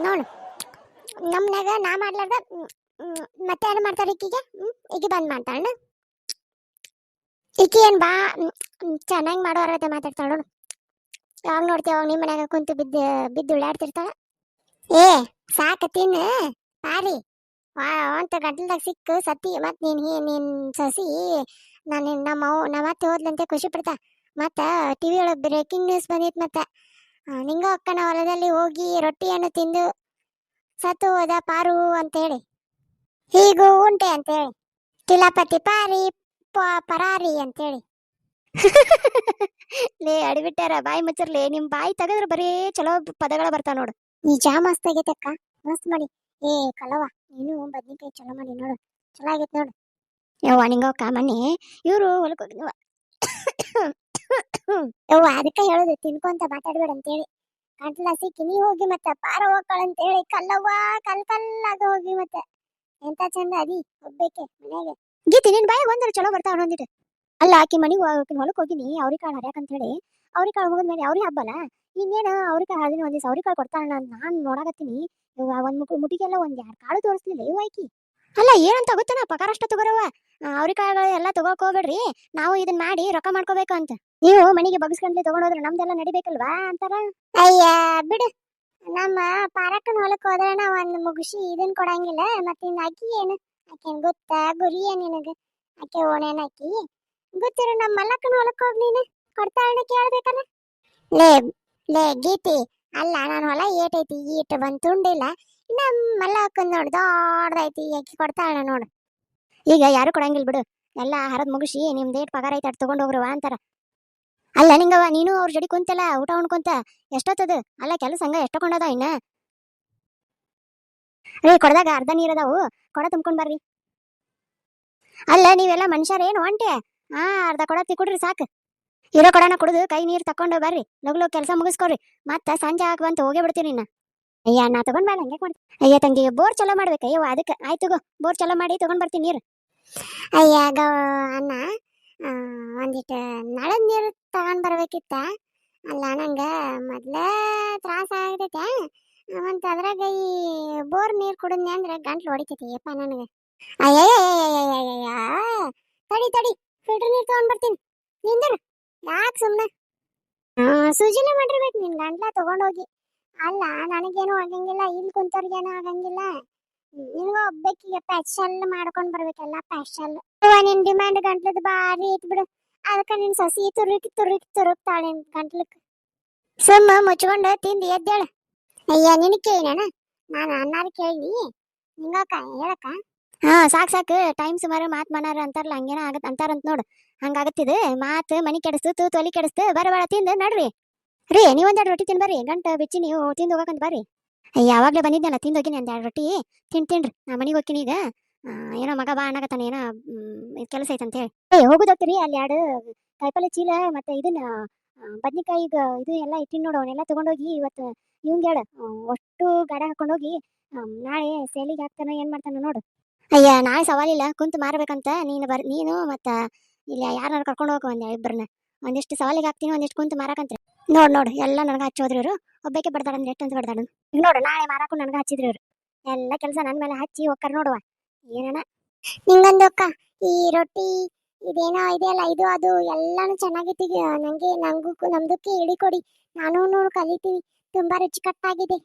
ನೋಡು ನಮ್ನಾಗ ನಾ ಮಾಡ್ಲಾರ್ದ ಮತ್ತೆ ಯಾರು ಮಾಡ್ತಾರ ಈಕಿಗೆ ಈಕಿ ಬಂದ್ ಮಾಡ್ತಾಳ ಈಕಿ ಏನ್ ಬಾ ಚೆನ್ನಾಗಿ ಮಾಡೋರತೆ ಮಾತಾಡ್ತಾಳ ನೋಡು ಯಾವಾಗ ನೋಡ್ತೀವಿ ಅವಾಗ ನಿಮ್ಮ ಮನ್ಯಾಗ ಕುಂತು ಬಿದ್ದು ಉಳ್ಳಾಡ್ತಿರ್ತಾಳ ಏ ಸಾಕ ತಿನ್ನು ಪಾರಿ ಅಂತ ಗಂಟಲ್ದಾಗ ಸಿಕ್ಕು ಸತಿ ಮತ್ ನೀನ್ ಸಸಿ ನಮ್ಮ ಅತ್ತೆ ಹೋದ್ಲಂತೆ ಖುಷಿ ಪಡ್ತಾ ಮತ್ತ ಟಿವಿ ಒಳಗೆ ಬ್ರೇಕಿಂಗ್ ನ್ಯೂಸ್ ಬಂದಿತ್ತು ಮತ್ತ ನಿಂಗ ಅಕ್ಕನ ಹೊಲದಲ್ಲಿ ಹೋಗಿ ರೊಟ್ಟಿಯನ್ನು ತಿಂದು ಸತ್ತು ಹೋದ ಪಾರು ಅಂತೇಳಿ ಹೀಗೂ ಉಂಟೆ ಅಂತೇಳಿ ಕಿಲಾಪತಿ ಪಾರಿ ಪರಾರಿ ಅಂತೇಳಿ ಲೇ ಅಡಿಬಿಟ್ಟಾರ ಬಾಯಿ ಮುಚ್ಚರ್ಲಿ ನಿಮ್ ಬಾಯಿ ತೆಗದ್ರ ಬರೀ ಚಲೋ ಪದಗಳ ಬರ್ತಾವ ನೋಡು ನಿಜ ಮಸ್ತ್ ಆಗೈತಕ್ಕ ಮಸ್ತ್ ಮಾಡಿ ಏ ಕಲವ ನೀನು ಬದ್ನಿಕಾಯಿ ಚಲೋ ಮಾಡಿ ನೋಡು ಚಲೋ ಆಗೈತ್ ನೋಡು ಯವ್ವ ನಿಂಗಕ್ಕ ಮಣ್ಣಿ ಇವ್ರು ಹೊಲಕ್ ಹೋಗಿದ್ವ ಯವ್ವ ಅದಕ್ಕ ಹೇಳುದು ತಿನ್ಕೊಂತ ಮಾತಾಡ್ಬೇಡ ಅಂತೇಳಿ ಕಂಟ್ಲ ಸಿಕ್ಕಿ ನೀ ಹೋಗಿ ಮತ್ತೆ ಪಾರ ಹೋಗ್ಕಳ ಅಂತೇಳಿ ಕಲ್ಲವ್ವ ಕಲ್ಲಾಗ ಹೋಗಿ ಮತ್ತೆ ಎಂತ ಚಂದ ಅದಿ ಒಬ್ಬೇಕೆ ಮನೆಗೆ ಗೀತಿ ನಿನ್ ಬಾಯಿಗೆ ಒಂದರ ಚಲೋ ಬರ್ತಾವ ಒಂದಿಟ್ಟು ಅಲ್ಲ ಆಕಿ ಮನಿಗೆ ಹೊಲಕ್ ಹೋಗಿನಿ ಅವ್ರಿ ಕಾಳು ಹರ್ಯಾಕ ಅಂತ ಹೇಳಿ ಅವ್ರಿ ಕಾಳು ಹೋಗಿದ್ಮೇಲೆ ಅವ್ರಿಗೆ ಹಬ್ಬಲ್ಲ ಇನ್ನೇನು ಅವ್ರಿ ಕಾಳು ಹರಿದಿನ ಒಂದಿವ್ಸ ಅವ್ರಿ ಕಾಳು ಕೊಡ್ತಾಳ ನಾನ್ ನೋಡಾಕತ್ತೀನಿ ಒಂದ್ ಮುಟಿಗೆಲ್ಲ ಒಂದ್ 2 ಕಾಳು ತೋರಿಸ್ಲಿಲ್ಲ ಇವ್ ಆಕಿ ಅಲ್ಲ ಏನಂತ ಗೊತ್ತೇನ ಪಗಾರ ಅಷ್ಟ ತಗೋರವ ಅವ್ರಿಕಾಳು ಎಲ್ಲ ತಗೋಕ್ ಹೋಗ್ಬೇಡ್ರಿ ನಾವು ಇದನ್ನ ಮಾಡಿ ರೊಕ್ಕ ಮಾಡ್ಕೋಬೇಕು ಅಂತ ನೀವು ಮನೆಗೆ ಬಗ್ಸ್ಕೊಂಡ್ಲಿ ತಗೊಂಡೋದ್ರೆ ನಮ್ದೆಲ್ಲ ನಡಿಬೇಕಲ್ವಾ ಅಂತಾರ. ಅಯ್ಯ ಬಿಡು, ನಮ್ಮ ಪಾರಕ್ಕನ ಹೊಲಕ್ಕೆ ಹೋದ್ರೆ ನಾವ್ ಒಂದ್ ಮುಗಿಸಿ ಇದನ್ ಕೊಡಂಗಿಲ್ಲ ಮತ್ತೆ ಇನ್ ಅಕ್ಕಿ ಏನು ಆಕೆನ್ ಗೊತ್ತಾ ಗುರಿಯ ನಿನಗ ಆಕೆ ಓಣೇನ ಅಕ್ಕಿ ಗೊತ್ತಿರೋ ನಮ್ಮ ಮಲ್ಲಕ್ಕನ ಹೊಲಕ್ಕೆ ಹೋಗ್ ನೀನು ಕೊಡ್ತಾಳನ್ನ ಕೇಳ್ಬೇಕಲ್ಲ. ಲೇ ಲೇ ಗೀತಿ, ಅಲ್ಲ ನಾನು ಹೊಲ ಏಟೈತಿ ಈಟ್ ಬಂದ್ ತುಂಡಿಲ್ಲ ನಮ್ಮ ಮಲ್ಲಕ್ಕನ್ ನೋಡ್ ದೊಡ್ಡದೈತಿ ಆಕಿ ಕೊಡ್ತಾಳ ನೋಡು. ಈಗ ಯಾರು ಕೊಡಂಗಿಲ್ಲ ಬಿಡು, ಎಲ್ಲ ಹರದ್ ಮುಗಿಸಿ ನಿಮ್ದು ಏಟ್ ಪಗಾರ ಐತೆ ಅಟ್ ತಗೊಂಡ್ ಹೋಗ್ರವ ಅಂತಾರ. ಅಲ್ಲ ನಿಂಗವ ನೀನು ಅವ್ರ ಜಡಿ ಕುಂತಲ್ಲ ಊಟ ಉಣ್ಕೊಂತ ಎಷ್ಟೊತ್ತದ ಅಲ್ಲ ಕೆಲಸ ಹಂಗ ಎಷ್ಟ ಕೊಂಡದ ಇನ್ನ ರೀ ಕೊಡದಾಗ ಅರ್ಧ ನೀರದಾವು ಕೊಡ ತುಂಬ್ಕೊಂಡ್ ಬರ್ರಿ. ಅಲ್ಲ ನೀವೆಲ್ಲ ಮನುಷ್ಯರೇನು ಹೊಂಟೆ ಅರ್ಧ ಕೊಡ ತಿಕ್ಕೊಡ್ರಿ ಸಾಕು. ಇರೋ ಕೊಡನ ಕುಡಿದು ಕೈ ನೀರು ತಕೊಂಡು ಬರ್ರಿ ಲಗು ಕೆಲಸ ಮುಗಿಸ್ಕೊಡ್ರಿ ಮತ್ತ ಸಂಜೆ ಹಾಕುವಂತ ಹೋಗೇ ಬಿಡ್ತೀನಿ ಇನ್ನ. ಅಯ್ಯ ನಾ ತಗೊಂಡ್ ಬಾಳ ಹಂಗೆ ಮಾಡ್ತೀನಿ. ಅಯ್ಯ ತಂಗಿ ಬೋರ್ ಚಲೋ ಮಾಡ್ಬೇಕು ಅಯ್ಯೋ ಅದಕ್ಕೆ ಆಯ್ತು ಗೋ ಬೋರ್ ಚಲೋ ಮಾಡಿ ತಗೊಂಡ್ ಬರ್ತೀನಿ ನೀರು. ಅಯ್ಯ ಅಣ್ಣ ಒಂದಿಟ್ಟು ನಳದ ನೀರು ತಗೊಂಡ್ ಬರ್ಬೇಕಿತ್ತ. ಅಲ್ಲ ನಂಗ ಮೊದ್ಲ ತ್ರಾಸ ಆಗತೈತೆ ಮತ್ತ ಅದ್ರಾಗ ಈ ಬೋರ್ ನೀರ್ ಕುಡಿದ್ನಿ ಅಂದ್ರೆ ಗಂಟ್ಲು ಹೊಡಿತೈತಿ ಯಪ್ಪ ನನಗೆ. ಅಯ್ಯಯ್ಯಯ್ಯಯ್ಯಯ್ಯ ತಡಿ ತಡಿ ಫಿಲ್ಟರ್ ನೀರ್ ತಗೊಂಡ್ ಬರ್ತೀನಿ ನಿಂದ್ರ ಯಾಕೆ ಸುಮ್ನೆ ಸೂಜಿನ ಮಾಡಿರ್ಬೇಕು ನಿನ್ ಗಂಟ್ಲ ತಗೊಂಡೋಗಿ. ಅಲ್ಲ ನನಗೇನು ಆಗಂಗಿಲ್ಲ ಇಲ್ಲಿ ಕುಂತವ್ರಿಗೇನು ಆಗಂಗಿಲ್ಲ ನಿನ್ಗ ಒಬ್ಬಕ್ಕಿಗೆ ಸ್ಪೆಷಲ್ ಮಾಡ್ಕೊಂಡ್ ಬರ್ಬೇಕಲ್ಲ ಸ್ಪೆಷಲ್. ನಿನ್ ಡಿಮ್ಯಾಂಡ್ ಗಂಟ್ಲದ ಬಾರಿ ಐತ್ ಬಿಡು ಅದಕ್ಕ ನಿನ್ ಸಸಿ ತುರುಕ್ತಾಳೆ ಗಂಟ್ಲಕ್. ಸುಮ್ಮ ಮುಚ್ಕೊಂಡ ತಿಂದು ಎದ್ದೇಳ. ಅಯ್ಯ ನಿನ್ ಕೇಳಿನ ನಾನು ಅನ್ನಾರು ಕೇಳಿ ನಿಂಗಕ್ಕ ಹೇಳಕ್ಕ. ಸಾಕು ಟೈಮ್ ಸುಮಾರು ಮಾತ್ ಮನಾರ ಅಂತಾರಲ್ಲ ಹಂಗೇನ ಆಗತ್ ಅಂತಾರಂತ ನೋಡು ಹಂಗಾಗತ್ತಿದ ಮಾತ್ ಮನಿ ಕೆಡಿಸ್ತು ತೂತ್ ಒಲಿ ಕೆಡಿಸ್ತು ಬರ ತಿಂದು ನಡ್ರಿ. ರೀ ನೀವೊಂದೆರಡು ರೊಟ್ಟಿ ತಿನ್ ಬರ್ರಿ ಗಂಟ ಬಿಚ್ಚಿ ನೀವು ತಿಂದು ಹೋಗಕಂತ ಬರ್ರಿ. ಯಾವಾಗ್ಲೇ ಬಂದಿದ್ದೆಲ್ಲ ತಿಂದು ಹೋಗಿನಿ ಒಂದೆರಡು ರೊಟ್ಟಿ ತಿನ್ರಿ ನಾ ಮನಿಗೆ ಹೋಗ್ತೀನಿ ಈಗ. ಏನೋ ಮಗ ಬಾ ಅನ್ನಕತ್ತಾನ ಏನೋ ಕೆಲಸ ಐತಂತ ಹೇಳಿ ಹೋಗುದತ್ರಿ ಅಲ್ಲಿ ಎರಡು ಕಾಯಿಪಲ್ಲೆ ಚೀಲ ಮತ್ತೆ ಇದನ್ನ ಬದ್ನಿಕಾಯಿ ಇದು ಎಲ್ಲ ಇಟ್ಟಿನ ನೋಡು ಅವನ್ನೆಲ್ಲ ತಗೊಂಡೋಗಿ ಇವತ್ತು ಇವಂಗ ಹೇಳ ಅಷ್ಟು ಗಾಡಿ ಹಾಕೊಂಡೋಗಿ ನಾಳೆ ಸೇಲಿಗೆ ಹಾಕ್ತಾನ ಏನ್ ಮಾಡ್ತಾನ ನೋಡು. ಅಯ್ಯ ನಾಳೆ ಸವಾಲಿಲ್ಲ ಕುಂತು ಮಾರ್ಬೇಕಂತ ನೀನು ಮತ್ತ ಇಲ್ಲ ಯಾರನ್ನ ಕರ್ಕೊಂಡು ಹೋಗ ಇಬ್ಬರನ್ನ ಒಂದಿಷ್ಟು ಸವಾಲಿಗೆ ಹಾಕ್ತೀನಿ ಒಂದಿಷ್ಟು ಕುಂತು ಮಾರಾಕಂತ್ರಿ. ನೋಡ್ ಎಲ್ಲ ನನಗ ಹಚ್ಚೋದ್ರಿ ಇವರು ಒಬ್ಬಕ್ಕೆ ಬಡ್ದಾಡಂದ್ರೆ ಎಷ್ಟಂತ ಬಡ್ದಾಡ ನೋಡು ನಾಳೆ ಮಾರಾಕು ನನಗ ಹಚ್ಚಿದ್ರಿ ಇವ್ರು ಎಲ್ಲ ಕೆಲಸ ನನ್ ಮೇಲೆ ಹಚ್ಚಿ ಹೋಗ್ತಾರ ನೋಡುವ ಏನನ. ನಿಂಗೊಂದು ಅಕ್ಕ ಈ ರೊಟ್ಟಿ ಇದೇನೋ ಇದೆಯಲ್ಲ ಇದು ಅದು ಎಲ್ಲಾನು ಚೆನ್ನಾಗಿತ್ತು ನಮ್ದಕ್ಕೆ ಇಡಿ ಕೊಡಿ ನಾನು ಕಲಿತೀವಿ ತುಂಬಾ ರುಚಿಕಟ್ಟಾಗಿದೆ.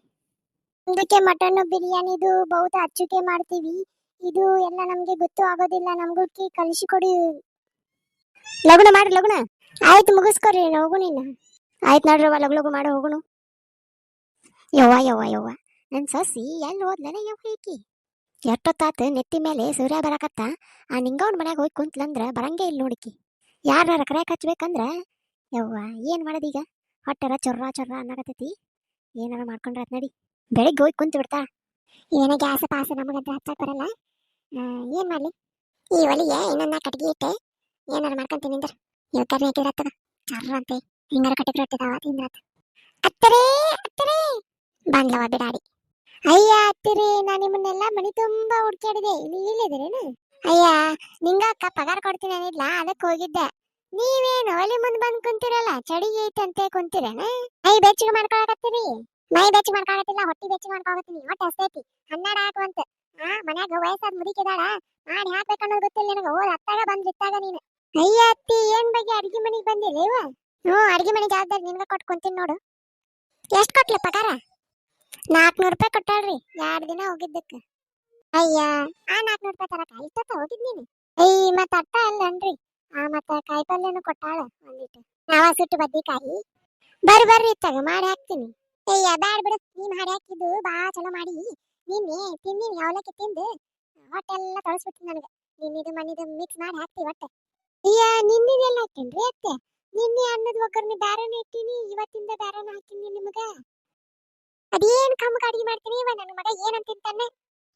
ನಮ್ದಕ್ಕೆ ಮಟನ್ ಬಿರಿಯಾನಿದು ಬಹುತ ಅಚ್ಚುಕೆ ಮಾಡ್ತೀವಿ ಇದು ಎಲ್ಲ ನಮ್ಗೆ ಗೊತ್ತು ಆಗೋದಿಲ್ಲ ನಮ್ಗಕ್ಕೆ ಕಲಿಸಿಕೊಡಿ. ಲಗುಣ ಮಾಡ್ರಿ ಲಗುಣ. ಆಯ್ತು ಮುಗಿಸ್ಕೊರಿ ಹೋಗು ನೀನು. ಆಯ್ತು ನೋಡ್ರವ ಲಗು ಮಾಡಿ ಹೋಗುನು. ಯವ್ವ ನನ್ ಸಸಿ ಎಲ್ಲಿ ಹೋದ್ಲನ ಯವ್ವ ಈಕಿ ಎಷ್ಟೊತ್ತಾತ ನೆತ್ತಿ ಮೇಲೆ ಸೂರ್ಯ ಬರಕತ್ತ ಆ ನಿಂಗವನ್ ಮನ್ಯಾಗ ಹೋಗಿ ಕುಂತ್ಲಂದ್ರ ಬರಂಗೇ ಇಲ್ಲ ನೋಡಿಕಿ. ಯಾರ ಕರೆಯಕ್ ಹಚ್ಬೇಕಂದ್ರ ಯವ್ವ ಏನ್ ಮಾಡದೀಗ ಹೊಟ್ಟೆರ ಚೊರ್ರ ಅನ್ನಕತ್ತೈತಿ ಏನಾರ ಮಾಡ್ಕೊಂಡ್ರಾತ್ ನಡಿ ಬೆಳಿಗ್ಗೆ ಹೋಗಿ ಕುಂತ ಬಿಡ್ತಾ. ಏನ ಗ್ಯಾಸ ಪಾಸ ನಮಗಂತ ಹಚ್ಚಕ್ ಬರಲ್ಲ ಏನ್ ಮಾಡ್ಲಿ ಈ ಒಲಿಗೆ ಇನ್ನೊಂದ ಕಟ್ಗಿ ಇಟ್ಟೆ ಏನಾರ ಮಾಡ್ಕೊಂತೀನಿ ಅಂದ್ರ ಇವ್ ಕರ್ನಿ ಹಾಕಿದ್ರತ್ತದ ಚರ್ರ ಅಂತೆ ಹಿಂಗಾರ ಕಟ್ಟಿಗೆ ರೊಟ್ಟಿದಾವ ತಿಂದ್ರತ್ತ. ಅತ್ತರೇ ಬಂದ್ಲವ ಬಿಡಾಡಿ. ಅಯ್ಯ ಅತ್ತಿರಿ ನಾ ನಿಮ್ಮನ್ನೆಲ್ಲ ಮನಿ ತುಂಬಾ ಹುಡ್ಕಾಡಿದೆ ಇಲ್ಲಿದ್ದೀರೇನು. ಅಯ್ಯ ನಿಂಗಕ್ಕ ಪಗಾರ ಕೊಡ್ತೀನಿ ಅನ್ನಿದ್ಲ ಅದಕ್ಕೆ ಹೋಗಿದ್ದೆ. ನೀವೇನು ಒಲಿ ಮುಂದ್ ಬಂದ್ ಕುಂತಿರಲ್ಲ ಚಳಿ ಐತಂತೆ ಕುಂತಿರೇನ. ಮೈ ಬೆಚ್ಚಗೆ ಮಾಡ್ಕೊಳಕತ್ತೀರಿ. ಮೈ ಬೆಚ್ಚಗೆ ಮಾಡ್ಕೊಳಕತ್ತಿಲ್ಲ ಹೊಟ್ಟಿ ಬೆಚ್ಚಗೆ ಮಾಡ್ಕೊಳಕತ್ತೀನಿ ಹೊಟ್ಟೆ ಹಸ್ತೈತಿ ಹನ್ನೆರಡು ಹಾಕುವಂತ ಮನ್ಯಾಗ ವಯಸ್ಸಾದ ಮುದುಕಿದಾಳ ಮಾಡಿ ಹಾಕ್ಬೇಕನ್ನೋದು ಗೊತ್ತಿಲ್ಲ ನಿನಗ ಹೋದ್ ಅತ್ತಾಗ ಬಂದಿತ್ತಾಗ ನೀನು. ಅಯ್ಯ ಅತ್ತಿ ಏನ್ ಬಗ್ಗೆ ಅಡ್ಗಿ ಮನಿಗ್ ಬಂದಿಲ್ಲ ಇವ. ಅಡ್ಗಿ ಮನಿ ಜವಾಬ್ದಾರಿ ನಿನ್ಗ ಕೊಟ್ಟು ಕುಂತೀನಿ ನೋಡು. ಎಷ್ಟ್ ಕೊಟ್ಲ ಪಗಾರ? 400 ರೂಪಾಯಿ ಕೊಟ್ಟಾಳ್ರಿ 2 ದಿನ ಹೋಗಿದ್ದಕ್ಕೆ. ಅಯ್ಯ ಆ 400 ರೂಪಾಯಿ ತರಕ ಇಷ್ಟೊತ್ತ ಹೋಗಿದ್ ನೀನು. ಮತ್ತ ಅಟ್ಟ ಅಲ್ಲನ್ರಿ ಮತ್ತ ಕಾಯಿ ಪಲ್ಯನು ಕೊಟ್ಟಾಳ ಒಂದಿಟ್ಟು ನಾವ ಸುಟ್ಟು ಬದ್ನಿಕಾಯಿ ಬರ್ರಿ ಇತ್ತಾಗ ಮಾಡಿ ಹಾಕ್ತೀನಿ. ಅಯ್ಯ ಬ್ಯಾಡ್ ಬಿಡು ನೀ ಮಾಡಿ ಹಾಕಿದ್ದು ಬಾ ಚಲೋ ಮಾಡಿ ನಿನ್ನೆ ತಿಂದಿನಿ ಅವಲಕ್ಕಿ ತಿಂದು ಹೊಟ್ಟೆಲ್ಲ ತೊಳಸ್ಬಿಡ್ತೀನಿ ನನಗೆ. ನಿನ್ನಿದು ಮನಿದು ಮಿಕ್ಸ್ ಮಾಡಿ ಹಾಕ್ತಿ ಹೊಟ್ಟೆ. ಅಯ್ಯ ನಿನ್ನಿದೆಲ್ಲ ಹಾಕ್ತೇನ್ರಿ ಅತ್ತೆ ನಿನ್ನೆ ಅನ್ನದ ಒಗ್ಗರ್ನಿ ಬ್ಯಾರನ ಇಟ್ಟಿನಿ ಇವತ್ತಿಂದ ಬ್ಯಾರನ ಹಾಕಿನಿ ನಿಮಗ. ಅದೇನ್ ಕಮ್ಮಗ ಅಡಿಗೆ ಮಾಡ್ತೀನಿ ಇವ ನನ್ನ ಮಗ ಏನಂತ ತಿಂತಾನೆ.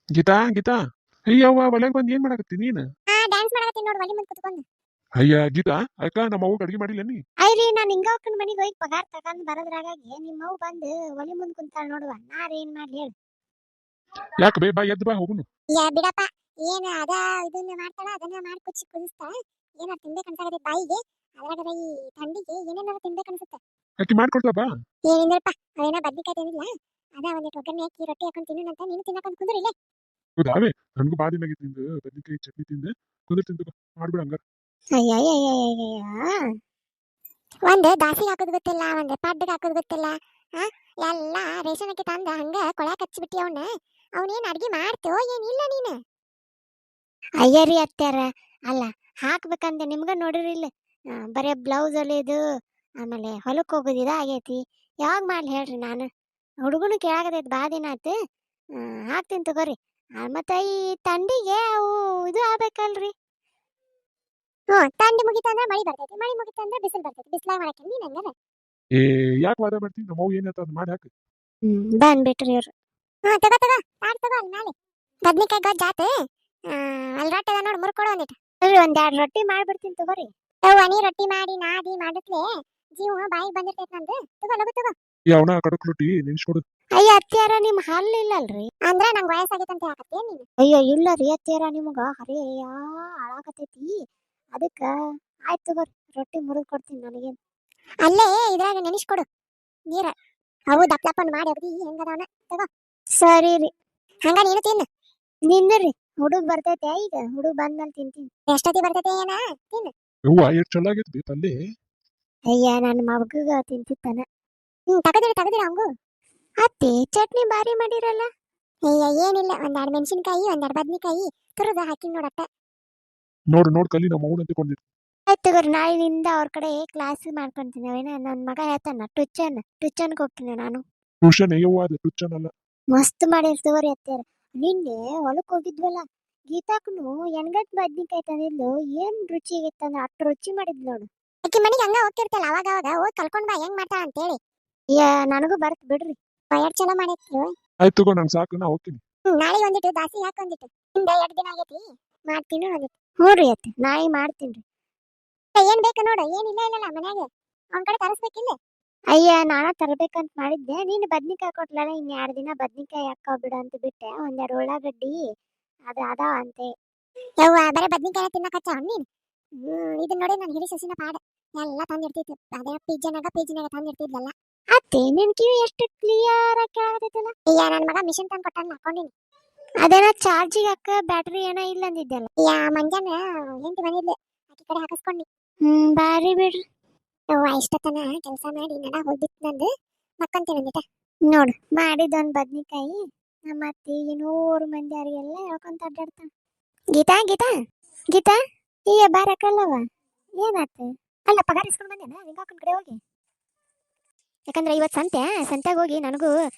ಗೀತಾ ಅಯ್ಯವ್ವ ಒಲೆಗ್ ಬಂದ್ ಏನ್ ಮಾಡಕತ್ತಿ ನೀನ್? ಡ್ಯಾನ್ಸ್ ಮಾಡಕತ್ತೀನಿ ನೋಡು ಒಲಿ ಮುಂದೆ ಕುತ್ಕೊಂಡು. ಅಯ್ಯ ಗೀತಾ ಅಕ್ಕ ನಮ್ಮ ಅವ್ವ ಅಡಿಗೆ ಮಾಡಿಲ್ಲ ನೀ? ಅಯ್ರಿ ನಾನ್ ಹಿಂಗಕ್ಕನ ಮನಿಗೆ ಹೋಗಿ ಪಗಾರ ತಗೊಂಡ್ ಬರೋದ್ರಾಗಾಗಿ ನಿಮ್ಮವ್ ಬಂದು ಒಲಿ ಮುಂದೆ ಕುಂತಾಳ ನೋಡುವ ನಾರೇನ್ ಮಾಡ್ಲಿ ಹೇಳು. ಯಾಕೆ ಬೇ ಬಾ ಎದ್ದು ಬಾ ಹೋಗುನು. ಬಿಡಪ್ಪ ಏನ ಅದ ಇದನ್ನ ಮಾಡ್ತಾಳ ಅದನ್ನ ಮಾಡಿ ಕುದಿಸ್ತಾಳ ಏನಾರ ತಿನ್ಬೇಕು ಅನ್ಸಾಗತ್ತೆ ಬಾಯಿಗೆ ಅದ್ರಾಗ ಈ ಥಂಡಿಗೆ ಏನೇನಾರ ತಿನ್ಬೇಕು ಅನ್ಸುತ್ತೆ. ಅಕ್ಕಿ ಮಾಡ್ಕೊಡ್ತಾ ಬಾ. ಏನಿಂದ್ರಪ್ಪ ಅವೇನ ಬದ್ನಿಕಾಯಿ ತಿನ್ನಿಲ್ಲ ಅದ ಒಂದಿಟ್ಟು ಒಗ್ಗರಣೆ ಹಾಕಿ ರೊಟ್ಟಿ ಹಾಕೊಂಡು ತಿನ್ನಂತ ನೀನು ತಿನ್ನಕಂತ ಕುಂದ್ರಿಲ್ಲ. ಹೌದಾವೇ ನನಗೂ ಬಾ ದಿನ ತಿಂದು ಬದ್ನಿಕಾಯಿ ಚಟ್ನಿ ತಿಂದೆ ಕುದಿರ್ತೀನಿ ತಗೋ ಮಾಡ್ಬಿಡ ಹಂಗಾರ. ಅಯ್ಯಯ್ಯಯ್ಯಯ್ಯಯ್ಯ ಒಂದ್ ದಾಸಿಗೆ ಹಾಕೋದ್ ಗೊತ್ತಿಲ್ಲ, ಒಂದ್ ಪಡ್ಡಗ್ ಹಾಕೋದ್ ಗೊತ್ತಿಲ್ಲ. ಆ ಎಲ್ಲ ರೇಷನ್ ಅಕ್ಕಿ ತಂದ ಹಂಗ ಕೊಳ್ಯಾಕ ಹಚ್ಚಿಬಿಟ್ಟಿ ಅವನೇನ್ ಅಡ್ಗಿ ಮಾಡ್ತೇವೋ ಏನಿಲ್ಲ ನೀನು. ಅಯ್ಯರಿ ಅತ್ಯಾರ ಅಲ್ಲ ಹಾಕ್ಬೇಕಂತ ನಿಮ್ಗ ನೋಡಿರಿಲ್ಲ, ಬರೇ ಬ್ಲೌಸ್ ಹೊಲಿಯೋದು ಆಮೇಲೆ ಹೊಲಕ್ಕೆ ಹೋಗೋದು ಇದ ಆಗೈತಿ. ಯಾವಾಗ ಮಾಡ್ಲಿ ಹೇಳ್ರಿ ನಾನು? ಹುಡುಗನು ಕೇಳಾಕತೈತಿ ಬಾ ದಿನ ಆತು. ಹಾಕ್ತೀನಿ ತಗೋರಿ. ಮತ್ತೆ ಈ ತಂಡಿಗೆ ಅವು ಇದು ಆಗ್ಬೇಕಲ್ರಿ. ತಂಡಿ ಮುಗಿತಂದ್ರ ಮಳಿ ಬರ್ತೈತಿ, ಮಳಿ ಮುಗಿತಂದ್ರ ಬಿಸಿಲು ಬರ್ತೈತಿ, ಬಿಸಿಲಾಗ ಮಾಡಕ್ಕೆ ನೀನ್ ಹಂಗಾರ. ಏ ಯಾಕೆ ವಾದ ಮಾಡ್ತೀನಿ, ನಮ್ಮ ಅವ್ವ ಏನ್ ಹೇಳ್ತಾರ ಮಾಡಿ ಹಾಕಿ. ಬಂದ್ಬಿಟ್ರಿ ಇವ್ರು. ತಗೋ ತಗೋ ತಾಟ್ ತಗೋ ಅಲ್ಲಿ ಮೇಲೆ ಬದ್ನಿಕಾಯಿ ಗೊಜ್ಜಾತು. ಅಲ್ಲಿ ರೊಟ್ಟಿ ಅದ ನೋಡಿ ಮುರ್ಕೊಡು ಒಂದಿಟ್ಟು. ಒಂದೆರಡು ರೊಟ್ಟಿ ಮಾಡ್ಬಿಡ್ತೀನಿ ತಗೋರಿ. ನೀ ರೊಟ್ಟಿ ಮಾಡಿ ನಾದಿ ಮಾಡತ್ಲೆ ಜೀವ ಬಾಯಿಗೆ ಬಂದಿರ್ತೈತಿ ನಂದು. ತಗೋ ಲಗು ತಗೋ. ಅವನ ಕಡಕ್ ರೊಟ್ಟಿ ನೆನ್ಸ್ಕೊಡು. ಅಯ್ಯ ಅತ್ಯಾರ ನಿಮ್ ಹಲ್ಲು ಇಲ್ಲಲ್ರಿ? ಅಂದ್ರ ನಂಗೆ ವಯಸ್ಸಾಗೈತಂತ ಹೇಳಕತ್ತೇನ್ ನೀನು? ಅಯ್ಯೋ ಇಲ್ಲ ರೀ ಅತ್ಯಾರ, ನಿಮಗ ಹರಿಯ ಹಾಳಾಕತೈತಿ ಅದಕ್ಕ. ಆಯ್ತು ತಗೋರಿ, ರೊಟ್ಟಿ ಮುರಿದು ಕೊಡ್ತೀನಿ ನನಗೇನು. ಅಲ್ಲೇ ಇದ್ರಾಗ ನೆನಿಸ್ಕೊಡು ನೀರ. ಅವು ದಪ್ಲಪ್ಪನ್ ಮಾಡಿ ಅಗದಿ ಹೆಂಗದವನ. ತಗೋ. ಸರಿ ರೀ, ಹಂಗ ನೀನು ತಿನ್ನು. ನಿಂದ್ರಿ, ಹುಡುಗ್ ಬರ್ತೈತೆ ಈಗ, ಹುಡುಗ್ ಬಂದ್ಮೇಲೆ ತಿಂತೀನಿ. ಎಷ್ಟೊತ್ತಿ ಬರ್ತೈತೆ ಏನ ತಿನ್ನು. ಯವ್ವ ಎಷ್ಟು ಚೆನ್ನಾಗೈತಿ ಪಲ್ಲೆ. ಅಯ್ಯ ನನ್ನ ಮಗಗ ತಿಂತಿತ್ತಾನ. ತಗದಿರ ಅವಂಗು. ಅತ್ತಿ ಚಟ್ನಿ ಬಾರಿ ಮಾಡಿರಲ್ಲ. ಅಯ್ಯ ಏನಿಲ್ಲ, ಒಂದೆರಡು ಮೆಣಸಿನ್ಕಾಯಿ ಒಂದೆರಡು ಬದ್ನಿಕಾಯಿ ತುರಿದ ಹಾಕಿ ನೋಡಟ್ಟ. ನೋಡು ಕಲಿ ನಮ್ಮ ಅವ್ನ ಅಂತಿಕೊಂಡಿದ್ದು. ಆಯ್ತು ತಗೋರಿ, ನಾಳಿನಿಂದ ಅವ್ರ ಕಡೆ ಕ್ಲಾಸ್ ಮಾಡ್ಕೊಂತೀನಿ. ಅವೇನ ನನ್ನ ಮಗ ಹೇಳ್ತಾನ ಟುಚ್ಚನ್ಗೆ ಹೋಗ್ತೀನಿ ನಾನು. ಟ್ಯೂಷನ್ ಅಯ್ಯವ್ವ ಅದು ಟ್ಯೂಷನ್ ಅಲ್ಲ. ಮಸ್ತ್ ಮಾಡಿರ್ತವ್ರಿ ಅತ್ಯಾರ. ನಿನ್ನೆ ಹೊಲಕ್ ಹೋಗಿದ್ವಲ್ಲ, ಗೀತಾಕ್ನು ಎಣ್ಗಟ್ ಬದ್ನಿಕಾಯಿ ತಂದಿದ್ಲು. ಏನ್ ರುಚಿ ಆಗಿತ್ತಂದ್ರ ಅಷ್ಟು ರುಚಿ ಮಾಡಿದ್ಲು ನೋಡು. ಅಕ್ಕಿ ಮನೆಗೆ ಹಂಗ ಹೋಗ್ತಿರ್ತಲ್ಲ, ಅವಾಗ ಹೋಗಿ ಕಲ್ಕೊಂಡ್ ಬಾ ಹೆಂಗ್ ಮಾಡ್ತಾಳ ಅಂತೇಳಿ. ನನಗೂ ಬರ್ತ್ ಬಿಡ್ರಿ, ಎರಡ್ ಚಲೋ ಮಾಡೈತ್ರಿ. ಆಯ್ತು ತಗೋ ನಂಗೆ ಸಾಕು, ನಾ ಹೋಗ್ತೀನಿ. ನಾಳೆ ಒಂದಿಟ್ಟು ದಾಸಿ ಹಾಕೊಂದಿಟ್ಟು ಹಿಂದೆ 2 ದಿನ ಆಗೈತಿ ಮಾಡ್ತೀನಿ ಒಂದಿಟ್ಟು. ಹ್ಞೂ ರೀ ಅತ್ತೆ, ನಾಳೆ ಮಾಡ್ತೀನಿ. ಏನ್ ಬೇಕು ನೋಡು, ಏನಿಲ್ಲ ಇಲ್ಲಲ್ಲ ಮನ್ಯಾಗ, ಅವನ ಕಡೆ ತರಿಸ್ಬೇಕಿಲ್ಲ. ಅಯ್ಯ ನಾನ ತರಬೇಕಂತ ಮಾಡಿದ್ದೆ, ನೀನು ಬದ್ನಿಕಾಯಿ ಕೊಟ್ಲಲ್ಲ, ಇನ್ 2 ದಿನ ಬದ್ನಿಕಾಯಿ ಹಾಕ ಬಿಡ ಅಂತ ಬಿಟ್ಟೆ. ಒಂದೆರಡು ಉಳ್ಳಾಗಡ್ಡಿ ಅದ ಅಂತೆ. ಯವ್ವ ಬರೇ ಬದ್ನಿಕಾಯಿ ತಿನ್ನಕಚ್ಚ ನೀನು. ಇದನ್ನ ನೋಡಿ ನಾನು ಹಿರಿ ಸೊಸಿನ ಪಾಡ ಎಲ್ಲ ತಂದಿರ್ತಿತ್ತು. ಅದೇ ಪಿಜ್ಜನಾಗ ತಂದಿರ್ತಿದ್ಲಲ್ಲ. ಅತ್ತೆ ನಿನ್ ಕಿವಿ ಎಷ್ಟು ಕ್ಲಿಯರ್ ಆಗಿ ಕೇಳಾಕತ್ತೈತಲ್ಲ. ಅಯ್ಯ ನನ್ನ ಮಗ ಮಿಷನ್ ತಂದು ಕೊಟ್ಟಾನ, ಹಾಕೊಂಡಿನಿ. ಅದೇನ ಚಾರ್ಜಿಗೆ ಹಾಕ ಬ್ಯಾಟ್ರಿ ಏನೋ ಇಲ್ಲ ಅಂದಿದ್ದಲ್ಲ. ಮಂಜಾನ ಹೆಂಡತಿ ಬಂದಿದ್ಲೆ, ಆಕಿ ಕಡೆ ಹಾಕಿಸ್ಕೊಂಡಿ. ಬಾರಿ ಬಿಡ್ರಿ. ಇಷ್ಟತನ ಕೆಲಸ ಮಾಡಿ ನಡ ಹೋಗ್ಬಿಟ್ಟು ನಂದು ಮಕ್ಕಂತೀನಿ ಅಂದಿಟ. ನೋಡು ಮಾಡಿದೊಂದು ಬದ್ನಿಕಾಯಿ ನಮ್ಮ ಅತ್ತಿಗೆ 100 ಮಂದಿ ಯಾರಿಗೆಲ್ಲ ಹೇಳ್ಕೊಂತ ಅಡ್ಡಾಡ್ತಾನ. ಗೀತಾ ಈಗ ಬಾರಕ್ಕಲ್ಲವ. ಏನಾತ? ಅಲ್ಲ ಪಗಾರ ಇಸ್ಕೊಂಡು ಬಂದೇನ ಲಿಂಗಾಕನ ಕಡೆ ಹೋಗಿ. ಯಾಕಂದ್ರೆ ಇವತ್ತು ಸಂತ್ಯಾಗ ಹೋಗಿ ನನಗೂ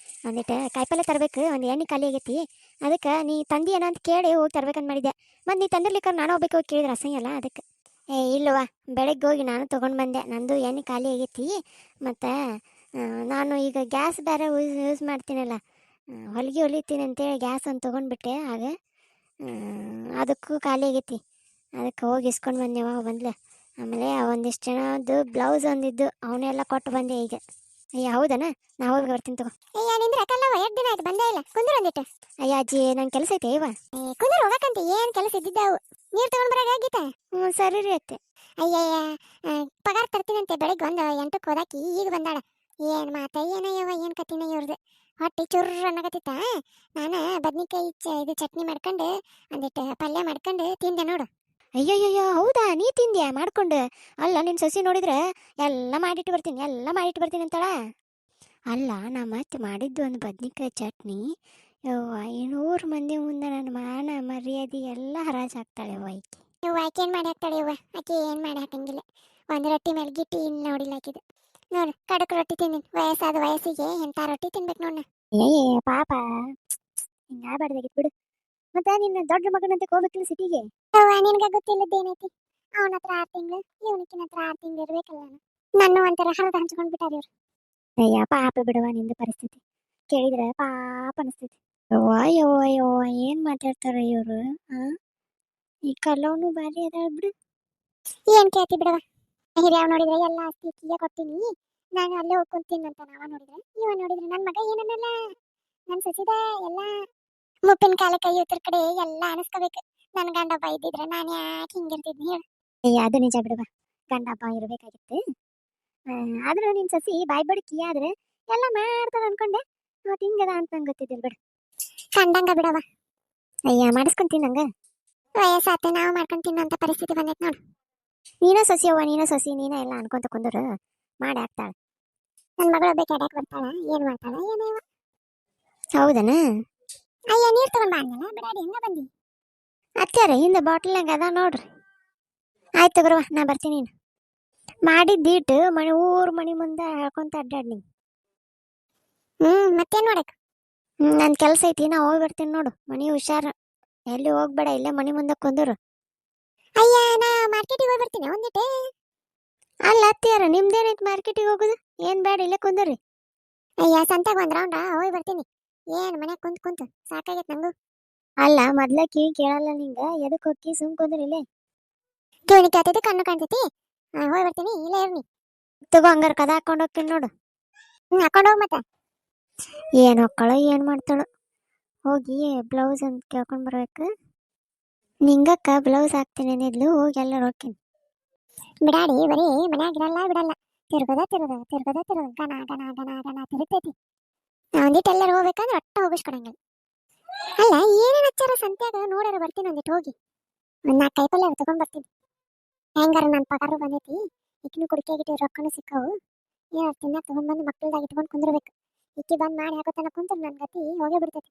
ಒಂದಿಟ್ಟು ಕಾಯಿಪಲ್ಲೆ ತರಬೇಕು, ಒಂದು ಎಣ್ಣೆ ಖಾಲಿ ಆಗೈತಿ. ಅದಕ್ಕೆ ನೀ ತಂದಿ ಏನೋ ಅಂತ ಕೇಳಿ ಹೋಗಿ ತರ್ಬೇಕಂತ ಮಾಡಿದ್ದೆ. ಮತ್ತು ನೀ ತಂದಿರ್ಲಿಕ್ಕೆ ನಾನು ಹೋಗ್ಬೇಕು, ಹೋಗಿ ಕೇಳಿದ್ರೆ ಅಸಹ್ಯಲ್ಲ ಅದಕ್ಕೆ. ಇಲ್ಲವಾ, ಬೆಳಗ್ಗೆ ಹೋಗಿ ನಾನು ತೊಗೊಂಡು ಬಂದೆ, ನಂದು ಎಣ್ಣೆ ಖಾಲಿ ಆಗೈತಿ. ಮತ್ತು ನಾನು ಈಗ ಗ್ಯಾಸ್ ಬೇರೆ ಯೂಸ್ ಮಾಡ್ತೀನಲ್ಲ, ಹೊಲಿಗೆ ಹೊಲಿತೀನಿ ಅಂತೇಳಿ ಗ್ಯಾಸ್ ಒಂದು ತೊಗೊಂಡ್ಬಿಟ್ಟೆ. ಆಗ ಅದಕ್ಕೂ ಖಾಲಿ ಆಗೈತಿ, ಅದಕ್ಕೆ ಹೋಗಿ ಇಸ್ಕೊಂಡು ಬಂದೆವ ಬಂದ್ಲೆ. ಆಮೇಲೆ ಒಂದಿಷ್ಟು ಜನದ್ದು ಬ್ಲೌಸ್ ಒಂದಿದ್ದು ಅವನ್ನೆಲ್ಲ ಕೊಟ್ಟು ಬಂದೆ ಈಗ. ಅಯ್ಯ ಹೌದನ, ನಾ ಹೋಗಿ ಬರ್ತೀನಿ ತಗೋ. ಅಯ್ಯ ನಿಂದ್ರೆ ಯಾಕಲ್ಲವ 2 ದಿನ ಆಯ್ತು ಬಂದೇ ಇಲ್ಲ, ಕುಂದ್ರ ಒಂದಿಟ್ಟು. ಅಯ್ಯ ಅಜ್ಜಿ ನಂಗೆ ಕೆಲಸ ಐತೆ ಇವ. ಕುಂದ್ರ ಹೋಗಕ್ಕಂತ ಏನು ಕೆಲಸ ಇದ್ದಿದ್ದಾವು, ನೀರು ತಗೊಂಡ್ ಬರಾಗ ಗೀತಾ. ಸರಿ ರೀ ಅತ್ತೆ. ಅಯ್ಯಯ್ಯ ಪಗಾರ ತರ್ತೀನಂತೆ ಬೆಳಿಗ್ಗೆ 8ಕ್ಕೆ ಹೋದಾಕಿ ಈಗ ಬಂದಾಳ. ಏನು ಮಾತ ಏನಯ್ಯವ, ಏನು ಕತ್ತಿನ ಇವ್ರದ್ದು. ಹೊಟ್ಟೆ ಚುರ್ರ ಅನ್ನಕತ್ತಿತ್ತ. ನಾನು ಬದ್ನಿಕಾಯಿ ಇದು ಚಟ್ನಿ ಮಾಡ್ಕೊಂಡು ಒಂದಿಟ್ಟು ಪಲ್ಯ ಮಾಡ್ಕೊಂಡು ತಿಂದೆ ನೋಡು. ಅಯ್ಯಯ್ಯಯ್ಯೋ ಹೌದಾ, ನೀ ತಿಂದ್ಯಾ ಮಾಡ್ಕೊಂಡು? ಅಲ್ಲ ನಿನ್ನ ಸೊಸಿ ನೋಡಿದ್ರೆ ಎಲ್ಲ ಮಾಡಿಟ್ಟು ಬರ್ತೀನಿ ಅಂತಾಳ. ಅಲ್ಲ ನಮ್ಮ ಅತ್ತೆ ಮಾಡಿದ್ದು ಒಂದು ಬದ್ನಿಕಾಯಿ ಚಟ್ನಿ. ಯವ್ವ 500 ಮಂದಿ ಮುಂದೆ ನನ್ನ ಮಾನ ಮರ್ಯಾದೆ ಎಲ್ಲ ಹರಾಜಾಗ್ತಾಳೆ ಆಕಿ. ಆಕೆ ಏನು ಮಾಡಿ ಹಾಕ್ತಾಳೆ ಯವ್ವ, ಆಕೆ ಏನು ಮಾಡಿ ಹಾಕಂಗಿಲ್ಲ. ಒಂದು ರೊಟ್ಟಿ ಮೇಲೆ ಗಿಟ್ಟಿ ಇನ್ನು ನೋಡಿಲ್ಲ ಆಕಿದು. ನೋಡು ಕಡಕ್ ರೊಟ್ಟಿ ತಿಂದಿನಿ, ವಯಸ್ಸಾದ ವಯಸ್ಸಿಗೆ ಎಂಥ ರೊಟ್ಟಿ ತಿನ್ಬೇಕು ನೋಡ. ಪಾಪ ಹಿಂಗಾಗಬಾರ್ದಾಗಿತ್ತು ಬಿಡು. ಮತ್ತೆ ನಿನ್ನ ದೊಡ್ಡ ಮಗನಂತೆ ಹೋಗ್ಬೇಕಿಲ್ಲ ಸಿಟಿಗೆ. ನಿನ್ಗೆ ಗೊತ್ತಿಲ್ಲದ್ದೇನೈತಿ, ಅವನ ಹತ್ರ 6 ತಿಂಗಳು, ಇವನಕಿನ ಹತ್ರ 6 ತಿಂಗಳು ಇರ್ಬೇಕಲ್ಲ. ನನ್ನ ಒಂಥರ ಹರದ ಹಂಚ್ಕೊಂಡ್ ಬಿಟ್ಟಾರ ಇವ್ರು. ಅಯ್ಯ ಪಾಪ ಬಿಡುವ, ನಿಂದು ಪರಿಸ್ಥಿತಿ ಕೇಳಿದ್ರೆ ಪಾಪ ಅನಿಸ್ತೈತಿ. ಯವ್ವ ಏನ್ ಮಾತಾಡ್ತಾರ ಇವ್ರು. ಈ ಕಲ್ಲವನು ಬಾರಿ ಅದಾಳ ಬಿಡು. ಏನ್ ಕೇಳ್ತಿ ಬಿಡವ, ಹಿರಿಯವ್ ನೋಡಿದ್ರೆ ಎಲ್ಲ ಆಸ್ತಿ ಕೀಯ ಕೊಡ್ತೀನಿ, ನಾನು ಅಲ್ಲೇ ಹೋಗ್ಕೊಂತೀನಿ ಅಂತ. ನಾವ ನೋಡಿದ್ರೆ ನನ್ನ ಮಗ ಏನನ್ನಲ್ಲ, ನನ್ನ ಸಸಿದ ಎಲ್ಲ ಮುಪ್ಪಿನ ಕಾಲ ಕೈ ಉತ್ತರ ಕಡೆ ಎಲ್ಲ ಅನಿಸ್ಕೋಬೇಕು. ನನ್ನ ಗಂಡ ಹಬ್ಬ ಇದ್ದಿದ್ರೆ ನಾನು ಯಾಕೆ ಹಿಂಗಿರ್ತಿದ್ನಿ ಹೇಳು. ಅದು ನಿಜ ಬಿಡುವ, ಗಂಡ ಹಬ್ಬ ಇರ್ಬೇಕಾಗಿತ್ತು. ಆದ್ರೂ ನಿನ್ ಸಸಿ ಬಾಯ್ ಬಡ್ಕಿ ಆದ್ರೆ ಎಲ್ಲ ಮಾಡ್ತಾಳ ಅನ್ಕೊಂಡೆ. ಮತ್ತೆ ಹಿಂಗದ ಅಂತ ನಂಗೆ ಗೊತ್ತಿದ್ದಿಲ್ಲ ಬಿಡು. ಕಂಡಂಗ ಬಿಡವ, ಅಯ್ಯ ಮಾಡಿಸ್ಕೊಂತೀನಿ ನಂಗೆ ವಯಸ್ಸಾತು ನಾವು ಮಾಡ್ಕೊಂತೀನಿ ಅಂತ ಪರಿಸ್ಥಿತಿ ಬಂದೈತೆ ನೋಡು. ನೀನ ಸೊಸಿ ಅವ್ವ, ನೀನ ಸೊಸಿ, ನೀನ ಎಲ್ಲ ಅನ್ಕೊಂತ ಕುಂದ್ರು ಮಾಡಿ ಹಾಕ್ತಾಳೆ. ನನ್ನ ಮಗಳು ಬೇಕು ಅಡ್ಯಾಕ್ ಬರ್ತಾಳ, ಏನ್ ಮಾಡ್ತಾಳ ಏನೇವ. ಹೌದನ? ಅಯ್ಯ ನೀರ್ ತಗೊಂಡ್ ಬಾ ಅಂದಲ್ಲ, ಬಿಡಾಡಿ ಹೆಂಗ ಬಂದಿ? ಅಚ್ಚಾರ ಹಿಂದೆ ಬಾಟಲ್ನಾಗ ಅದ ನೋಡ್ರಿ. ಆಯ್ತು ತಗೋರವ, ನಾ ಬರ್ತೀನಿ. ನೀನು ಮಾಡಿದ್ದೀಟು ಮನೆ ಊರ್ ಮನೆ ಮುಂದೆ ಹೇಳ್ಕೊಂತ ಅಡ್ಡಾಡ್ ನೀ. ಮತ್ತೇನ್ ಮಾಡಕ್? ನನ್ ಕೆಲ್ಸ ಐತಿ, ನಾ ಹೋಗಿ ಬರ್ತೀನಿ ನೋಡು. ಮನಿ ಹುಷಾರ, ಎಲ್ಲಿ ಹೋಗ್ಬೇಡ, ಇಲ್ಲೇ ಮನಿ ಮುಂದೆ ಕುಂದ್ರು. ಅಯ್ಯ ನಾ ಮಾರ್ಕೆಟಿಗೆ ಹೋಗಿ ಬರ್ತೀನಿ ಒಂದಿಟ್ಟೆ. ಅಲ್ಲ ಅತ್ತಿಯಾರ ನಿಮ್ದೇನೈತಿ ಮಾರ್ಕೆಟಿಗೆ ಹೋಗುದು? ಏನ್ ಬೇಡ, ಇಲ್ಲೇ ಕುಂದ್ರಿ. ಅಯ್ಯ ಸಂತೆಗೆ ಒಂದ್ ರೌಂಡ ಹೋಗಿ ಬರ್ತೀನಿ. ಏನ್ ಮನ್ಯಾಗ ಕುಂತ್ ಸಾಕಾಗೈತ್ ನಂಗು. ಅಲ್ಲ ಮೊದ್ಲ ಕಿವಿ ಕೇಳಲ್ಲ ನಿಂಗ, ಎದಕ್ ಹೋಗಿ ಸುಮ್ ಕುಂದ್ರಿ ಇಲ್ಲೇ. ಕಿವಿ ಕೇಳ್ತೈತಿ, ಕಣ್ಣು ಕಾಣ್ತೈತಿ. ಹೋಗಿ ಬರ್ತೀನಿ, ಇಲ್ಲೇ ಇರ್ನಿ. ತಗೋ ಹಂಗಾರ ಕದ ಹಾಕೊಂಡ್ ಹೋಗ್ತೀನಿ ನೋಡು. ಹಾಕೊಂಡ್ ಹೋಗ್ ಮತ್ತೆ. ಏನ್ ಹೊಕ್ಕಳ ಏನ್ ಮಾಡ್ತಾಳು, ಹೋಗಿ ಬ್ಲೌಸ್ ಅಂತ ಕೇಳ್ಕೊಂಡ್ ಬರ್ಬೇಕು. ನಿಂಗಕ್ಕ ಬ್ಲೌಸ್ ಹಾಕ್ತೀನಿ ಅಂದಿದ್ಲು, ಹೋಗಿ ಎಲ್ಲರೂ ಹೋಗ್ತೀನಿ. ಬಿಡಾಡಿ ಬರೀ ಮನ್ಯಾಗಿರಲ್ಲ ಬಿಡಲ್ಲ, ತಿರ್ಗದ ಗನ ಗನ ಗನ ಗನ ತಿರುಗ್ತೈತಿ. ಒಂದಿಟ್ಟು ಎಲ್ಲರೂ ಹೋಗ್ಬೇಕಂದ್ರೆ ಒಟ್ಟ ಹೋಗಿಸ್ಕೊಡಂಗಿಲ್ಲ. ಅಲ್ಲ ಏನೇನು ಹಚ್ಚಾರ ಸಂತ್ಯಾಗ ನೋಡ್ಯಾರ, ಬರ್ತೀನಿ ಒಂದಿಟ್ಟು ಹೋಗಿ. ಒಂದ್ 4 ಕೈಪಲ್ಯ ತಗೊಂಡ್ ಬರ್ತೀನಿ. ಹೆಂಗಾರ ನನ್ನ ಪಗಾರ ಬಂದೈತಿ, ಇಕ್ಕಿನ ಕುಡಿಕೆಗಿಟ್ಟು ರೊಕ್ಕನು ಸಿಕ್ಕವು. ಏನಾರು ತಿನ್ನಾಕ ತಗೊಂಡ್ ಬಂದು ಮಕ್ಕಳದಾಗ ಇಟ್ಕೊಂಡು ಕುಂದಿರ್ಬೇಕು. ಇಕ್ಕಿ ಬಂದ್ ಮಾಡಿ ಹಾಕೋತನ ಕುಂತ್ರ ನನ್ನ ಗತಿ ಹೋಗೇ ಬಿಡ್ತೈತಿ.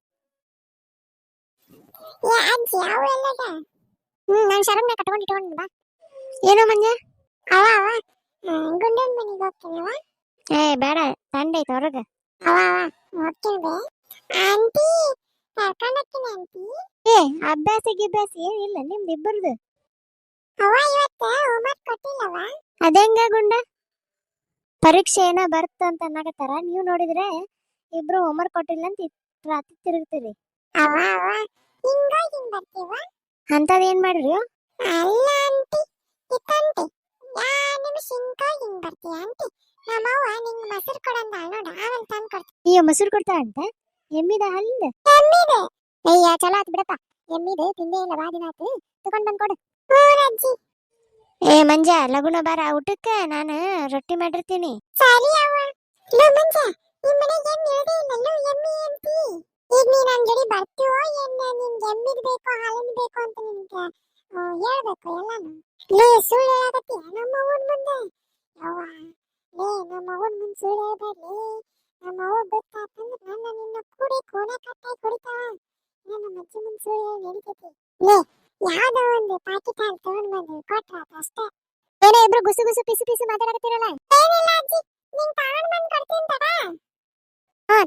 ನಾನು ಶರಣ್ಯ ಕಟ್ಕೊಂಡು ಇಟ್ಕೊಂಡು ಬಾ. ಏನೋ ಮಂಜ? ಗುಂಡನ್ ಮನೆಗೆ ಹೋಗ್ತೀನವ. ಏ ಬೇಡ, ತಂಡೆ ಐತೆ ಹೊರಗೆ. ಹೋಗ್ತೀನಿ ಬೇ ಆಂಟಿ, ಕರ್ಕೊಂಡು ಹೋಗ್ತೀನಿ ಆಂಟಿ. ಏ ಅಭ್ಯಾಸ ಗಿಭ್ಯಾಸ ಏನಿಲ್ಲ ನಿಮ್ದು ಇಬ್ಬರದು. ಇವತ್ತು ಹೋಮ್ವರ್ಕ್ ಕೊಟ್ಟಿಲ್ಲವ. ಅದೆಂಗ ಗುಂಡ? ಪರೀಕ್ಷೆ ಏನ ಬರ್ತಂತ ಅನ್ನಕತ್ತಾರ, ನೀವು ನೋಡಿದ್ರೆ ಇಬ್ರು ಹೋಮ್ವರ್ಕ್ ಕೊಟ್ಟಿಲ್ಲ ಅಂತ ರಾತ್ರಿ ತಿರುಗ್ತೀರಿ. ಅಂತದ್ ಏನ್ ಮಾಡ್ರಿ? ಅಲ್ಲ ಆಂಟಿ, ಇತ್ತಂತೆ ಹಿಂಗ್ ಬರ್ತೀಯ ಆಂಟಿ, ನಮ್ಮವ್ವ ನಿಂಗ್ ಮೊಸರು ಕೊಡಂದ ನೋಡ, ಆಮೇಲೆ ತಂದು ಕೊಡ್ತೀನಿ. ಅಯ್ಯೋ ಮೊಸರು ಕೊಡ್ತಾಳ ಅಂತ? ಎಮ್ಮಿದ ಹಲ್ಲಿಂದ? ಎಮ್ಮಿದೆ. ಅಯ್ಯ ಚಲೋ ಆತ್ ಬಿಡಪ್ಪ, ಎಮ್ಮಿದೆ ತಿಂದೇ ಇಲ್ಲ, ಬಾ ದಿನ ಆತು, ತಗೊಂಡ್ ಬಂದ್ ಕೊಡು. ಅಜ್ಜಿ. ಏ ಮಂಜ ಲಗುನ ಬಾರ ಊಟಕ್ಕೆ, ನಾನು ರೊಟ್ಟಿ ಮಾಡಿರ್ತೀನಿ. ಸರಿ ಅವ್ವ. ಲೋ ಮಂಜ, ನಿಮ್ ಮನೆಗೆ ಎಮ್ಮಿ ಇಳದೇ ಇಲ್ಲ, ಎಮ್ಮಿ ಅಂತಿ. ಈಗ ನೀ ನನ್ನ ಜೋಡಿ ಬರ್ತೀವೋ ಏನ್? ನಿನ್ಗೆ ಎಮ್ಮಿದ್ ಬೇಕೋ ಹಾಲಿನ ಬೇಕೋ ಅಂತ ನಿನ್ಗೆ ಹೇಳ್ಬೇಕು ಎಲ್ಲಾನು. ಲೇ ಸುಳ್ಳು ಹೇಳಕತ್ತೀಯ ನಮ್ಮ ಅವ್ವನ ಮುಂದೆ? ಯವ್ವ ಲೇ, ನಮ್ಮ ಅವ್ವನ ಮುಂದೆ ಸುಳ್ಳು ಹೇಳ್ಬೇಡ್ಲಿ. ನಮ್ಮ ಅವ್ವ ಗೊತ್ತಾತಂದ್ರೆ ನನ್ನ ನಿನ್ನ ಕೂಡಿ ಕೋಣೆ ಕಟ್ಟಾಗಿ ಕುಡಿತಾವ. ನಮ್ಮ ಅಜ್ಜಿ ಮುಂದೆ ಸುಳ್ಳು ಹೇಳಿ ನಡೀತೈತಿ. ಲೇ ಯಾವ್ದೋ ಒಂದು ಪಾಕಿಟ್ ಹಾಲು ತಗೊಂಡ್ ಬಂದು ಕೊಟ್ರ ಅಷ್ಟೇ. ಏನೋ ಇಬ್ರು ಗುಸು ಗುಸು ಪಿಸು ಪಿಸು ಮಾತಾಡಕತ್ತೀರಲ್ಲ. ಏನಿಲ್ಲ ಅಜ್ಜಿ, ನಿಂಗೆ ತಗೊಂಡ್ ಬಂದು ಕೊಡ್ತೀನಿ ತಗ.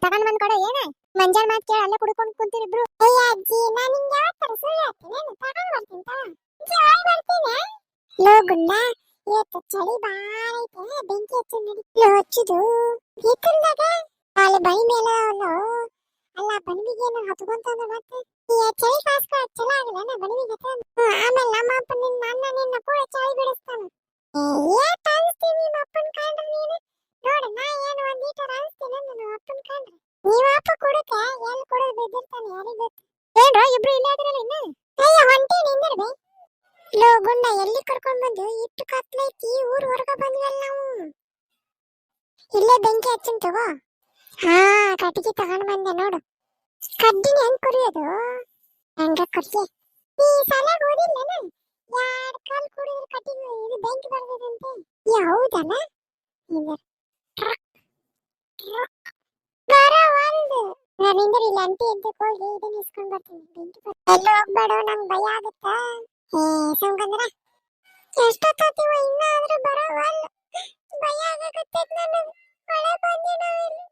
ತಗೊಂಡ್ ಬಂದ್ ಕೊಡು. ಏನ ಮಂಜಾಳ ಮಾತು ಕೇಳಿ ಅಲ್ಲೇ ಕುಡ್ಕೊಂಡು ಕುಂತೀರಿ ಇಬ್ರು. ಅಯ್ಯ ಅಜ್ಜಿ, ನಾನು ನಿಂಗೆ ಯಾವತ್ತರ ಸುಳ್ಳು ಹೇಳ್ತೀನಿ, ತಗೊಂಡ್ ಬರ್ತೀನಿ ತಗ. ಬರ್ತೀನಿ. ಲೋ ಗುಂಡ, ಇವತ್ತು ಚಳಿ ಬಾಳ ಐತೆ, ಬೆಂಕಿ ಹಚ್ಚಿ ನಡಿ. ಹಚ್ಚುದು ಬೇಕಂದಾಗ ಅಲ್ಲಿ ಬೈ ಮೇಲೆ ಅಲ್ಲ ಬನ್ವಿಗೇನು ಹತ್ಕೊಂತಂದ್ರೆ ಮತ್ತೆ ಈ ಚಳಿ ಕಾಸ್ಕೊ ಚಲೋ ಆಗಲ್ಲ ಬನ್ವಿಗೆ. ಆಮೇಲೆ ನಮ್ಮ ಅಪ್ಪ ನಿನ್ನ ಕೂಡ ಚಳಿ ಬಿಡಿಸ್ತಾನ. ಏಟ್ ಅನ್ಸ್ತೀನಿ ನಿಮ್ಮ ಅಪ್ಪನ ಕಂಡ್ರೆ ನೀನು? ನೋಡು ನಾ ಏನು ಒಂದ್ ಲೀಟರ್ ಅನ್ಸ್ತೀನಿ ನನ್ನ ಅಪ್ಪನ ಕಂಡ್ರೆ. ನೀವ್ ಅಪ್ಪ ಕೊಡುತ್ತೆ ಎಲ್ಲಿ ಕೊಡೋದು ಬಿದ್ದಿರ್ತಾನೆ ಯಾರಿಗೆ ಗೊತ್ತು. ಏನ್ರ ಇಬ್ರು ಇಲ್ಲೇ ಆದ್ರಲ್ಲ ಇನ್ನ? ಅಯ್ಯ ಹೊಂಟೇನಿ ಇಂದರ್ಬೇ. ಲೋ ಗುಂಡ, ಎಲ್ಲಿ ಕರ್ಕೊಂಡ್ ಬಂದು ಇಟ್ಟು ಕತ್ಲೈತಿ, ಊರ್ ಹೊರಗ ಬಂದ್ವಲ್ಲ ನಾವು. ಇಲ್ಲೇ ಬೆಂಕಿ ಹಚ್ಚನ್ ತಗೋ. ಕಟ್ಟಿಗೆ ತಗೊಂಡ್ ಬಂದೆ ನೋಡು. ಕಡ್ಡಿನ ಹೆಂಗ್ ಕುಡಿಯೋದು? ಹಂಗ ಕುಡಿಯೆ. ಈ ಸಲ ಓದಿಲ್ಲನ? 2 ಕಾಲ್ ಕುಡಿದ್ರೆ ಕಟ್ಟಿಗೆ ಇದು ಬೆಂಕಿ ಬರ್ತದಂತೆ. ಹೌದನ? ನಾವಿಂದ್ರೆ ಇಲ್ಲಿ ಅಂಟಿ ಎದ್ದಕ್ಕೆ ಹೋಗಿ ಇದನ್ನ ಇಸ್ಕೊಂಡ್ ಬರ್ತೀನಿ. ಬೆಂಕಿ ಎಲ್ಲ ಹೋಗ್ಬೇಡ, ನಂಗೆ ಭಯ ಆಗುತ್ತಾ. ಸಂಗಂದ್ರ ಎಷ್ಟೊತ್ತಿವ ಇನ್ನಾದ್ರೂ ಬರವಲ್ಲ, ಭಯ ಆಗಕತ್ತೈತ್ ನನಗೆ. ಮಳೆ ಬಂದಿನಾವಿಲ್ಲಿ.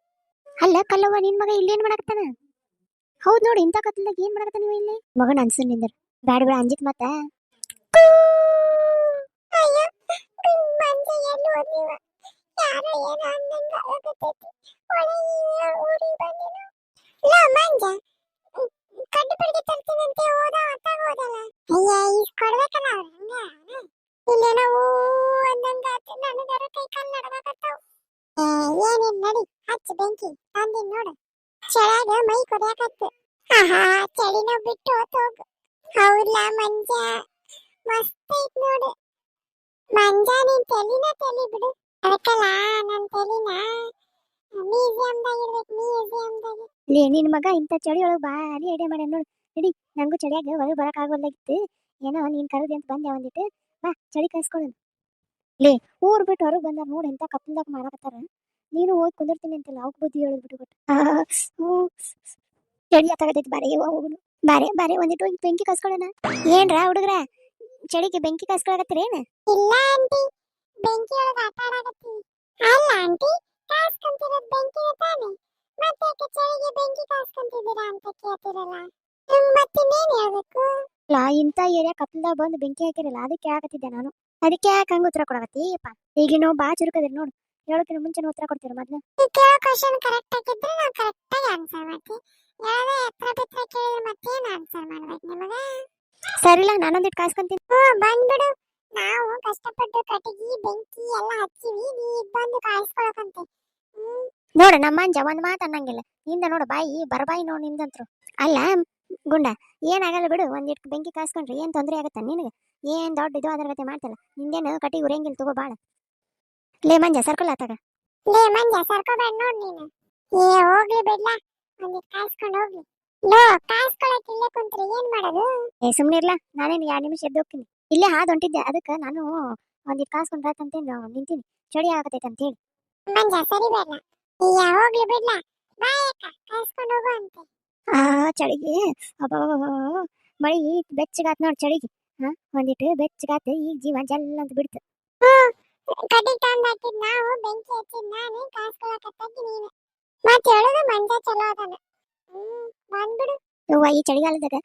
ಅಲ್ಲ ಕಲ್ಲವ್ವ, ನಿನ್ ಮಗ ಇಲ್ಲೇನ್ ಮಾಡಕತ್ತಾನ? ಹೌದ್ ನೋಡಿ, ಇಂತ ಕತ್ಲದಾಗ ಏನ್ ಮಾಡಕತ್ತಾನ ನೀವು ಇಲ್ಲಿ? ಮಗನ ಅನ್ಸನ್ ನಿಂದ್ರ ಬ್ಯಾಡ ಬೇಡ ಅಂಜಿತ್ ಮತ್ತ. ಅಯ್ಯೋ ಮಂಜ ಎಲ್ಲಿ ಹೋದಿವ? ಯಾರೋ ಏನೋ ಅಂದಂಗ ಆಗತೈತಿ. ಊರಿಗೆ ಬಂದಿನ. ಲೋ ಮಂಜ, ಕಡ್ಡು ಬಿಡಿಗೆ ತರ್ತೀನಂತೆ ಹೋದಲ್ಲ. ಅಯ್ಯ ಈಗ ಕೊಡ್ಬೇಕಲ್ಲ ಅವ್ರ ಹಂಗ. ಇಲ್ಲೇನೋ ಅಂದಂಗ ಆತ, ನನಗರ ಕೈ ಕಾಲು ನಡಗಕತ್ತಾವ. ಏನೇನ್ ನಡಿ ಹಚ್ಚ ಬೆಂಕಿ ತಂದಿನ್ ನೋಡು. ಚಳಾಗ ಮೈ ಕೊಡ್ಯಾಕತ್ತು. ಚಳಿನ ಬಿಟ್ಟು ಹೋಗು. ಹೌದಾ ಮಂಜ, ಮಸ್ತ್ ಐತ್ ನೋಡು. ಮಂಜ ನಿನ್ ತಲಿ ಬಿಡು. ಅದಕ್ಕಲ್ಲ ನನ್ ತಲಿನ ಮ್ಯೂಸಿಯಂದಾಗ ಇರ್ಬೇಕು, ಮ್ಯೂಸಿಯಂದಾಗ. ಲೇ ನಿನ್ ಮಗ ಇಂಥ ಚಳಿ ಒಳಗೆ ಭಾರಿ ಐಡಿಯಾ ಮಾಡ್ಯಾನ ನೋಡು. ನಡಿ ನಂಗೂ ಚಳಿಯಾಗ ಹೊರಗೆ ಬರೋಕ್ಕಾಗಲ್ಲಾಗಿತ್ತು. ಏನೋ ನೀನು ಕರೆದಿ ಅಂತ ಬಂದೆ ಒಂದಿಟ್ಟು. ಬಾ ಚಳಿ ಕಾಯಿಸ್ಕೊಳ್ಳೋಣ. ಲೇ ಊರು ಬಿಟ್ಟು ಹೊರಗೆ ಬಂದಾರ ನೋಡಿ ಎಂತ ಕಪ್ಪಲ್ದಾಗ ಮಾಡಕತ್ತಾರ. ನೀನು ಹೋಗಿ ಕುಂದಿರ್ತೀನಿ ಅಂತಿಲ್ಲ ಅವಕ್ಕೆ ಬುದ್ಧಿ ಹೇಳೋದು ಬಿಟ್ಟು ಚಳಿ ಹತ್ತಾಗತೈತಿ ಬಾರೆ ಹೋಗುನು. ಬಾರೆ ಬಾರೆ ಒಂದಿಟ್ಟು ಹೋಗಿ ಬೆಂಕಿ ಕಾಯಿಸ್ಕೊಳ್ಳೋಣ. ಏನ್ರ ಹುಡುಗ್ರ ಚಳಿಗೆ ಬೆಂಕಿ ಕಾಯಿಸ್ಕೊಳಕತ್ತೀರೇನು? ಇಲ್ಲ ಆಂಟಿ, ಬೆಂಕಿ ಒಳಗೆ ಆಟ ಆಡಕತ್ತೀವಿ. ಅಲ್ಲ ಆಂಟಿ, ಕಾಸ್ಕೊಂತಿರೋದು ಬೆಂಕಿನ ತಾನೆ, ಮತ್ತೆ ಯಾಕೆ ಚಳಿಗೆ ಬೆಂಕಿ ಕಾಸ್ಕೊಂತಿದ್ದೀರಾ ಅಂತ ಕೇಳ್ತಿರಲ್ಲ. ಮತ್ತಿನ್ನೇನು ಹೇಳ್ಬೇಕು? ಲಾ ಇಂಥ ಏರಿಯಾ ಕಪ್ಪಲ್ದಾಗ ಬಂದು ಬೆಂಕಿ ಹಾಕಿರಲ್ಲ ಅದಕ್ಕೆ ಕೇಳಕತ್ತಿದ್ದೆ ನಾನು. ಅದಕ್ಕೆ ಯಾಕೆ ಹಂಗೆ ಉತ್ತರ ಕೊಡಕತ್ತೀಯಪ್ಪ? ಈಗ ನಾವು ಬಾ ಚುರುಕದಿರಿ ನೋಡು, ಹೇಳೋಕಿನ ಮುಂಚೆನೇ ಉತ್ತರ ಕೊಡ್ತೀರ ಮೊದ್ಲು. ನೀವು ಕೇಳೋ ಕ್ವಶನ್ ಕರೆಕ್ಟ್ ಆಗಿದ್ರೆ ನಾವು ಕರೆಕ್ಟಾಗಿ ಆನ್ಸರ್ ಮಾಡ್ತೀವಿ. ಯಾವುದೇ ಎತ್ತರ ಬಿತ್ತರ ಕೇಳಿದ್ರೆ ಮತ್ತೇನು ಆನ್ಸರ್ ಮಾಡ್ಬೇಕು ನಿಮಗೆ? ಸರಿಲ್ಲ ನಾನೊಂದಿಟ್ಟು ಕಾಯಿಸ್ಕೊಂತೀನಿ. ಬಂದ್ಬಿಡು, ನಾವು ಕಷ್ಟಪಟ್ಟು ಕಟ್ಟಿಗೆ ಬೆಂಕಿ ಎಲ್ಲ ಹಚ್ಚಿವಿ, ನೀ ಬಂದು ಕಾಯಿಸ್ಕೊಳಕಂತೆ. ನೋಡು ನಮ್ಮ ಮಂಜ ಒಂದ್ ಮಾತು ಅನ್ನಂಗಿಲ್ಲ. ನಿಂದ ನೋಡು ಬಾಯಿ ಬರಬಾಯಿ ನೋಡು ನಿಂದಂತ್ರು. ಅಲ್ಲ ಗುಂಡ ಏನಾಗಲ್ಲ ಬಿಡು, ಒಂದಿಟ್ಟು ಬೆಂಕಿ ಕಾಯಿಸ್ಕೊಂಡ್ರಿ ಏನ್ ತೊಂದರೆ ಆಗತ್ತ ನಿನಗೆ? ಏನ್ ದೊಡ್ಡ ಇದು ಅದರ ಗತೆ ಮಾಡ್ತಲ್ಲ, ನಿಂದೇನು ಕಟ್ಟಿಗೆ ಉರಿಯಂಗಿಲ್ಲ ತಗೋ ಬಾಳ. ಲೇ ಮಂಜ ಸರ್ಕಲ್ ಆತಾಗ. ಲೇ ಮಂಜ ಸರ್ಕೋಬೇಡ ನೋಡ್ ನೀನು. ಹೋಗ್ಲಿ ಬಿಡ್ಲಾ, ಒಂದಿಟ್ಟು ಕಾಯಿಸ್ಕೊಂಡು ಹೋಗ್ಲಿ. ಲೋ ಕಾಯಿಸ್ಕೊಳಕ್ ಇಲ್ಲೇ ಕುಂತ್ರಿ ಏನ್ ಮಾಡೋದು? ಸುಮ್ನೆ ಇರ್ಲಾ, ನಾನೇನು 2 ನಿಮಿಷ ಎದ್ದು ಹೋಗ್ತೀನಿ. ಇಲ್ಲೇ ಹಾದು ಹೊಂಟಿದ್ದೆ, ಅದಕ್ಕೆ ನಾನು ಒಂದಿಟ್ಟು ಕಾಯಿಸ್ಕೊಂಡ್ರಾತಂತ ನಿಂತೀನಿ, ಚಳಿ ಆಗತೈತೆ ಅಂತ ಹೇಳಿ. ಮಂಜ ಸರಿ ಬೇಡ, ಹೋಗ್ಲಿ ಬಿಡ್ಲಾ, ಬಾಯಕ್ಕ ಕಾಯಿಸ್ಕೊಂಡು ಹೋಗು ಅಂತೆ. ಚಳಿಗೆ ಅಬ್ಬ ಮಳಿ ಬೆಚ್ಚಗಾತ್ ನೋಡ್ ಚಳಿಗೆ. ಒಂದಿಟ್ಟು ಬೆಚ್ಚಗಾತ್ ಈಗ ಜೀವ ಜಲ್ಲ ಅಂತ ಬಿಡ್ತು. ಕಡ್ಡಿ ತಂದ್ ಹಾಕಿದ್ ನಾವು, ಬೆಂಕಿ ಹಚ್ಚಿದ್ ನಾನು, ಕಾಯಿಸ್ಕೊಳಕತ್ತಾಗಿ ನೀನು. ಮತ್ತೆ ಹೇಳುದು ಮಂಜ ಚಲೋ ಅದಾನ. ಬಂದ್ಬಿಡು. ಯವ್ವ ಈ ಚಳಿಗಾಲದಾಗ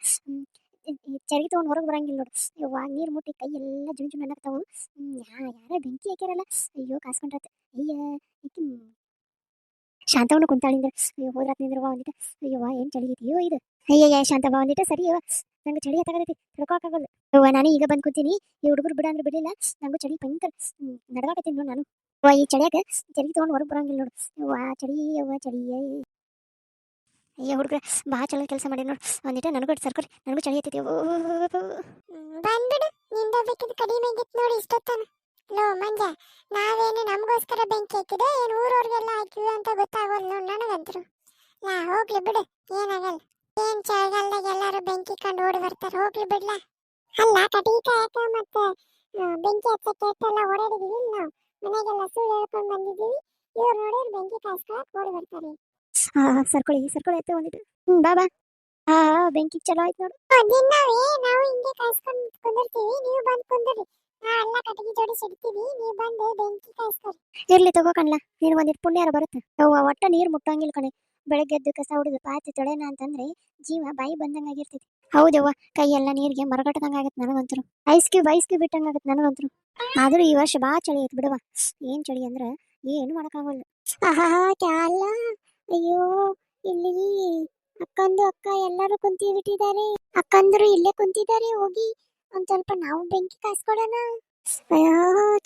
ಚಳಿ ತಗೊಂಡ್ ಹೊರಗೆ ಬರಂಗಿಲ್ಲ ನೋಡು. ಯವ್ವ ನೀರ್ ಮುಟ್ಟಿ ಕೈ ಎಲ್ಲ ಜುಣ್ ಜುಣ್ ಅನ್ನಕತ್ತಾವು. ಯಾರ ಬೆಂಕಿ ಹಾಕ್ಯಾರಲ್ಲ, ಅಯ್ಯೋ ಕಾಸ್ಕೊಂಡ್ರತ್. ಅಯ್ಯ ಈಕಿ ಶಾಂತವನು ಕುಂತಾಳಿಂದ ಹೋದ್ರಾತ್ ನಿಂದ್ರವ ಒಂದಿಟ್ಟು. ಅಯ್ಯವ್ವ ಏನ್ ಚಳಿ ಐತಿಯೋ ಇದು. ಅಯ್ಯಯ್ಯ ಶಾಂತವ ಒಂದಿಟ್ಟು ಸರಿ ಯವ್ವ, ನಂಗೆ ಚಳಿ ಹತ್ತಾಗತೈತಿ ತಡ್ಕೊಳಕ್ಕಾಗಲ್ಲ. ಯವ್ವ ನಾನು ಈಗ ಬಂದ್ ಕೂತೀನಿ, ಈ ಹುಡುಗರು ಬಿಡ ಅಂದ್ರೆ ಬಿಡಿಲ್ಲ, ನಂಗೂ ಚಳಿ ಭಯಂಕರ ನಡ್ದಾಕತ್ತೀನಿ ನೋಡು ನಾನು. ಯವ್ವ ಈ ಚಳಿಯಾಗ ಚಳಿ ತಗೊಂಡ್ ಹೊರಗೆ ಬರಂಗಿಲ್ಲ ನೋಡು. ಯವ್ವ ಚಳಿ ಯವ್ವ ಚಳಿ. ಅಯ್ಯ ಹುಡುಗ್ರ ಬಾ ಚಲೋ ಕೆಲಸ ಮಾಡಿ ನೋಡು, ಒಂದಿಟ್ಟು ನನಗೂ ಸರ್ಕರಿ ನನಗೂ ಚಳಿ ಐತೈತಿ. ಬಂದ್ಬಿಡು, ನಿಂದ ಬೇಕಿದ್ ಕಡಿಮೆ ಆಗಿತ್ತು ನೋಡಿ ಇಷ್ಟೊತ್ತನ. ಲೋ ಮಂಜ, ನಾವೇನು ನಮಗೋಸ್ಕರ ಬೆಂಕಿ ಹಾಕಿದೆ ಏನು ಊರವ್ರಿಗೆಲ್ಲ ಹಾಕಿವಿ ಅಂತ ಗೊತ್ತಾಗೋಲ್ಲ ನೋಡ್ ನನಗಂತರು. ಹೋಗ್ಲಿ ಬಿಡು, ಏನಾಗಲ್ಲ. ಏನ್ ಚಳಿಗಾಲದಾಗ ಎಲ್ಲಾರು ಬೆಂಕಿ ಕಂಡು ಓಡಿ ಬರ್ತಾರೆ, ಹೋಗ್ಲಿ ಬಿಡ್ಲಾ. ಅಲ್ಲ ಕಟ್ಟಿಗೆ ಕಾಯಕ ಮತ್ತೆ ಬೆಂಕಿ ಹಚ್ಚಕ್ಕೆ ಎಷ್ಟೆಲ್ಲ ಓಡಾಡಿದೀವಿ ನಾವು, ಮನೆಗೆಲ್ಲ ಸುಳ್ಳು ಹೇಳ್ಕೊಂಡ್ ಬಂದಿದೀವಿ. ಇವ್ರು ನೋಡಿದ್ರೆ ಬೆಂಕಿ ಕಾಯಿಸ್ಕೊಳಕ್ ಓಡಿ ಬರ್ತಾರೆ. ಸರ್ಕೊಳ್ಳಿ ಐತೆ ಒಂದಿಟ್ಟು. ಬಾ ಬಾ. ಬೆಂಕಿ ಚಲೋ ಆಯ್ತು ನೋಡು. ದಿನವೇ ನಾವು ಹಿಂಗೆ ಕಾಯಿಸ್ಕೊಂಡ್ ಕುಂದಿರ್ತೀವಿ, ನೀವು ಬಂದ್ ಕುಂದ್ರಿ. ಎಲ್ಲ ಕಟ್ಟಿಗೆ ಜೋಡಿ ಸಿಡ್ತೀವಿ, ನೀವು ಬಂದು ಬೆಂಕಿ ಕಾಯಿಸ್ಕೊರಿ. ಇರ್ಲಿ ತಗೋ ಕಣ್ಲಾ, ನೀನು ಒಂದಿಟ್ಟು ಪುಣ್ಯಾರ ಬರುತ್ತೆ. ಅವ್ವ ಒಟ್ಟ ನೀರು ಮುಟ್ಟಂಗಿಲ್ಲ ಕಣೆ. ಬೆಳಗ್ಗೆ ಎದ್ದು ಕಸ ಹೊಡೆದು ಪಾತಿ ತೊಳೆನ ಅಂತಂದ್ರೆ ಜೀವ ಬಾಯಿ ಬಂದಂಗ ಆಗಿರ್ತೈತಿ. ಹೌದವ್ವ, ಕೈ ಎಲ್ಲ ನೀರಿಗೆ ಮರಗಟ್ಟದಂಗ ಆಗತ್ತೆ ನನಗಂತರು. ಐಸ್ ಕ್ಯೂಬ್ ಇಟ್ಟಂಗ ಆಗತ್ತೆ ನನಗಂತರು. ಆದ್ರೂ ಈ ವರ್ಷ ಬಾ ಚಳಿ ಐತಿ ಬಿಡವ. ಏನ್ ಚಳಿ ಅಂದ್ರ ಏನು ಮಾಡಕ್ಕಾಗಲ್ಲ. ಕ್ಯಾಲ ಅಯ್ಯೋ, ಇಲ್ಲಿ ಅಕ್ಕ ಎಲ್ಲರೂ ಕುಂತಿಬಿಟ್ಟಿದ್ದಾರೆ. ಅಕ್ಕಂದ್ರು ಇಲ್ಲೇ ಕುಂತಿದ್ದಾರೆ, ಹೋಗಿ ಒಂದ್ ಸ್ವಲ್ಪ ನಾವು ಬೆಂಕಿ ಕಾಯಿಸ್ಕೊಡೋಣ. ಅಯ್ಯೋ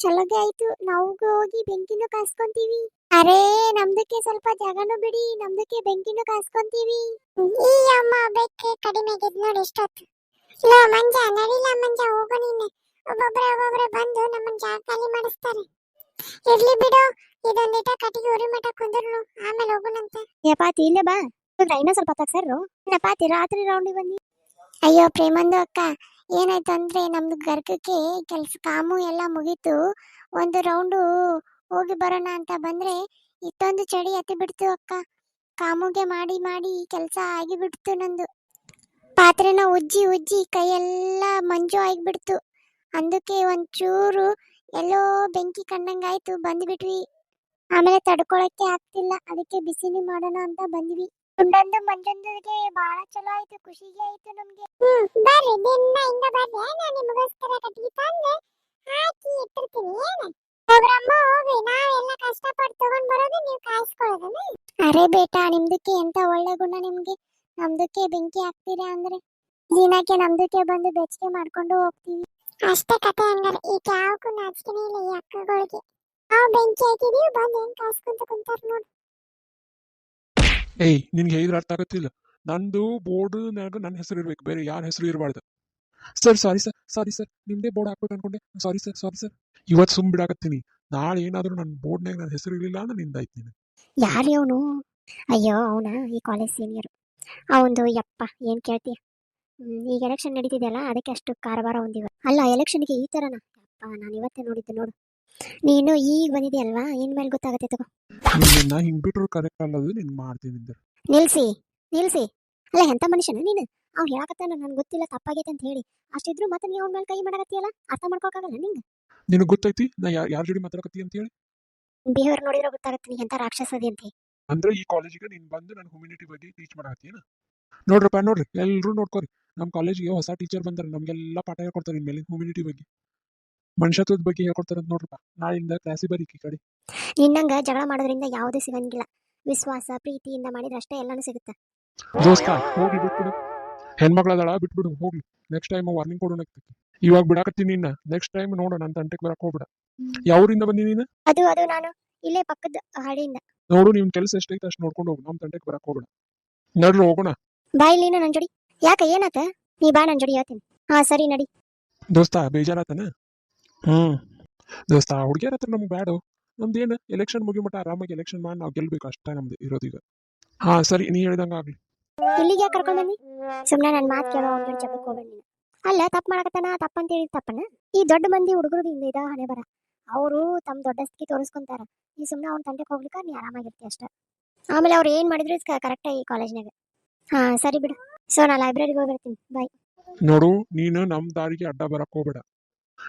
ಚಲೋಗೆ ಆಯ್ತು, ನಾವು ಹೋಗಿ ಬೆಂಕಿನೂ ಕಾಯಿಸ್ಕೊಂತೀವಿ. ಅರೇ ನಮ್ದಕ್ಕೆ ಸ್ವಲ್ಪ ಜಾಗನೂ ಬಿಡಿ, ನಮ್ದಕ್ಕೆ ಬೆಂಕಿನೂ ಕಾಯಿಸ್ಕೊಂತೀವಿ. ಈ ಅಮ್ಮ ಬೆಕ್ಕೆ ಕಡಿಮೆ ಆಗಿದ್ ನೋಡಿ ಇಷ್ಟೊತ್ತು. ಲೋ ಮಂಜ ನಡಿಲ್ಲ ಮಂಜ, ಹೋಗು ನೀನೆ. ಒಬ್ಬೊಬ್ರೆ ಬಂದು ನಮ್ಮನ್ನ ಜಾಗ ಖಾಲಿ ಮಾಡಿಸ್ತಾರೆ. ಇರ್ಲಿ ಬಿಡು, ಇದೊಂದಿಟ ಕಟ್ಟಿಗೆ ಉರಿ ಮಠ ಕುಂದ್ರು, ಆಮೇಲೆ ಹೋಗುಣಂತೆ. ಪಾತಿ ಇಲ್ಲೇ ಬಾ, ಇನ್ನೂ ಸ್ವಲ್ಪ ತಗ್ಸರು. ಪಾತಿ ರಾತ್ರಿ ರೌಂಡಿಗೆ ಬನ್ನಿ. ಅಯ್ಯೋ ಪ್ರೇಮಂದು ಅಕ್ಕ, ಏನಾಯ್ತು ಅಂದ್ರೆ ನಮ್ದು ಗರ್ಗಕ್ಕೆ ಕೆಲ್ಸ ಕಾಮು ಎಲ್ಲ ಮುಗೀತು. ಒಂದು ರೌಂಡು ಹೋಗಿ ಬರೋಣ ಅಂತ ಬಂದ್ರೆ ಇಷ್ಟೊಂದು ಚಳಿ ಹತ್ತಿ ಬಿಡ್ತು ಅಕ್ಕ. ಕಾಮುಗೆ ಮಾಡಿ ಮಾಡಿ ಕೆಲಸ ಆಗಿಬಿಡ್ತು. ನಂದು ಪಾತ್ರೆನ ಉಜ್ಜಿ ಕೈಯೆಲ್ಲ ಮಂಜು ಆಗಿಬಿಡ್ತು. ಅದಕ್ಕೆ ಒಂಚೂರು ಎಲ್ಲೋ ಬೆಂಕಿ ಕಂಡಂಗಾಯ್ತು, ಬಂದ್ಬಿಟ್ವಿ. ಆಮೇಲೆ ತಡ್ಕೊಳಕ್ಕೆ ಆಗ್ತಿಲ್ಲ, ಅದಕ್ಕೆ ಬಿಸಿನಿ ಮಾಡೋಣ ಅಂತ ಬಂದ್ವಿ. ಗುಂಡಂದು ಮಂಜಂದಿಗೆ ಬಹಳ ಚಲೋ ಆಯ್ತು, ಖುಷಿಗೆ ಆಯ್ತು ನಮ್ಗೆ. ಬರ್ರಿ ದಿನ ಹಿಂಗ ಬರ್ರಿ, ನಾನು ನಿಮಗೋಸ್ಕರ ಕಟ್ಟಿಗೆ ತಂದೆ ಹಾಕಿ ಇಟ್ಟಿರ್ತೀನಿ. ಹೋಗ್ರಮ್ಮ ಹೋಗಿ, ನಾವೆಲ್ಲ ಕಷ್ಟಪಟ್ಟು ತಗೊಂಡ್ ಬರೋದು, ನೀವು ಕಾಯಿಸ್ಕೊಳ್ಳೋದನ್ನ. ಅರೆ ಬೇಟಾ, ನಿಮ್ದಕ್ಕೆ ಎಂತ ಒಳ್ಳೆ ಗುಣ ನಿಮ್ಗೆ. ನಮ್ದಕ್ಕೆ ಬೆಂಕಿ ಹಾಕ್ತೀರಾ ಅಂದ್ರೆ ದಿನಕ್ಕೆ ನಮ್ದಕ್ಕೆ ಬಂದು ಬೆಚ್ಚಗೆ ಮಾಡ್ಕೊಂಡು ಹೋಗ್ತೀವಿ. ಅಷ್ಟೇ ಕತೆ ಹಂಗಾರೆ. ಈಗ ಯಾವಕ್ಕೂ ನಾಚಿಕೆನೇ ಇಲ್ಲ ಈ ಅಕ್ಕಗಳಿಗೆ. ನಾವು ಬೆಂಕಿ ಹಾಕಿದೀವಿ, ಬಂದು ಹೆಂಗ್ ಕಾಯಿಸ್ಕೊಂತ ಕುಂತಾರ ನೋಡು. ಏಯ್ ನಿನ್ಗೆ ಹೇಳಿದ್ರೆ ಅರ್ಥ ಆಗತ್ತಿಲ್ಲ. ನಂದು ಬೋರ್ಡ್ನಾಗ ನನ್ನ ಹೆಸರು ಇರ್ಬೇಕು, ಬೇರೆ ಯಾರ ಹೆಸರು ಇರಬಾರ್ದು. ಸರ್ ಸಾರಿ ಸರ್, ನಿಮ್ದೇ ಬೋರ್ಡ್ ಹಾಕ್ಬೇಕು ಅನ್ಕೊಂಡೆ. ಸಾರಿ ಸರ್ ಇವತ್ತು ಸುಮ್ ಬಿಡಾಕತ್ತೀನಿ. ನಾಳೆ ಏನಾದ್ರು ನನ್ನ ಬೋರ್ಡ್ನಾಗ ನನ್ನ ಹೆಸರು ಇರಲಿಲ್ಲ ಅಂದ್ರೆ ನಿಂದಾಯ್ತು ನೀನು. ಯಾರಿ ಅವನು? ಅಯ್ಯೋ ಅವನ ಈ ಕಾಲೇಜ್ ಸೀನಿಯರ್. ಅವಂದು ಯಪ್ಪ ಏನ್ ಕೇಳ್ತೀಯ, ಈಗ ಎಲೆಕ್ಷನ್ ನಡೀತಿದೆಯಲ್ಲ ಅದಕ್ಕೆ ಅಷ್ಟು ಕಾರವಾರ ಹೊಂದಿವ. ಅಲ್ಲ ಎಲೆಕ್ಷನ್ಗೆ ಈ ಥರನಾ? ಅಪ್ಪ ನಾನು ಇವತ್ತೇ ನೋಡಿದ್ದೆ ನೋಡು. ನೀನು ಈಗ ಬಂದಿದೆಯಲ್ವಾ ಇನ್ಮೇಲೆ ಗೊತ್ತಾಗತ್ತೆ ತಗೋ. ನಿನ್ನ ಹಿಂಗ್ ಬಿಟ್ರು ಕರೆಕ್ಟ್ ಅಲ್ಲದು ನಿನ್ ಮಾಡ್ತೀನಿ ನಿಂದ್ರ. ನಿಲ್ಸಿ ನಿಲ್ಸಿ. ಅಲ್ಲ ಎಂಥ ಮನುಷ್ಯನ ನೀನು? ಅವ್ನು ಹೇಳಕತ್ತಾನ ನನ್ಗೆ ಗೊತ್ತಿಲ್ಲ ತಪ್ಪಾಗೈತೆ ಅಂತ ಹೇಳಿ. ಅಷ್ಟಿದ್ರು ಮತ್ತೆ ನೀವು ಅವ್ನ ಮೇಲೆ ಕೈ ಮಾಡಕತ್ತೀಯಲ್ಲ, ಅರ್ಥ ಮಾಡ್ಕೋಕ್ಕಾಗಲ್ಲ ನಿಂಗೆ? ನಿನಗ್ ಗೊತ್ತೈತಿ ನಾ ಯಾರ ಜೋಡಿ ಮಾತಾಡಕತ್ತಿ ಅಂತ ಹೇಳಿ? ಬಿಹೇವಿಯರ್ ನೋಡಿದ್ರೆ ಗೊತ್ತಾಗತ್ತೆ ನೀ ಎಂಥ ರಾಕ್ಷಸದಿ ಅಂತ. ಅಂದ್ರೆ ಈ ಕಾಲೇಜಿಗೆ ನೀನ್ ಬಂದು ನನ್ನ ಹ್ಯುಮಿನಿಟಿ ಬಗ್ಗೆ ಟೀಚ್ ಮಾಡಕತ್ತೀನ? ನೋಡ್ರಪ್ಪ ನೋಡ್ರಿ, ಎಲ್ರು ನೋಡ್ಕೋರಿ, ನಮ್ಮ ಕಾಲೇಜಿಗೆ ಹೊಸ ಟೀಚರ್ ಬಂದಾರ, ನಮ್ಗೆಲ್ಲ ಪಾಠ ಹೇಳ್ಕೊಡ್ತಾರೆ ಇನ್ಮೇಲೆ ಹ್ಯುಮಿನಿಟಿ ಬಗ್ಗೆ, ಮನುಷ್ಯತ್ವದ ಬಗ್ಗೆ ಹೇಳ್ಕೊಡ್ತಾರ ಅಂತ ನೋಡ್ರಪ್ಪ. ನಾಳಿಂದ ಕ್ಲಾಸಿಗೆ ಬರೀ ಈ ಕಡೆ. ನಿನ್ನಂಗ ಜಗಳ ಮಾಡೋದ್ರಿಂದ ಯಾವುದೂ ಸಿಗಂಗಿಲ್ಲ. ವಿಶ್ವಾಸ ಪ್ರೀತಿಯಿಂದ ಮಾಡಿದ್ರೆ ಅಷ್ಟೇ ಎಲ್ಲಾನು ಸಿಗುತ್ತೆ. ದೋಸ್ತ ಹೋಗಿ ಬಿಟ್ಬಿಡು, ಹೆಣ್ಮಕ್ಳದಾಳ ಬಿಟ್ಬಿಡು ಹೋಗ್ಲಿ. ನೆಕ್ಸ್ಟ್ ಟೈಮ್ ವಾರ್ನಿಂಗ್ ಕೊಡೋಣ. ಇವಾಗ ಬಿಡಾಕತ್ತೀನಿ ನಿನ್ನ, ನೆಕ್ಸ್ಟ್ ಟೈಮ್ ನೋಡ ನನ್ನ ತಂಟೆಗೆ ಬರಕ್ ಹೋಗ್ಬಿಡ. ಯಾವೂರಿಂದ ಬಂದಿ ನೀನು? ಅದು ನಾನು ಇಲ್ಲೇ ಪಕ್ಕದ ಹಾಡಿಯಿಂದ. ನೋಡು ನಿಮ್ ಕೆಲಸ ಎಷ್ಟೈತೆ ಅಷ್ಟು ನೋಡ್ಕೊಂಡು ಹೋಗು, ನಮ್ಮ ತಂಟೆಗೆ ಬರಕ್ ಹೋಗ್ಬಿಡ. ನಡ್ರಿ ಹೋಗೋಣ. ಬಾ ಇಲ್ಲಿ ನನ್ ಜೋಡಿ. ಯಾಕ ಏನಾತ? ನೀ ಬಾ ನನ್ ಜೋಡಿ ಹೇಳ್ತೀನಿ. ಹಾ ಸರಿ ನಡಿ. ದೋಸ್ತ ಬೇಜಾರಾತನ? ದೋಸ್ತ ಹುಡುಗಿಯರ ಹತ್ರ ನಮ್ಗೆ ಬ್ಯಾಡು. ನಮ್ದೇನು ಎಲೆಕ್ಷನ್ ಮುಗಿಮಟ ಆರಾಮಾಗಿ ಎಲೆಕ್ಷನ್ ಮಾಡಿ ನಾವು ಗೆಲ್ಬೇಕು ಅಷ್ಟೇ ನಮ್ದು ಇರೋದೀಗ. ಹಾ ಸರಿ, ನೀ ಹೇಳ್ದಂಗ ಆಗ್ಲಿ. ಇಲ್ಲಿಗೆ ಯಾಕೆ ಕರ್ಕೊಂಡ್ ಬಂದಿ? ಸುಮ್ನೆ ನನ್ ಮಾತು ಕೇಳೋ ಅವ್ನ ಜೊತೆ ಜಗಳಕ್ಕೆ ಹೋಗ್ಬೇಡ ನೀನು. ಅಲ್ಲ ತಪ್ಪು ಮಾಡಕತ್ತಾನ ತಪ್ಪಂತ ಹೇಳಿ ತಪ್ಪನ? ಈ ದೊಡ್ಡ ಮಂದಿ ಹುಡುಗರು ಇದ ಹಣೆ ಬರ. ಅವರು ತಮ್ಮ ದೊಡ್ಡಸ್ತಿಗೆ ತೋರಿಸ್ಕೊಂತಾರ. ಈ ಸುಮ್ನೆ ಅವ್ನ ತಂಟೆಗೆ ಹೋಗ್ಲಿಕ್ಕ ನೀ ಆರಾಮಾಗಿರ್ತಿ ಅಷ್ಟ. ಆಮೇಲೆ ಅವ್ರು ಏನ್ ಮಾಡಿದ್ರು ಕರೆಕ್ಟ್ ಈ ಕಾಲೇಜ್ನಾಗ. ಹಾ ಸರಿ ಬಿಡು. ಸೊ ನಾ ಲೈಬ್ರರಿಗೆ ಹೋಗಿರ್ತೀನಿ. ಬಾಯ್. ನೋಡು ನೀನು ನಮ್ಮ ದಾರಿಗೆ ಅಡ್ಡ ಬರಕ್ ಹೋಗ್ಬೇಡ.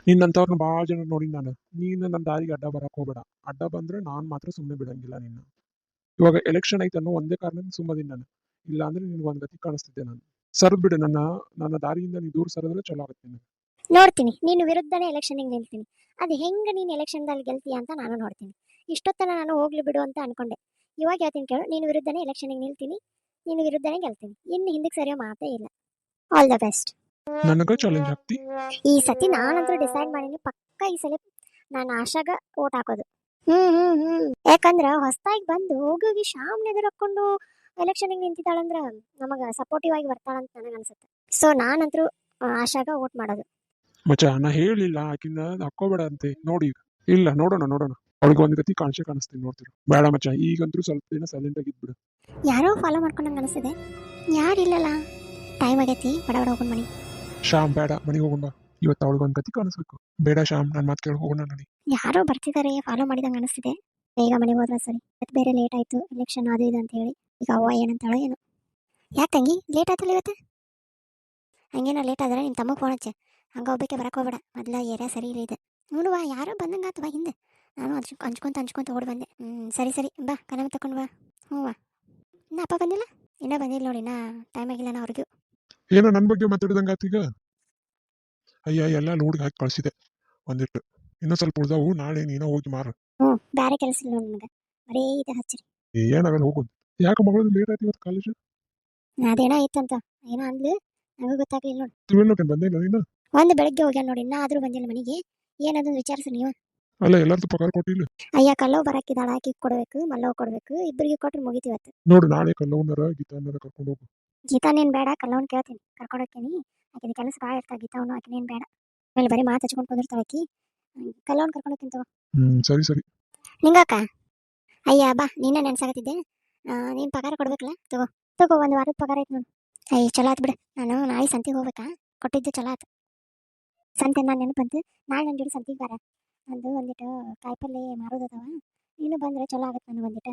ನಿನ್ನಂತವ್ರನ್ನ ಭಾಳ ಜನ ನೋಡಿ ನಾನು. ನೀನು ನನ್ನ ದಾರಿಗೆ ಅಡ್ಡ ಬರಕ್ ಹೋಗ್ಬೇಡ. ಅಡ್ಡ ಬಂದ್ರೆ ನಾನು ಮಾತ್ರ ಸುಮ್ಮನೆ ಬಿಡಂಗಿಲ್ಲ ನಿನ್ನ. ಇವಾಗ ಎಲೆಕ್ಷನ್ ಐತೆ ಅನ್ನೋ ಒಂದೇ ಕಾರಣದಿಂದ ಸುಮ್ಮದಿನ ನಾನು. ಇಲ್ಲ ಅಂದ್ರೆ ನಿನ್ಗೆ ಒಂದ್ ಗತಿ ಕಾಣಿಸ್ತಿದ್ದೆ ನಾನು. ಸರದ್ ಬಿಡು, ನನ್ನ ದಾರಿಯಿಂದ ನೀ ದೂರ ಸರದ್ರೆ ಚಲೋ ಆಗುತ್ತೆ ನಿನಗೆ. ನೋಡ್ತೀನಿ ನೀನು ವಿರುದ್ಧನೇ ಎಲೆಕ್ಷನ್ಗೆ ನಿಲ್ತೀನಿ. ಅದು ಹೆಂಗೆ ನೀನು ಎಲೆಕ್ಷನ್ದಲ್ಲಿ ಗೆಲ್ತೀಯ ಅಂತ ನಾನು ನೋಡ್ತೀನಿ. ಇಷ್ಟೊತ್ತನ ನಾನು ಹೋಗ್ಲಿ ಬಿಡು ಅಂತ ಅನ್ಕೊಂಡೆ. ಇವಾಗ ಹೇಳ್ತೀನಿ ಕೇಳು, ನೀನು ವಿರುದ್ಧನೇ ಎಲೆಕ್ಷನ್ಗೆ ನಿಲ್ತೀನಿ, ನೀನು ವಿರುದ್ಧನೇ ಗೆಲ್ತೀನಿ. ಇನ್ನು ಹಿಂದಕ್ಕೆ ಸರಿಯೋ ಮಾತೇ ಇಲ್ಲ. All the best. ನನಗ ಚಾಲೆಂಜ್ ಆಗ್ತಿ? ಈ ಸತಿ ನಾನಂತೂ ಡಿಸೈಡ್ ಮಾಡೀನಿ, ಪಕ್ಕ ಈ ಸಲ ನಾನು ಆಶಾಗ ಓಟ್ ಹಾಕೋದು. ಯಾಕಂದ್ರ ಹೊಸದಾಗಿ ಬಂದು ಹೋಗಿ ಶಾಮ್ ಎದುರಕ್ಕೊಂಡು ಎಲೆಕ್ಷನ್ಗೆ ನಿಂತಿದ್ದಾಳಂದ್ರ ನಮಗ ಸಪೋರ್ಟಿವ್ ಆಗಿ ಬರ್ತಾಳಂತ ನನಗೆ ಅನ್ಸುತ್ತೆ. ಸೊ ನಾನಂತರೂ ಆಶಾಗ ಓಟ್ ಮಾಡೋದು. ಮಚ್ಚ ನಾ ಹೇಳಿಲ್ಲ ಆಕಿನ ಹಾಕೋಬೇಡ ಅಂತೆ. ನೋಡಿ ಈಗ ಇಲ್ಲ, ನೋಡೋಣ ಅವಳಿಗೆ ಒಂದ್ ಗತಿ ಕಾಣಿಸ್ತೀನಿ, ನೋಡ್ತೀರ. ಬೇಡ ಮಚ್ಚ, ಈಗಂತೂ ಸ್ವಲ್ಪ ದಿನ ಸೈಲೆಂಟ್ ಆಗಿದ್ಬಿಡು. ಯಾರೋ ಫಾಲೋ ಮಾಡ್ಕೊಂಡಂಗೆ ಅನಿಸ್ತಿದೆ. ಯಾರಿಲ್ಲಲ್ಲ, ಟೈಮ್ ಆಗೈತಿ, ಬಡ ಹೋಗೋಣ ಮನಿ. ಶ್ಯಾಮ್ ಬೇಡ, ಮನೆಗೆ ಹೋಗೋಣ ಬಾ. ಇವತ್ತು ಅವಳಿಗೆ ಒಂದ್ ಗತಿ ಕಾಣಿಸ್ಬೇಕು. ಬೇಡ ಶ್ಯಾಮ್, ನನ್ನ ಮಾತು ಕೇಳಿ ಹೋಗೋಣ ನಡಿ. ಯಾರೋ ಬರ್ತಿದ್ದಾರೆ, ಫಾಲೋ ಮಾಡಿದಂಗೆ ಅನಿಸ್ತಿದೆ. ಬೇಗ ಮನೆಗೆ ಹೋದ್ರೆ ಸರಿ. ಮತ್ತೆ ಬೇರೆ ಲೇಟ್ ಆಯ್ತು, ಎಲೆಕ್ಷನ್ ಅದು ಇದು ಅಂತ ಹೇಳಿ. ಈಗ ಅವ್ವ ಏನಂತಾಳೋ ಏನೋ. ಯಾಕೆ ತಂಗಿ ಲೇಟ್ ಆಯ್ತಲ್ಲ ಇವತ್ತು? ಹಂಗೇನೋ ಲೇಟ್ ಆದ್ರೆ ನಿಮ್ಮ ತಮ್ಮ ಫೋನ್ ಹಚ್ಚೆ. ಹಂಗೆ ಒಬ್ಬಕ್ಕೆ ಬರಕ್ಕೆ ಹೋಗ್ಬೇಡ, ಮೊದಲ ಏರಿಯಾ ಸರಿ ಇಲ್ಲ ಇದೆ. ನೋಡುವ ಯಾರೋ ಬಂದಂಗೆ ಆತು ಬಾ ಹಿಂದೆ. ನಾನು ಹಂಚ್ಕೊಂತ ಓಡಿ ಬಂದೆ. ಸರಿ ಬಾ, ಕಲಮ ತಗೊಂಡು ಬಾ. ಹ್ಞೂ ಇನ್ನ ಅಪ್ಪ ಬಂದಿಲ್ಲ? ಇನ್ನೂ ಬಂದಿಲ್ಲ ನೋಡಿ, ನಾ ಟೈಮ್ ಆಗಿಲ್ಲ ನಾ ಅವ್ರಿಗೂ. ಏನೋ ನನ್ನ ಬಗ್ಗೆ ಮಾತಾಡಿದಂಗೆ ಆತೀಗ. ಅಯ್ಯ ಎಲ್ಲ ಲೋಡ್ಗೆ ಹಾಕಿ ಕಳಿಸಿದೆ ಒಂದಿಟ್ಟು. ಇನ್ನೂ ಸ್ವಲ್ಪ ಉಳ್ದಾವು, ನಾಳೆ ನೀನೋ ಹೋಗಿ ಮಾರು. ಬೇರೆ ಕೆಲಸ ಇಲ್ಲ ನನಗೆ, ಬರೀ ಇದೆ ಹಚ್ಚಿರಿ. ಏನಾಗಲ್ಲ ಹೋಗೋದು. ಯಾಕೆ ಮಗಳದು ಲೇಟ್ ಆಯ್ತು ಇವತ್ತು ಕಾಲೇಜ್? ಅದೇನೋ ಐತಂತ ಏನೋ ಅಂದ್ಲು, ನನಗೂ ಗೊತ್ತಾಗ್ಲಿಲ್ಲ ನೋಡಿ. ತಿಳ್ನೋಕೆ ಬಂದಿಲ್ಲ ನೀನು? ಒಂದು ಬೆಳಗ್ಗೆ ಹೋಗ್ಯಾನ ನೋಡಿ, ಇನ್ನೂ ಆದ್ರೂ ಬಂದಿಲ್ಲ ಮನೆಗೆ. ಏನದೊಂದು ವಿಚಾರಿಸಿ ನೀವು. ಅಲ್ಲ ಎಲ್ಲರದು ಪಗಾರ ಕೊಟ್ಟಿಲ್ಲ? ಅಯ್ಯ ಕಲ್ಲವ್ ಬರಾಕಿದಾಳ, ಆಕಿ ಕೊಡ್ಬೇಕು, ಮಲ್ಲವ್ ಕೊಡ್ಬೇಕು, ಇಬ್ಬರಿಗೆ ಕೊಟ್ರೆ ಮುಗಿತೀವತ್ತು. ನೋಡು ನಾಳೆ ಕಲ್ಲವನ್ನರ ಗೀತಾನರ ಕರ್ಕೊಂಡು ಹೋಗು. ಗೀತಾನೇನು ಬೇಡ, ಕಲ್ಲವನ್ ಕೇಳ್ತೀನಿ, ಕರ್ಕೊಂಡು ಹೋಗ್ತೀನಿ. ಆಕಿನ ಕೆಲಸ ಭಾಳ ಇರ್ತಾವ ಗೀತಾವನು, ಆಕಿನೇನು ಬೇಡ. ಆಮೇಲೆ ಬರೀ ಮಾತು ಹಚ್ಕೊಂಡು ಕುಂದಿರ್ತಾವ ಆಕಿ. ಕಲ್ಲವನ್ ಕರ್ಕೊಂಡು ಹೋಗ್ತೀನಿ ತಗೋ. ಸರಿ ನಿಂಗಾಕ ಅಯ್ಯ ಬಾ, ನೀನೇ ನೆನ್ಸಾಗತ್ತಿದ್ದೆ. ನೀನು ಪಗಾರ ಕೊಡ್ಬೇಕಲ್ಲ, ತಗೋ ಒಂದು ವಾರದ ಪಗಾರ ಐತೆ ನೋಡು. ಅಯ್ಯ ಚಲೋ ಆತು ಬಿಡು. ನಾನು ನಾಳೆ ಸಂತಿಗೆ ಹೋಗ್ಬೇಕಾ, ಕೊಟ್ಟಿದ್ದು ಚಲೋ ಆತು. ಸಂತೆ ನಾನು ನೆನಪಂತು, ನಾಳೆ ನನ್ನ ಜೋಡಿ ಸಂತಿಗೆ ಬಾರ. ನಂದು ಒಂದಿಟ್ಟು ಕಾಯಿಪಲ್ಲೆ ಮಾರೋದದವ, ನೀನು ಬಂದರೆ ಚಲೋ ಆಗತ್ತೆ ನನಗೆ ಒಂದಿಟ್ಟು.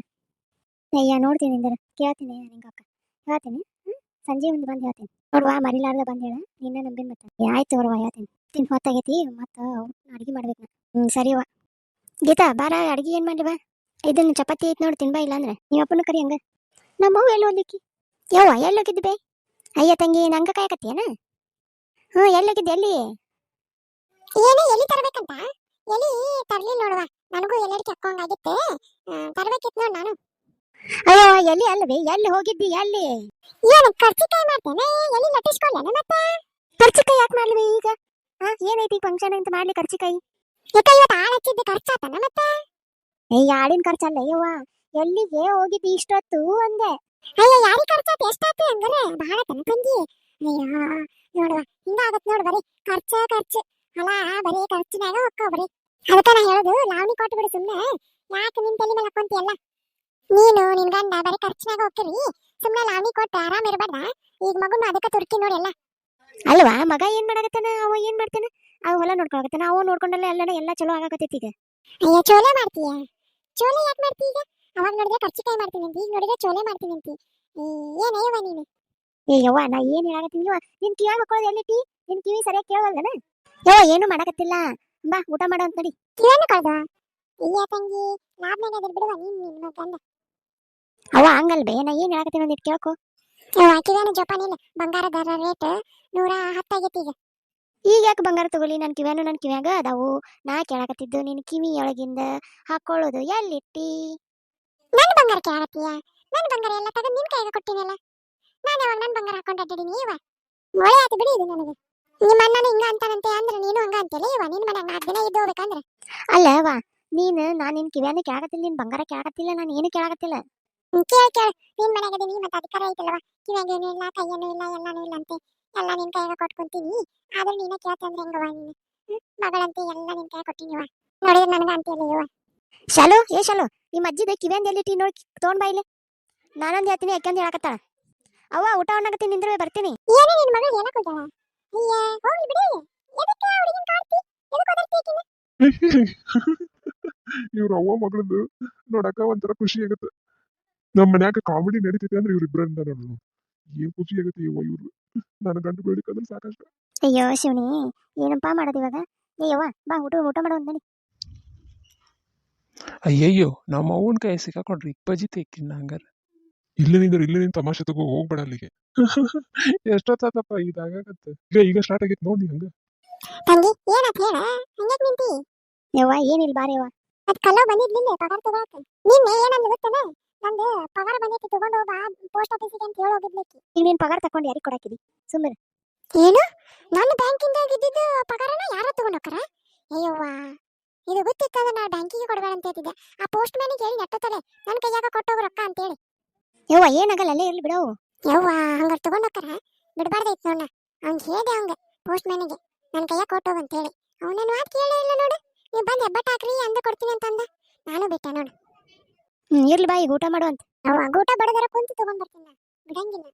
ಅಯ್ಯ ನೋಡ್ತೀನಿ ನಿಂದರ ಕೇಳ್ತೀನಿ ನಿಂಗಕ್ಕ, ಹೇಳ್ತೀನಿ. ಸಂಜೆ ಒಂದು ಬಂದು ಹೇಳ್ತೀನಿ ನೋಡುವ, ಮರಿಲಾರ್ದ ಬಂದು ಹೇಳ. ನಿನ್ನೆ ನಂಬಿನ ಮತ್ತೆ ಆಯ್ತು ಅವ್ರವ ಹೇಳ್ತೀನಿ. ತಿನ್ ಹೊತ್ತಾಗೈತಿ, ಮತ್ತು ಅಡುಗೆ ಮಾಡ್ಬೇಕು ನಾ. ಸರಿವ ಗೀತಾ ಬಾರ, ಅಡುಗೆ ಏನು ಮಾಡಿ ಬಾ. ಇದನ್ನು ಚಪಾತಿ ಐತೆ ನೋಡಿ, ತಿನ್ಬಾ. ಇಲ್ಲ ಅಂದ್ರೆ ನಿಮ್ಮ ಅಪ್ಪನ ಕರಿ ಹಂಗ. ನಮ್ಮವ್ವ ಎಲ್ಲಿ ಹೋಗ್ಲಿಕ್ಕಿ? ಯವ್ವ ಎಲ್ಲಿ ಹೋಗಿದ್ದು ಬೇ? ಅಯ್ಯ ತಂಗಿ ನಂಗೆ ಕಾಯಕತ್ತೇನ? ಎಲ್ಲಿ ಎಲ್ಲಿ ಏನೇ ಎಲ್ಲಿ ತರಬೇಕಂತ? ಎಲ್ಲಿ ತರ್ಲಿ ನೋಡುವ, ನನಗೂ ಎಲ್ಲರಿಗೆ ಹಾಕೋಂಗಾಗಿತ್ತು, ತರಬೇಕಿತ್ತು ನೋಡು ನಾನು. ಅಯ್ಯೋ ಎಲ್ಲಿ ಅಲ್ಲವೇ, ಎಲ್ಲಿ ಹೋಗಿದ್ದಿ? ಎಲ್ಲಿ ಏನು ಕರ್ಚಿಕಾಯಿ ಮಾಡ್ತೇನೆ, ಎಲ್ಲಿ ನಟಿಸ್ಕೊಳ್ಳೇನೆ ಮತ್ತೆ? ಕರ್ಚಿಕಾಯಿ ಯಾಕೆ ಮಾಡ್ಲಿ ಈಗ? ಏನೈತಿ ಫಂಕ್ಷನ್ ಅಂತ ಮಾಡ್ಲಿ ಕರ್ಚಿಕಾಯಿ? ಯಾಕೆ ಇವತ್ತು ಆಳು ಹಚ್ಚಿದ್ದು ಖರ್ಚಾತನ ಮತ್ತೆ? ಆಡಿನ ಖರ್ಚಲ್ಲ ಯವ್ವ, ಎಲ್ಲಿಗೆ ಹೋಗಿದ್ದಿ ಇಷ್ಟೊತ್ತು ಅಂದೆ. ಅಯ್ಯ ಯಾರಿಗೆ ಖರ್ಚಾತ ಎಷ್ಟಾತು ಹಂಗಾರೆ? ಬಹಳ ತನ ತಂಗಿ. ಅಯ್ಯೋ ನೋಡುವ, ಹಿಂಗಾಗತ್ ನೋಡು, ಬರೀ ಖರ್ಚು ಅಲ್ಲ, ಬರೀ ಖರ್ಚಿನಾಗ ಹೊಕ್ಕವ್ ಬರೀ. ಅದಕ್ಕೆ ನಾ ಹೇಳೋದು, ಲಾವಣಿ ಕೊಟ್ಟು ಬಿಡು ಸುಮ್ಮನೆ. ಯಾಕೆ ನಿನ್ ತಲೆ ಮೇಲೆ ಹಾಕೊಂತಿಯಲ್ಲ? ನೀನು ನಿನ್ ಗಂಡ ಬರೀ ಖರ್ಚಿನಾಗ ಹೋಗ್ತೀರಿ, ಸುಮ್ಮನೆ ಲಾವಣಿ ಕೊಟ್ಟು ಆರಾಮ್ ಇರಬೇಡ. ಈಗ ಮಗುನು ಅದಕ್ಕೆ ತುರ್ಕಿ ನೋಡಿ ಎಲ್ಲ. ಅಲ್ವಾ ಮಗ ಏನ್ ಮಾಡಾಕತ್ತಾನ, ಅವ ಏನ್ ಮಾಡ್ತಾನ? ಅವ ಹೊಲ ನೋಡ್ಕೊಳಕತ್ತಾನ, ಅವ ನೋಡ್ಕೊಂಡಲ್ಲ ಎಲ್ಲ ಚಲೋ ಆಗಾಕತ್ತೈತಿ ಈಗ. ಅಯ್ಯ ಚೋಲೆ ಮಾಡ್ತೀಯ? ಚೋಲೆ ಯಾಕೆ ಮಾಡ್ತೀಯ ಈಗ? ಅವಾಗ ನೋಡಿದ್ರೆ ಕರ್ಚಿಕಾಯಿ ಮಾಡ್ತೀನಿ ಅಂತ, ಈಗ ನೋಡಿದ್ರೆ ಚೋಲೆ ಮಾಡ್ತೀನಿ ಅಂತ. ಏನೇವ ನೀನು? ಏ ಯವ್ವ, ನಾ ಏನ್ ಹೇಳಾಕತ್ತೀನಿ ಯವ್ವ, ನಿನ್ ಕಿವ್ಯಾಗ ಹಾಕೊಳ್ಳೋದು ಎಲ್ಲಿಟ್ಟಿ? ನಿನ್ ಕಿವಿ ಸರಿಯಾಗಿ ಕೇಳವಲ್ದನ? ಯವ್ವ ಏನು ಮಾಡಾಕತ್ತಿಲ್ಲ, ಬಾ ಊಟ ಮಾಡೋ ಅಂತ ನಡಿ. ಕಿವೇನು ಕಳ್ದ? ಅಯ್ಯ ತಂಗಿ, ಲಾಭನಾಗ ಅದ್ರ ಬಿಡುವ ನೀನ್ ನಿನ್ನ ಗಂಡ. ಅವ ಹಂಗಲ್ಬೇ, ನಾ ಏನ್ ಹೇಳಾಕತ್ತೀನಿ ಒಂದಿಟ್ಟು ಕೇಳ್ಕೊ. ಕಿವೇನು ಜೋಪಾನಿಲ್ಲ, ಬಂಗಾರದ ರೇಟ್ 110 ಆಗೈತಿ ಈಗ. ಈಗ ಯಾಕೆ ಬಂಗಾರ ತಗೊಲಿ? ನನ್ ಕಿವ್ಯಾಗ ಅದಾವು. ನಾ ಕೇಳಾಕತ್ತಿದ್ದು ನಿನ್ ಕಿವಿಯೊಳಗಿಂದ ಹಾಕೊಳ್ಳೋದು ಎಲ್ಲಿಟ್ಟಿ? ನನ್ನ ಬಂಗಾರ ಕೇಳತ್ತೀಯ? ನನ್ನ ಬಂಗಾರ ಎಲ್ಲ ತಗೊಂಡು ನಿನ್ ಕೈಗೆ ಕೊಟ್ಟಿನಲ್ಲ. ನಾನು ಯಾವಾಗ ನನ್ನ ಬಂಗಾರ ಹಾಕೊಂಡು ಅಡ್ಡಾಡಿನಿ ಇವ? ಮೊಳೆ ಆಯ್ತು ಬಿಡಿ ಇದು ನನಗೆ. ನಿಮ್ಮ ಅಣ್ಣನ ಹಿಂಗ ಅಂತಾನಂತೆ ಅಂದ್ರೆ ನೀನು ಹಂಗ ಅಂತೇಳಿ ಇವ? ನಿನ್ ಮನ್ಯಾಗ 4 ದಿನ ಇದ್ದು ಹೋಗ್ಬೇಕಂದ್ರೆ ಅಲ್ಲವಾ ನಾನ್ ನಿನ್ ಕಿವ್ಯಾನ ಕೇಳಾಕತ್ತಿಲ್ಲ, ನಿನ್ ಬಂಗಾರ ಕೇಳಾಕತ್ತಿಲ್ಲ, ನಾನು ಏನು ಕೇಳಾಕತ್ತಿಲ್ಲ. ಕೇಳ ನಿನ್ ಮನ್ಯಾಗ ಅದೀನಿ ಮತ್ತೆ ಅಧಿಕಾರ ಐತಲ್ವಾ? ಕಿವ್ಯಾಗೇನು ಇಲ್ಲ, ಕೈಯೇನು ಇಲ್ಲ, ಎಲ್ಲಾನು ಇಲ್ಲ ಅಂತೆ. ಎಲ್ಲ ನಿನ್ ಕೈಗೆ ಕೊಟ್ಕೊಂತೀನಿ. ಆದ್ರೆ ನೀನೇ ಕೇಳ್ತಂದ್ರೆ ಹೆಂಗವ ನೀನು? ಮಗಳಂತೆ ಎಲ್ಲ ನಿನ್ ಕೈ ಕೊಟ್ಟಿನಿವ. ನೋಡಿದ್ರೆ ನನಗ ಅಂತೀಯಲ್ಲ ಇವ. ಶಾಲು, ಶಾಲು, ನಿಮ್ಮ ಅಜ್ಜಿದ ಕಿವ್ಯಾಂದ ಎಲ್ಲಿಟ್ಟಿ ನೋಡಿ ತೊಗೊಂಡ್ ಬಾ ಇಲ್ಲಿ. ನಾನೊಂದ್ ಹೇಳ್ತೀನಿ, ಯಾಕಂದ್ ಹೇಳಾಕತ್ತಾಳ. ಅವ್ವ ಊಟ ಮಾಡಕತ್ತೀನಿ, ನಿಂದ್ರೆ ಬರ್ತೀನಿ. ಏನೇ ನಿನ್ ಮಗಳು ಏನಕ್ಕೆ ಹೋಗ್ಯಾಳ? ಅಯ್ಯ ಹೋಗ್ಲಿ ಬಿಡಿ. ಎದಕ್ಕೆ ಹುಡುಗಿನ ಕಾಡ್ತಿ? ಎದಕ್ಕೆ ಓದಾಡ್ತಿ ಈಕಿನ? ಇವ್ರ ಅವ್ವ ಮಗಳದ್ದು ನೋಡಕ ಒಂಥರ ಖುಷಿ ಆಗತ್ತೆ. ನಮ್ಮ ಮನ್ಯಾಗ ಕಾಮಿಡಿ ನಡೀತೈತೆ ಅಂದ್ರೆ ಇವ್ರಿಬ್ರಿಂದ ನಾನು ಏನ್ ಖುಷಿ ಆಗತ್ತೆ ಇವ್ವ ಇವ್ರು. ನನ್ನ ಗಂಟು ಬೇಡಿಕಂದ್ರೆ ಸಾಕಷ್ಟು. ಅಯ್ಯೋ ಶಿವನಿ, ಏನಪ್ಪಾ ಮಾಡೋದು ಇವಾಗ? ಅಯ್ಯವ್ವ ಬಾ ಊಟ ಮಾಡೋ ನಡಿ. ಅಯ್ಯಯ್ಯೋ, ನಮ್ಮ ಅವ್ವನ ಕೈ ಸಿಕ್ಕಾಕೊಂಡ್ರಿ ಇಪ್ಪಜಿ ತೆಕ್ಕಿನ ಹಂಗಾರ. ಇಲ್ಲಿ ತಮಾಷೆ ತಗೋ, ಹೋಗ್ಬೇಡ ಅಲ್ಲಿಗೆ. ಎಷ್ಟೊತ್ತಪ್ಪ ಇದಾಗತ್ತೆ. ಈಗ ಸ್ಟಾರ್ಟ್ ಆಗೈತೆ ನೋಡಿ ಹಂಗ. ತಂಗಿ ಏನತ್ ಹೇಳ? ಹಂಗ್ಯಾಕ್ ನಿಂತಿ? ಯವ್ವ ಏನಿಲ್ಲ ಬಾರಿ ಯವ್ವ. ಅದ್ ಕಲ್ಲೋ ಬಂದಿದ್ಲಿಲ್ಲ ಪಗಾರ ತಗೊಳಕ್ಕೆ. ನಿನ್ನೆ ಏನಂದ್ ಗೊತ್ತೇನ? ನಂದು ಪಗಾರ ಬಂದೈತಿ ತಗೊಂಡು ಬಾ ಪೋಸ್ಟ್ ಆಫೀಸಿಗೆ ಅಂತ ಹೇಳಿ ಹೋಗಿದ್ಲಿಕ್ಕಿ. ಈಗ ನೀನ್ ಪಗಾರ ತಕೊಂಡು ಯಾರಿಗೆ ಕೊಡಾಕಿದಿ? ಸುಮ್ಮನೆ ಏನು? ನನ್ನ ಬ್ಯಾಂಕಿಂದ ಇದ್ದಿದ್ದು ಪಗಾರನ ಯಾರೋ ತಗೊಂಡ್ ಹೋಗ್ತಾರ? ಅಯ್ಯವ್ವ, ಇದು ಗೊತ್ತಿತ್ತಂದ್ರೆ ನಾ ಬ್ಯಾಂಕಿಗೆ ಕೊಡಬೇಡ ಅಂತ ಹೇಳ್ತಿದ್ದೆ. ಆ ಪೋಸ್ಟ್ ಮ್ಯಾನಿಗೆ ಹೇಳಿ ನೆಟ್ಟತಲೆ ನನ್ನ ಕೈಯಾಗ ಕೊಟ್ಟೋಗ ರೊಕ್ಕ ಅಂತೇಳಿ. ಯವ್ವ ಏನಾಗಲ್ಲ, ಅಲ್ಲೇ ಇರ್ಲಿ ಬಿಡವು. ಯವ್ವ ಹಂಗಾರ ತಗೊಂಡ್ ಹೋಗ್ತಾರ? ಬಿಡಬಾರ್ದೈತಿ ನೋಡ. ಅವ್ನ್ ಹೇಳ್ದೆ ಅವಂಗ ಪೋಸ್ಟ್ ಮ್ಯಾನಿಗೆ ನನ್ನ ಕೈಯಾಗ ಕೊಟ್ಟೋಗ ಅಂತೇಳಿ. ಅವನನ್ನು ಮಾತು ಕೇಳೇ ಇಲ್ಲ ನೋಡು. ನೀವು ಬಂದು ಹೆಬ್ಬಟ್ಟು ಹಾಕ್ರಿ ಅಂದ ಕೊಡ್ತೀನಿ ಅಂತಂದ. ನಾನು ಬಿಟ್ಟೆ ನೋಡು. ಇರ್ಲಿ ಬಾ, ಈಗ ಊಟ ಮಾಡು ಅಂತ. ಅವ ಊಟ ಬಡದರ ಕುಂತು ತಗೊಂಡ್ ಬರ್ತೀನಿ. ಬಿಡಂಗಿಲ್ಲ.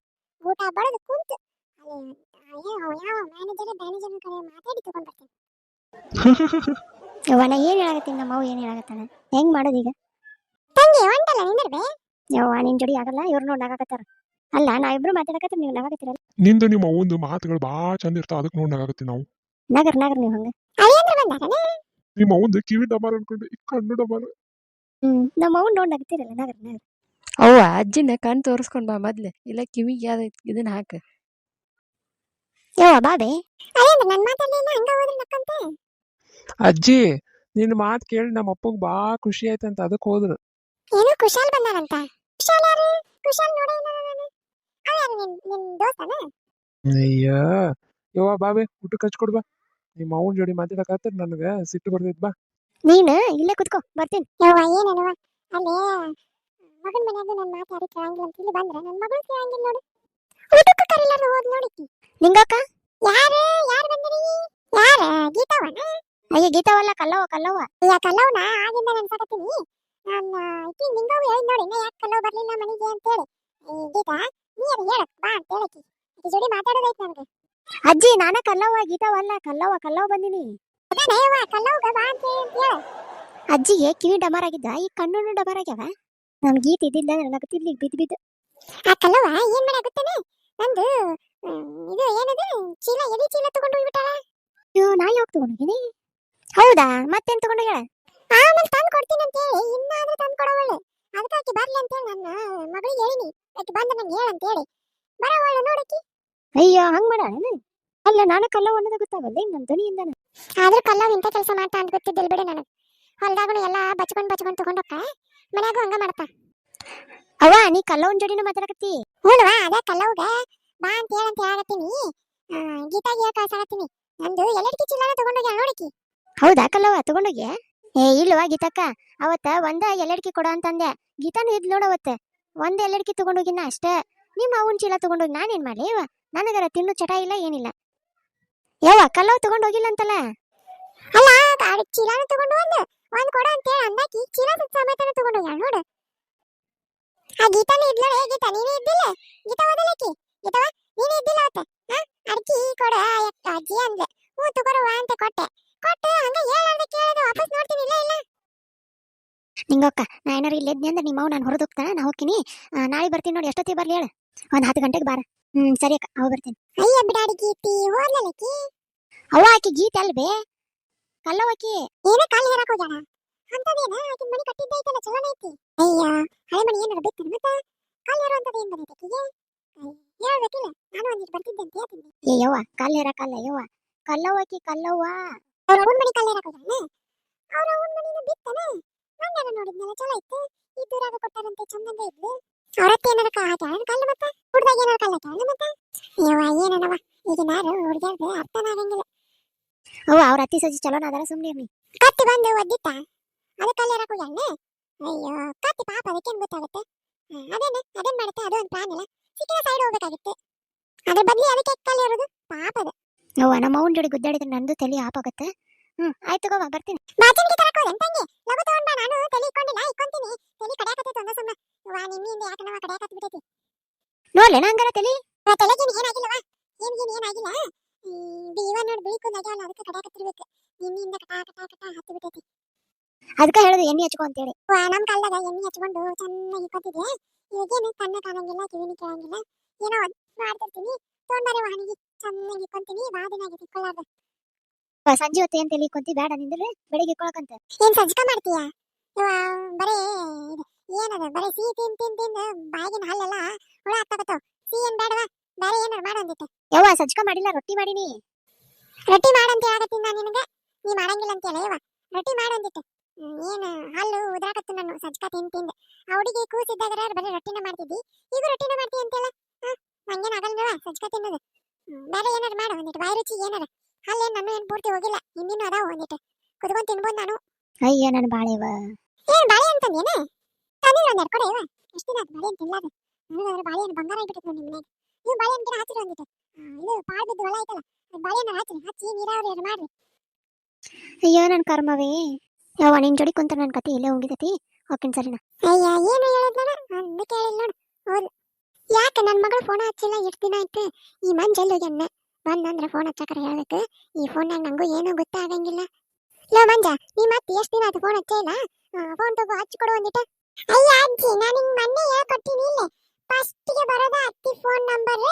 ಊಟ ಬಡದು ಕುಂತು ಯಾವ ಮ್ಯಾನೇಜರ್ ಕಡೆ ಮಾತಾಡಿ ತಗೊಂಡ್ ಬರ್ತೀನಿ. ಯವ್ವ ನಾ ಏನ್ ಹೇಳಾಕತ್ತೀನಿ, ನಮ್ಮ ಅವ್ವ ಏನ್ ಹೇಳಾಕತ್ತಾನ? ಹೆಂಗ್ ಮಾಡೋದು ಈಗ? ತಂಗಿ ಹೊಂಟಲ್ಲ ನಿಂದಿರ್ಬೇ. ಯವ್ವ ನಿನ್ ಜೋಡಿ ಆಗಲ್ಲ, ಇವ್ರು ನೋಡಿ ನಗಾಕತ್ತಾರ. ಅಲ್ಲ ನಾವಿಬ್ರು ಮಾತಾಡಕತ್ತೀರ, ನೀವು ನಗಾಕತ್ತೀರಲ್ಲ. ನಿಂದು ನಿಮ್ಮ ಅವ್ವಂದು ಮಾತುಗಳು ಭಾಳ ಚಂದ ಇರ್ತಾವ, ಅದಕ್ಕೆ ನೋಡಾಗತ್ತೀವಿ ನಾವು. ನಗರ್ ನೀವು ಹಂಗ. ಅಯ್ಯಂದ್ರ ಬಂದಾರನೇ. ನಿಮ್ಮ ಅವ್ವಂದು ಕಿವಿ ಡಮಾರ ಅನ್ಕೊಂಡೆ, ಈ ಕಣ್ಣು ಡಮಾರ. ನಮ್ಮ ಅವ್ನ ನೋಡಿ ನಗತಿರಲ್ಲ, ನಗರ್. ಅವ್ವ ಅಜ್ಜಿನ ಕಣ್ ತೋರಿಸ್ಕೊಂಡ್ ಬಾ ಮೊದ್ಲು, ಇಲ್ಲ ಕಿವಿಗೆ ಯಾವ್ದು ಇದನ್ನ ಹಾಕ. ಯವ್ವ ಬಾಬೆ. ಅಯ್ಯಂದ್ರ ನನ್ನ ಮಾತಲ್ಲಿ ಹಂಗ ಹೋದ್ರೆ ನಕ್ಕಂತೆ. ಅಜ್ಜಿ ನಿನ್ನ ಮಾತು ಕೇಳಿ ನಮ್ಮ ಅಪ್ಪಗ್ ಭಾಳ ಖುಷಿ ಆಯ್ತಂತ, ಅದಕ್ಕೆ ಹೋದ್ರು. ಏನು ಕುಶಾಲ್ ಬಂದಾರಂತ? ಕುಶಾಲ್ ಯಾರು? ಕುಶಾಲ್ ನೋಡೇ ಇಲ್ಲ ನಾನು. ಅವ ಯಾರು ನಿನ್ ದೋಸ್ತನ? ಅಯ್ಯ ಯವ್ವ ಬಾಬೆ, ಊಟಕ್ಕೆ ಹಚ್ಕೊಡ್ ಬಾ. ನಿಮ್ಮ ಅವ್ವನ ಜೋಡಿ ಮಾತಾಡಕತ್ರ ನನಗೆ ಸಿಟ್ಟು ಬರ್ತೈತ್ ಬಾ. ನೀನು ಇಲ್ಲೇ ಕುತ್ಕೋ, ಬರ್ತೀನಿ. ಯವ್ವ ಏನೇನವ ಅಲ್ಲೇ ಮಗನ ಮನ್ಯಾಗ ನನ್ನ ಮಾತು ಯಾರು ಕೇಳಂಗಿಲ್ಲ ಅಂತ ಇಲ್ಲಿ ಬಂದ್ರೆ ನನ್ನ ಮಗಳು ಕೇಳಂಗಿಲ್ಲ ನೋಡು. ಊಟಕ್ಕೆ ಕರಿಲಾರ ಹೋದ್ ನೋಡಿಕಿ. ನಿಂಗಕ್ಕ ಯಾರು ಬಂದಿರಿ? ಯಾರ? ಗೀತಾವನ? ಅಯ್ಯ ಗೀತಾವಲ್ಲ, ಕಲ್ಲವ್ವ. ಈಗ ಕಲ್ಲವ್ನ ಆಗಿಂದ ನೆನ್ಸಾಕತ್ತೀನಿ. ನಾನು ಇಕ್ಕಿ ನಿಂಗವು ಹೇಳಿದ್ ನೋಡಿ, ಇನ್ನ ಯಾಕೆ ಕಲ್ಲವ್ ಬರ್ಲಿಲ್ಲ ಮನೆಗೆ ಅಂತೇಳಿ. ಗೀತಾ ನೀ ಅದು ಹೇಳಕ್ ಬಾ ಅಂತ ಹೇಳಕಿ. ಆಕಿ ಜೋಡಿ ಮಾತಾಡೋದೈತಿ ನನ್ಗೆ. ಅಜ್ಜಿ ನಾನ ಕಲ್ಲವ್ವ, ಗೀತಾವಲ್ಲ. ಕಲ್ಲವ್ವ ಬಂದಿನಿ. ಅದೇನ ಯವ್ವ ಕಲ್ಲವ್ಗ ಬಾ ಅಂತ ಹೇಳ. ಅಜ್ಜಿಗೆ ಕಿವಿ ಡಮಾರ್ ಆಗಿದ್ದ, ಈ ಕಣ್ಣು ಡಮಾರ್ ಆಗ್ಯಾವ. ನಮ್ ಗೀತ ಇದ್ದಿಲ್ಲ, ನಗತಿರ್ಲಿ ಬಿದ್ದು. ಆ ಕಲ್ಲವ್ವ ಏನ್ ಮಾಡಿ ಆಗುತ್ತೇನೆ? ನಂದು ಇದು ಏನದು ಚೀಲ, ಎದಿ ಚೀಲ ತಗೊಂಡು ಹೋಗ್ಬಿಟ್ಟಾಳ. ಅಯ್ಯೋ ನಾ ಯಾವಾಗ ತಗೊಂಡೋಗಿನಿ? ಹೌದಾ, ಮತ್ತೇನ್ ತಗೊಂಡೋಗ್ಯಾಳ? ಆಮೇಲೆ ತಂದು ಕೊಡ್ತೀನಿ ಅಂತ ಹೇಳಿ ಇನ್ನಾದ್ರೂ ತಂದು ಕೊಡವಳು. ಅದಕ್ಕೆ ಆಕಿ ಬರ್ಲಿ ಅಂತ ಹೇಳಿ ನನ್ನ ಮಗಳಿಗೆ ಹೇಳಿನಿ. ಆಕಿ ಬಂದ ನಂಗೆ ಹೇಳಂತ ಹೇಳಿ ಬರವಳು ನೋಡಕಿ. ಅಯ್ಯೋ ಹಂಗ್ ಮಾಡಾಳೇನ? ಅಲ್ಲ ನಾನು ಕಲ್ಲವ್ವ ಅನ್ನೋದು ಗೊತ್ತಾಗಲ್ಲ ನನ್ ಧ್ವನಿಯಿಂದನ. ಆದ್ರೂ ಕಲ್ಲವ್ ಇಂಥ ಕೆಲಸ ಮಾಡ್ತಾ ಅಂತ ಗೊತ್ತಿದ್ದಿಲ್ಲ ಬಿಡು ನನಗೆ. ಹೊಲ್ದಾಗೂ ಎಲ್ಲ ಬಚ್ಕೊಂಡ್ ತಗೊಂಡೋಕ್ಕ, ಮನ್ಯಾಗೂ ಹಂಗ ಮಾಡ್ತಾ. ಅವ್ವ ನೀ ಕಲ್ಲವ್ವನ ಜೋಡಿನ ಮಾತಾಡಕತ್ತಿ? ಹ್ಞೂವಾ, ಅದೇ ಕಲ್ಲವ್ಗ ಬಾ ಅಂತ ಹೇಳಂತ ಹೇಳಕತ್ತೀನಿ. ಗೀತಾಗಿ ಹೇಳ ಕಳ್ಸಾಕತ್ತೀನಿ. ನಂದು ಎಲ್ಲಡಿಕೆ ಚೀಲನ ತಗೊಂಡೋಗ್ಯಾಳ ನೋಡಕಿ. ಹೌದಾ ಕಲ್ಲವ್ವ ತಗೊಂಡೋಗ್ಯ? ಇಲ್ವಾ ಗೀತಕ್ಕ, ಅವತ್ತ ಒಂದ ಎಲ್ಲಡಿಕೆ ಕೊಡ ಅಂತಂದೆ. ಗೀತಾನು ಇದ್ ನೋಡವತ್ತ ಒಂದ್ ಎಲ್ಲಡಿಕೆ ತಗೊಂಡೋಗಿನ ಅಷ್ಟೇ. ನಿಮ್ಮ ಅವನ್ ಚೀಲ ತಗೊಂಡೋಗಿ ನಾನೇನ್ ಮಾಡ್ಲಿ? ನನಗರ ತಿನ್ನು ಚಟ ಇಲ್ಲ ಏನಿಲ್ಲ. ಯವ್ವ ಕಲ್ಲವ್ ತಗೊಂಡೋಗಿಲ್ಲ ಅಂತಲ್ಲ? ಅಲ್ಲ ಗಾಡಿ ಚೀಲನ ತಗೊಂಡು ಒಂದ್ ಕೊಡ ಅಂತ ಹೇಳಿ ಅಂದಾಕಿ ಚೀಲ ಸಮೇತನ ತಗೊಂಡೋಗ್ಯಾಳ ನೋಡು. ಆ ಗೀತಾನು ಇದ್ಲೋ? ಗೀತಾ ನೀನೇ ಇದ್ದಿಲ್ಲ? ಗೀತಾ ಓದಲಕ್ಕಿ? ಗೀತಾವ ನೀನೇ ಇದ್ದಿಲ್ಲ ಅವತ್ತ ಅಡ್ಕಿ ಕೊಡ ಅಜ್ಜಿ ಅಂದ್ಲೆ ಹ್ಞೂ ತಗೋರವ್ವ ಅಂತ ಕೊಟ್ಟೆ ಹಂಗ ಹೇಳಾರ್ದೆ ಕೇಳಿದೆ ವಾಪಸ್ ನೋಡ್ತೀನಿ ಇಲ್ಲ ಇಲ್ಲ ನಿಂಗಕ್ಕ ನಾ ಏನಾರ ಇಲ್ಲಿ ಇದ್ನಿ ಅಂದ್ರೆ ನಿಮ್ಮವ್ ನಾನು ಹೊರದು ಹೋಗ್ತಾನೆ ನಾ ಹೋಗ್ತೀನಿ ನಾಳೆ ಬರ್ತೀನಿ ನೋಡಿ ಎಷ್ಟೊತ್ತಿಗೆ ಬರ್ಲಿ ಹೇಳು ಒಂದು 10 ಗಂಟೆಗೆ ಬಾರ ಸರಿ ಅಕ್ಕ ಅವ ಬರ್ತೀನಿ ಅಯ್ಯ ಬಿಡಾಡಿ ಗೀತಿ ಹೋಗ್ಲಲ್ಲಕಿ ಅವ್ವ ಆಕಿ ಗೀತೆ ಅಲ್ಬೇ ಕಲ್ಲವಕಿ ಏನ ಕಾಲ್ ಹೇರಕ್ ಹೋಗ್ಯಾಳ ಅಂತದೇನ ಆಕಿನ ಮನಿ ಕಟ್ಟಿದ್ದ ಐತಲ್ಲ ಚಲೋನೇ ಐತಿ ಅಯ್ಯ ಹಳೆ ಮನಿ ಏನಾರ ಬಿತ್ತು ಮತ್ತೆ ಕಾಲ್ ಹೇರೋ ಅಂತದ ಏನ್ ಬಂದೈತೆ ಆಕಿಗೆ ಹೇಳ್ಬೇಕಿಲ್ಲ ನಾನು ಒಂದಿಟ್ಟು ಬರ್ತಿದ್ದೆ ಅಂತ ಹೇಳ್ತೀನಿ ಏ ಯವ್ವ ಕಲ್ಲು ಹೇರಕ್ಕಲ್ಲ ಯವ್ವ ಕಲ್ಲವಕಿ ಕಲ್ಲವ್ವ ಅವ್ರ ಅವನ ಮನಿ ಕಾಲ್ ಹೇರಕ್ ಹೋಗ್ಯಾಳ ಅವ್ರ ಅವನ ಮನಿನ ಬಿತ್ತನ ನಾನು ನೋಡಿದ್ನಲ್ಲ ಚಲೋ ಐತೆ ಈ ದೂರಾಗ ಕೊಟ್ಟಾರಂತೆ ಚಂದಂಗ ಇದ್ಲು ಅವರತ್ತೆ ಏನಾರ ಹಾಕ್ಯಾಳ ಕಲ್ಲು ಮತ್ತೆ ಹುಡ್ದಾಗ ಏನಾರ ಕಲ್ಲು ಹಾಕ್ಯಾಳ ಮತ್ತೆ ಯವ್ವ ಏನನವ ಈಗಿನಾರು ಹುಡ್ಗ್ಯಾರ್ದು ಅರ್ಥನ ಆಗಂಗಿಲ್ಲ ಅವ್ವ ಅವ್ರ ಅತ್ತಿ ಸಜ್ಜಿ ಚಲೋನ ಅದರ ಸುಮ್ಮನೆ ನೀ ಕತ್ತಿ ಬಂದು ಒದ್ದಿತ್ತ ಅದಕ್ಕೆ ಕಲ್ಲು ಹೇರಕ್ ಹೋಗ್ಯಾಳ ಅಯ್ಯೋ ಕತ್ತಿ ಪಾಪ ಅದಕ್ಕೇನ್ ಗೊತ್ತಾಗುತ್ತೆ ಅದೇನ್ ಮಾಡುತ್ತೆ ಅದು ಒಂದು ಪ್ರಾಣಿ ಅಲ್ಲ ಸಿಕ್ಕಿನ ಸೈಡ್ ಹೋಗ್ಬೇಕಾಗುತ್ತೆ ಅದ್ರ ಬದ್ಲಿ ಅದಕ್ಕೆ ಕಲ್ಲು ಹೇರೋದು ಪಾಪ ಅದು ಅವ್ವ ನಮ್ಮ ಅವನ ಜೋಡಿ ಗುದ್ದಾಡಿದ್ರೆ ನಂದು ತಲೆ ಆಪಾಗತ್ತೆ ಆಯ್ತು ತಗೋವ ಬರ್ತೀನಿ ಬಾಚಣಿಗೆ ತರಕ್ ಹೋದೆ ತಂಗಿ ಲಗು ತಗೊಂಡ್ ಬಾ ನಾನು ತಲೆ ಇಕ್ಕೊಂಡಿಲ್ಲ ಇಕ್ಕೊಂತೀನಿ ತಲೆ ಕಡಿಯಾಕತ್ತೈತೆ ಒಂದ ಸಮ ವಾ ನಿಮ್ಮಿಂದ ಯಾಕೆ ನಾವು ಕಡಿಯಾಕತ್ತ ಬಿಟ್ಟೈತಿ ನೋಡ್ಲೇನ ಹಂಗಾರ ತಲಿ ತಲೆಗೇನು ಏನಾಗಿಲ್ಲವಾ ಏನಾಗಿಲ್ಲ ಬೀವ ನೋಡಿ ಬೀಳ್ಕೊಂಡು ಆಗ್ಯಾವಲ್ಲ ಅದಕ್ಕೆ ಕಡಿಯಾಕತ್ತಿರ್ಬೇಕು ನಿಮ್ಮಿಂದ ಕಟಾ ಹತ್ತಿ ಬಿಟ್ಟೈತಿ ಅದಕ್ಕೆ ಹೇಳುದು ಎಣ್ಣೆ ಹಚ್ಕೊ ಅಂತೇಳಿ ನಮ್ ಕಾಲದಾಗ ಎಣ್ಣೆ ಹಚ್ಕೊಂಡು ಚೆನ್ನಾಗಿ ಇಕ್ಕೊತಿದ್ದೆ ಇವಾಗೇನು ಕಣ್ಣ ಕಾಣಂಗಿಲ್ಲ ಕಿವಿನಿ ಕೇಳಂಗಿಲ್ಲ ಏನೋ ಮಾಡ್ತಿರ್ತೀನಿ ತೊಗೊಂಡ್ಬಾರೆ ವಾಹನಿಗೆ ಚೆನ್ನಾಗಿ ಇಕ್ಕೊಂತೀನಿ ವಾದಿನ ಆಗೈತಿ ಇಕ್ಕೊಳ್ಳಾರ್ದ ಸಂಜೆ ಹೊತ್ತು ಏನ್ ತಲಿ ಕೊಂತಿ ಬೇಡ ನಿಂದ್ರೆ ಬೆಳಿಗ್ಗೆ ಇಕ್ಕೊಳಕಂತ ಏನ್ ಸಜ್ಜಕ ಮಾಡ್ತೀಯ ಬರೇ ಏನದ ಬರೇ ಸಿಹಿ ತಿಂದ ಬಾಯಿಗಿನ ಹಲ್ಲೆಲ್ಲ ಹುಳ ಆಗ್ತಾಕತ್ತಾವ ಸಿಹಿ ಏನ್ ಬೇಡವಾ ಬೇರೆ ಏನಾರು ಮಾಡೊಂದಿಟ್ಟು ಯವ್ವ ಸಜ್ಜಕ ಮಾಡಿಲ್ಲ ರೊಟ್ಟಿ ಮಾಡೀನಿ ರೊಟ್ಟಿ ಮಾಡಂತ ಹೇಳಕತ್ತೀನಿ ನಾನು ನಿನಗೆ ನೀ ಮಾಡಂಗಿಲ್ಲ ಅಂತ ಹೇಳ ರೊಟ್ಟಿ ಮಾಡೊಂದಿಟ್ಟು ಏನು ಹಲ್ಲು ಉದ್ರಾಕತ್ತು ನಾನು ಸಜ್ಜಕ ತಿಂದು ಆ ಹುಡುಗಿ ಕೂಸಿದ್ದಾಗ ಬರೀ ರೊಟ್ಟಿನ ಮಾಡ್ತಿದ್ದಿ ಈಗ ರೊಟ್ಟಿನ ಮಾಡ್ತೀವಿ ಅಂತೇಳ ಹಂಗೇನು ಆಗಲ್ವಾ ಸಜ್ಜಕ ತಿನ್ನೋದು ಬೇರೆ ಏನಾರು ಮಾಡು ಒಂದಿಟ್ಟು ಬಾಯಿ ರುಚಿ ಏನಾರ ಹಲ್ಲೇನು ನಾನು ಏನು ಪೂರ್ತಿ ಹೋಗಿಲ್ಲ ಇನ್ನಿನ್ನೂ ಅದಾವ ಒಂದಿಟ್ಟು ಕುದ್ಕೊಂಡು ತಿನ್ಬೋದು ನಾನು ಅಯ್ಯ ನನ್ನ ಬಾಳೆವ ಏನ್ ಬಾಳೆ ಅಂತಂದೇನೆ ತಂದಿರ ಒಂದೆರಡು ಕೊಡೆ ಇವ ಎಷ್ಟು ದಿನ ಆಯ್ತು ಬಾಳೆ ಅಂತ ತಿನ್ನಲಾದ ನನಗಾದ್ರೆ ಬಾಳೆಹಣ್ಣು ಬಂಗಾರ ಆಗಿಬಿಟ್ಟು ನಿಮ್ಮ ಮನೆಗೆ ನೀವು ಬಾಳೆಹಣ್ಣು ಗಿಡ ಹಾಚಿರಿ ಒಂದಿಟ್ಟು ಇದು ಪಾಳು ಬಿದ್ದು ಹೊಲ ಐತಲ್ಲ ಬಾಳೆಹಣ್ಣು ಹಚ್ಚಿ ನೀರಾವರಿ ಮಾಡ್ರಿ ಅಯ್ಯೋ ನನ್ನ ಕರ್ಮವೇ ಯವ್ವ ನಿನ್ ಜೋಡಿ ಕುಂತ ನನ್ನ ಕತೆ ಇಲ್ಲೇ ಹೋಗಿದತಿ ಓಕೆನ್ ಸರಿನಾ ಅಯ್ಯ ಏನು ಹೇಳೋದ್ನ ಅಂದು ಕೇಳಿಲ್ಲ ನೋಡು ಹೌದು ಯಾಕೆ ನನ್ನ ಮಗಳು ಫೋನ್ ಹಚ್ಚಿಲ್ಲ ಎಷ್ಟು ದಿನ ಆಯ್ತು ಈ ಮಂಜ್ ಎಲ್ಲಿ ಹೋಗ್ಯಾನ ಬಂದಂದ್ರೆ ಫೋನ್ ಹಚ್ಚಕರ ಹೇಳ್ಬೇಕು ಈ ಫೋನ್ನಾಗ ನಂಗೂ ಏನೂ ಗೊತ್ತಾಗಂಗಿಲ್ಲ ಲೋ ಮಂಜ ನೀ ಮತ್ತೆ ಎಷ್ಟು ದಿನ ಆಯ್ತು ಫೋನ್ ಹಚ್ಚೇ ಇಲ್ಲ ಫೋನ್ ತಗೋ ಹಚ್ಕೊಡು ಒಂದಿಟ್ಟು ಅಯ್ಯ ಅಜ್ಜಿ ನಾನು ಹಿಂಗ್ ಮೊನ್ನೆ ಹೇಳ್ಕೊಟ್ಟಿನಿ ಇಲ್ಲೇ ಫಸ್ಟಿಗೆ ಬರೋದ ಅತ್ತಿ ಫೋನ್ ನಂಬರ್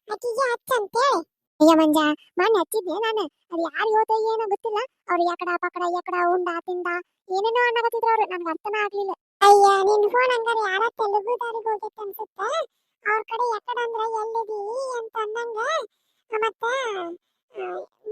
ಅಕ್ಕಿಗೆ ಹಚ್ಚಂತೇಳಿ ಅಯ್ಯ ಮಂಜ ಮೊನ್ನೆ ಹಚ್ಚಿದ್ದೆ ನಾನು ಅದು ಯಾರು ಹೋದ ಏನೋ ಗೊತ್ತಿಲ್ಲ ಅವ್ರು ಯಾಕಡ ಪಕಡ ಯಾಕಡ ಉಂಡ ತಿಂದ ಏನೇನೋ ಅನ್ನಕತ್ತಿದ್ರು ಅವ್ರು ನನ್ಗೆ ಅರ್ಥನ ಆಗ್ಲಿಲ್ಲ ಅಯ್ಯ ನಿನ್ ಫೋನ್ ಹಂಗಾರೆ ಯಾರ ತೆಲುಗು ದಾರಿಗೆ ಹೋಗೈತೆ ಅನ್ಸುತ್ತೆ ಅವ್ರ ಕಡೆ ಯಾಕಡ ಅಂದ್ರೆ ಎಲ್ಲಿದಿ ಅಂತ ಅಂದಂಗ ಮತ್ತ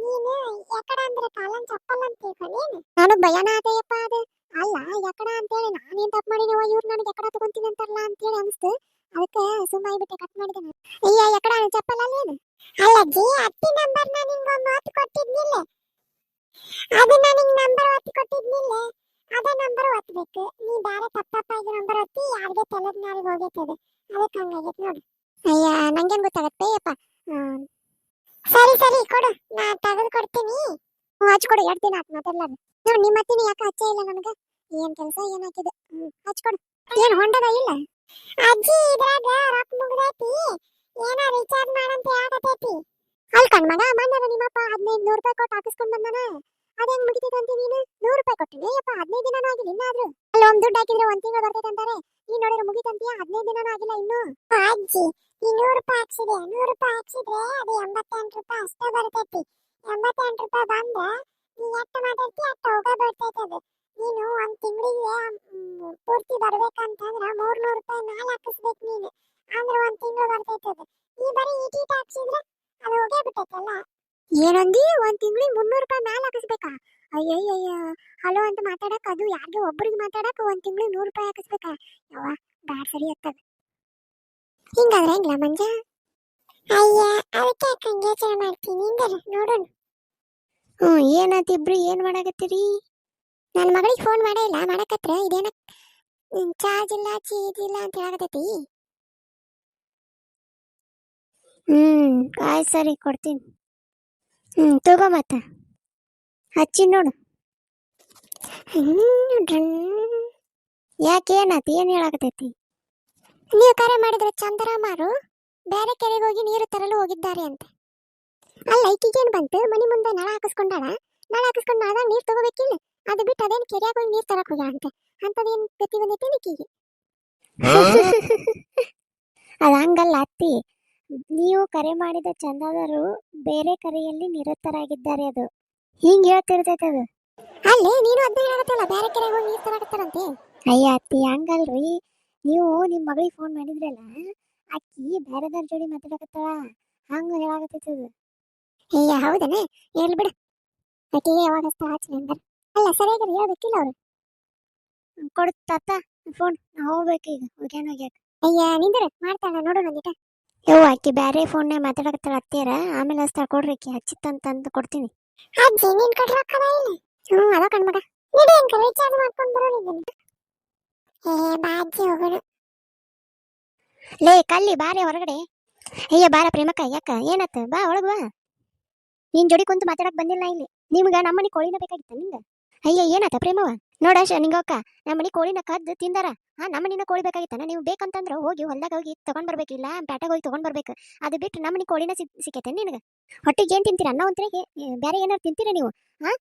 ನೀನು ಯಾಕಡ ಅಂದ್ರೆ ಕಾಲನ್ ಚಪ್ಪಲ್ ಅಂತ ತಿಳ್ಕೊಂಡೇನು ನನಗ್ ಭಯನ ಆತಯ್ಯಪ್ಪ ಅದು ಅಲ್ಲ ಯಾಕಡ ಅಂತೇಳಿ ನಾನೇನ್ ತಪ್ಪು ಮಾಡಿನವ ಇವ್ರು ನನಗೆ ಯಾಕಡ ತಗೊಂತೀನಿ ಅಂತಾರಲ್ಲ ಅಂತೇಳಿ ಅನ್ಸ್ತು ಅದಕ್ಕೆ ಸುಮ್ಮನೆ ಬಿಟ್ಟೆ ಕಟ್ ಮಾಡಿದೆ ನಾನು ಅಯ್ಯ ಯಾಕಡ ಚಪ್ಪಲ್ ಅಲ್ಲೇನು ಅಲ್ಲಜ್ಜಿ ಅತ್ತಿ ನಂಬರ್ ನಾನು ನಿಂಗೊಂದು ಒತ್ತು ಕೊಟ್ಟಿದ್ನಿಲ್ಲ ಅದು ನಾನು ನಿಂಗೆ ನಂಬರ್ ಒತ್ತು ಕೊಟ್ಟಿದ್ನಿಲ್ಲ ಅದೇ ನಂಬರ್ ಒತ್ತಬೇಕು ನೀ ಬೇರೆ ತಪ್ಪಾಗಿ ನಂಬರ್ ಒತ್ತಿ ಯಾರಿಗೆ ತೆಲುಗು ನಾರಿಗೆ ಹೋಗೈತೆ ಅದು ಅದಕ್ಕೆ ಹಂಗಾಗೈತೆ ನೋಡಿ ಅಯ್ಯ ನಂಗೇನು ಗೊತ್ತಾಗತ್ತೆ ಅಪ್ಪ ಸರಿ ಕೊಡು ನಾ ತೆಗೆದು ಕೊಡ್ತೀನಿ ಹಚ್ಕೊಡು 2 ದಿನ ಆಯ್ತು ಮಾತಾಡ್ಲಾರ್ದು ನೋಡಿ ನಿಮ್ಮ ಅತ್ತಿನ ಯಾಕೆ ಹಚ್ಚೇ ಇಲ್ಲ ನನಗೆ ಏನ್ ಕೆಲಸ ಏನಾಕಿದೆ ಹಚ್ಕೊಡು ಏನ್ ಹೊಂಡದ ಇಲ್ಲ ಅಜ್ಜಿ ಇದ್ರಾಗ ರೊಕ್ಕ ಮುಗ್ದೈತಿ ಏನೋ ರೀಚಾರ್ಜ್ ಮಾಡಂತ ಹೇಳಕತ್ತೈತಿ ಅಲ್ಲಿ ಕಣ್ ಮಗ ಬಂದದ ನಿಮ್ಮಪ್ಪ 1500 ರೂಪಾಯಿ ಕೊಟ್ಟು ಹಾಕಿಸ್ಕೊಂಡ್ ಬಂದನ ಅದೇನ್ ಮುಗಿತೈತೆ ಅಂತ ನೀನು 100 ರೂಪಾಯಿ ಕೊಟ್ಟಿನಿ ಯಪ್ಪ 15 ದಿನನೂ ಆಗಿಲ್ಲ ಇನ್ನಾದ್ರೂ ಅಲ್ಲಿ ಒಂದು ದುಡ್ಡು ಹಾಕಿದ್ರೆ 1 ತಿಂಗಳು ಬರ್ತೈತೆ ಅಂತಾರೆ ನೀನ್ ನೋಡಿದ್ರೆ ಮುಗಿತಂತೀಯ 15 ದಿನನೂ ಆಗಿಲ್ಲ ಇನ್ನು ಅಜ್ಜಿ ಈ 100 ರೂಪಾಯಿ ಹಾಕ್ಸಿದೆ 100 ರೂಪಾಯಿ ಹಾಕ್ಸಿದ್ರೆ ಅದು 88 ರೂಪಾಯಿ ಅಷ್ಟೇ ಬರ್ತೈತಿ 88 ರೂಪಾಯಿ ಬಂದ ನೀ ಎಷ್ಟು ಮಾತಾಡ್ತಿ ಅಷ್ಟು ಹೋಗ ಬರ್ತೈತೆ ಅದು ನೀನು 1 ತಿಂಗಳಿಗೆ ಪೂರ್ತಿ ಬರ್ಬೇಕಂತಂದ್ರ 300 ರೂಪಾಯಿ ಮೇಲೆ ಹಾಕಿಸ್ಬೇಕು ನೀನು ಅಂದ್ರೆ 1 ತಿಂಗಳು ಬರ್ತೈತೆ ಅದು ನೀ ಬರೀ ಈಟೀಟ್ ಹಾಕ್ಸಿದ್ರೆ ಅದು ಹೋಗೇ ಬಿಟ್ಟೈತಲ್ಲ ಏನಂದಿ 1 ತಿಂಗಳಿಗೆ 300 ರೂಪಾಯಿ ಮೇಲೆ ಹಾಕಿಸ್ಬೇಕಾ ಅಯ್ಯಯ್ಯಯ್ಯ ಹಲೋ ಅಂತ ಮಾತಾಡಕ್ ಅದು ಯಾರಿಗೆ ಒಬ್ಬರಿಗೆ ಮಾತಾಡಕ್ 1 ತಿಂಗಳಿಗೆ 100 ರೂಪಾಯಿ ಹಾಕಿಸ್ಬೇಕಾ ಯವ್ವ ಬ್ಯಾಡ ಸರಿ ಆಗ್ತದ ಹಿಂಗಾದ್ರೆ ಹೆಂಗ್ಲ ಮಂಜ ಅಯ್ಯ ಅದಕ್ಕೆ ಹಂಗೆ ಯೋಚನೆ ಮಾಡ್ತೀನಿ ಹಿಂಗಾರ ನೋಡೋಣ ಏನಾಯ್ತು ಇಬ್ರು ಏನ್ ಮಾಡಾಕತ್ತೀರಿ ನನ್ನ ಮಗಳಿಗೆ ಫೋನ್ ಮಾಡೇ ಇಲ್ಲ ಮಾಡಕತ್ರ ಇದೇನ ಚಾರ್ಜ್ ಇಲ್ಲ ಚೀಜ್ ಇಲ್ಲ ಅಂತ ಹೇಳಕತ್ತೈತಿ ಆಯ್ತು ಸರಿ ಕೊಡ್ತೀನಿ ತಗೋ ಮತ್ತ ಹಚ್ಚಿ ನೋಡು ಯಾಕೆ ಏನಾಯ್ತು ಏನ್ ಹೇಳಾಕತೈತಿ ನೀವು ಕರೆ ಮಾಡಿದ್ರೆ ಚಂದರಾಮಾರು ಬೇರೆ ಕೆರೆಗೆ ಹೋಗಿ ನೀರು ತರಲು ಹೋಗಿದ್ದಾರೆ ಅಂತೆ. ಅಲ್ಲ ಈಕಿಗೇನ್ ಬಂತು, ಮನಿ ಮುಂದೆ ನಳ ಹಾಕಿಸ್ಕೊಂಡಾಳ, ನಳ ಹಾಕಿಸ್ಕೊಂಡು ನಳದಾಗ ನೀರು ತಗೋಬೇಕಿಲ್ಲ, ಅದು ಬಿಟ್ಟು ಅದೇನು ಕೆರೆಯಾಗ ಹೋಗಿ ನೀರು ತರಕ್ ಹೋಗ್ಯಾಳ ಅಂತೆ. ಅಂತದೇನು ಗತಿ ಬಂದೈತೆ ಈಕಿಗೆ. ಅದ ಹಂಗಲ್ಲ ಅತ್ತಿ, ನೀವು ಕರೆ ಮಾಡಿದ ಚಂದಾದರು ಬೇರೆ ಕರೆಯಲ್ಲಿ ನಿರತರಾಗಿದ್ದಾರೆ. ಅದು ಹಿಂಗ್ ಹೇಳ್ತಿರ್ತೈತೆ ಅದು. ಅಲ್ಲೇ ನೀನು ಅದನ್ನ ಹೇಳಕತ್ತಲ್ಲ, ಬೇರೆ ಕೆರೆಗೆ ಹೋಗಿ ನೀರು ತರಕತ್ತಾರಂತೆ. ಅಯ್ಯ ಅತ್ತಿ ಹಂಗಲ್ರಿ, ನೀವು ನಿಮ್ಮ ಮಗಳಿಗೆ ಫೋನ್ ಮಾಡಿದ್ರಲ್ಲ, ಅಕ್ಕಿ ಬೇರೆದಾರ ಜೋಡಿ ಮಾತಾಡಕತ್ತಾಳ, ಹಂಗ ಹೇಳಾಕತ್ತೈತದು. ಅಯ್ಯ ಹೌದನ, ಹೇಳ್ ಬಿಡು, ಆಕೆಗೆ ಯಾವಾಗ ಹಚ್ತಾಳ ಹಚ್ಚಲಿ ಹಂಗಾರ. ಅಲ್ಲ ಸರಿಯಾಗಿ ಹೇಳ್ಬೇಕಿಲ್ಲ ಅವ್ರು. ಕೊಡ್ತಾತ ಫೋನ್, ನಾ ಹೋಗ್ಬೇಕು ಈಗ, ಹೋಗ್ಯಾಕ. ಅಯ್ಯ ನಿಂದ್ರ ಮಾಡ್ತಾಳ ನೋಡು ನಂದಿಟ. ಯವ್ವ ಅಕ್ಕಿ ಬ್ಯಾರೆ ಫೋನ್ನೇ ಮಾತಾಡಕತ್ತಾಳ ಅತ್ತಿಯರ, ಆಮೇಲೆ ಹಚ್ತಾಳ, ಕೊಡ್ರಿ ಅಕ್ಕಿ ಹಚ್ಚಿತ್ತಂತಂದು ಕೊಡ್ತೀನಿ. ಅಜ್ಜಿ ನೀನ್ ಕಡೆ ರೊಕ್ಕದ ಇಲ್ಲ. ಅದ ಕಣ್ಮಗ, ನಿಡಿ ಅಂಕಲ್ ರೀಚಾರ್ಜ್ ಮಾಡ್ಕೊಂಡು ಬರೋಣ. ಬಾ ಅಜ್ಜಿ ಹೋಗೋಣ. ಲೇ ಕಲ್ಲಿ ಬಾರೆ ಹೊರಗಡೆ. ಅಯ್ಯ ಬಾರ ಪ್ರೇಮಕ್ಕ, ಯಾಕ ಏನತ್ತ, ಬಾ ಒಳಗ್ ಬಾ. ನಿನ್ ಜೋಡಿ ಕುಂತು ಮಾತಾಡಕ್ ಬಂದಿಲ್ಲ ಇಲ್ಲಿ. ನಿಮ್ಗ ನಮ್ಮನಿ ಕೋಳಿನ ಬೇಕಾಗಿತ್ತ ನಿಂಗ? ಅಯ್ಯ ಏನತ್ತ ಪ್ರೇಮವ, ನೋಡ ನಿಂಗಕ್ಕ, ನಮ್ಮನಿ ಕೋಳಿನ ಕದ್ದು ತಿಂದಾರ. ನಮ್ಮನಿನ ಕೋಳಿ ಬೇಕಾಗಿತ್ತಾನ? ನೀವು ಬೇಕಂತಂದ್ರ ಹೋಗಿ ಹೊಲ್ದಾಗ ಹೋಗಿ ತಗೊಂಡ್ ಬರ್ಬೇಕಿಲ್ಲ, ಪ್ಯಾಟಾಗ ಹೋಗಿ ತಗೊಂಡ್ ಬರ್ಬೇಕು. ಅದು ಬಿಟ್ಟು ನಮ್ಮನಿ ಕೋಳಿನ ಸಿಕ್ಕೈತೆ ನಿನಗ? ಹೊಟ್ಟಿಗೆ ಏನ್ ತಿಂತೀರ, ಅನ್ನ ಒಂತ್ರೆಗೆ ಬೇರೆ ಏನಾರು ತಿಂತೀರ ನೀವು?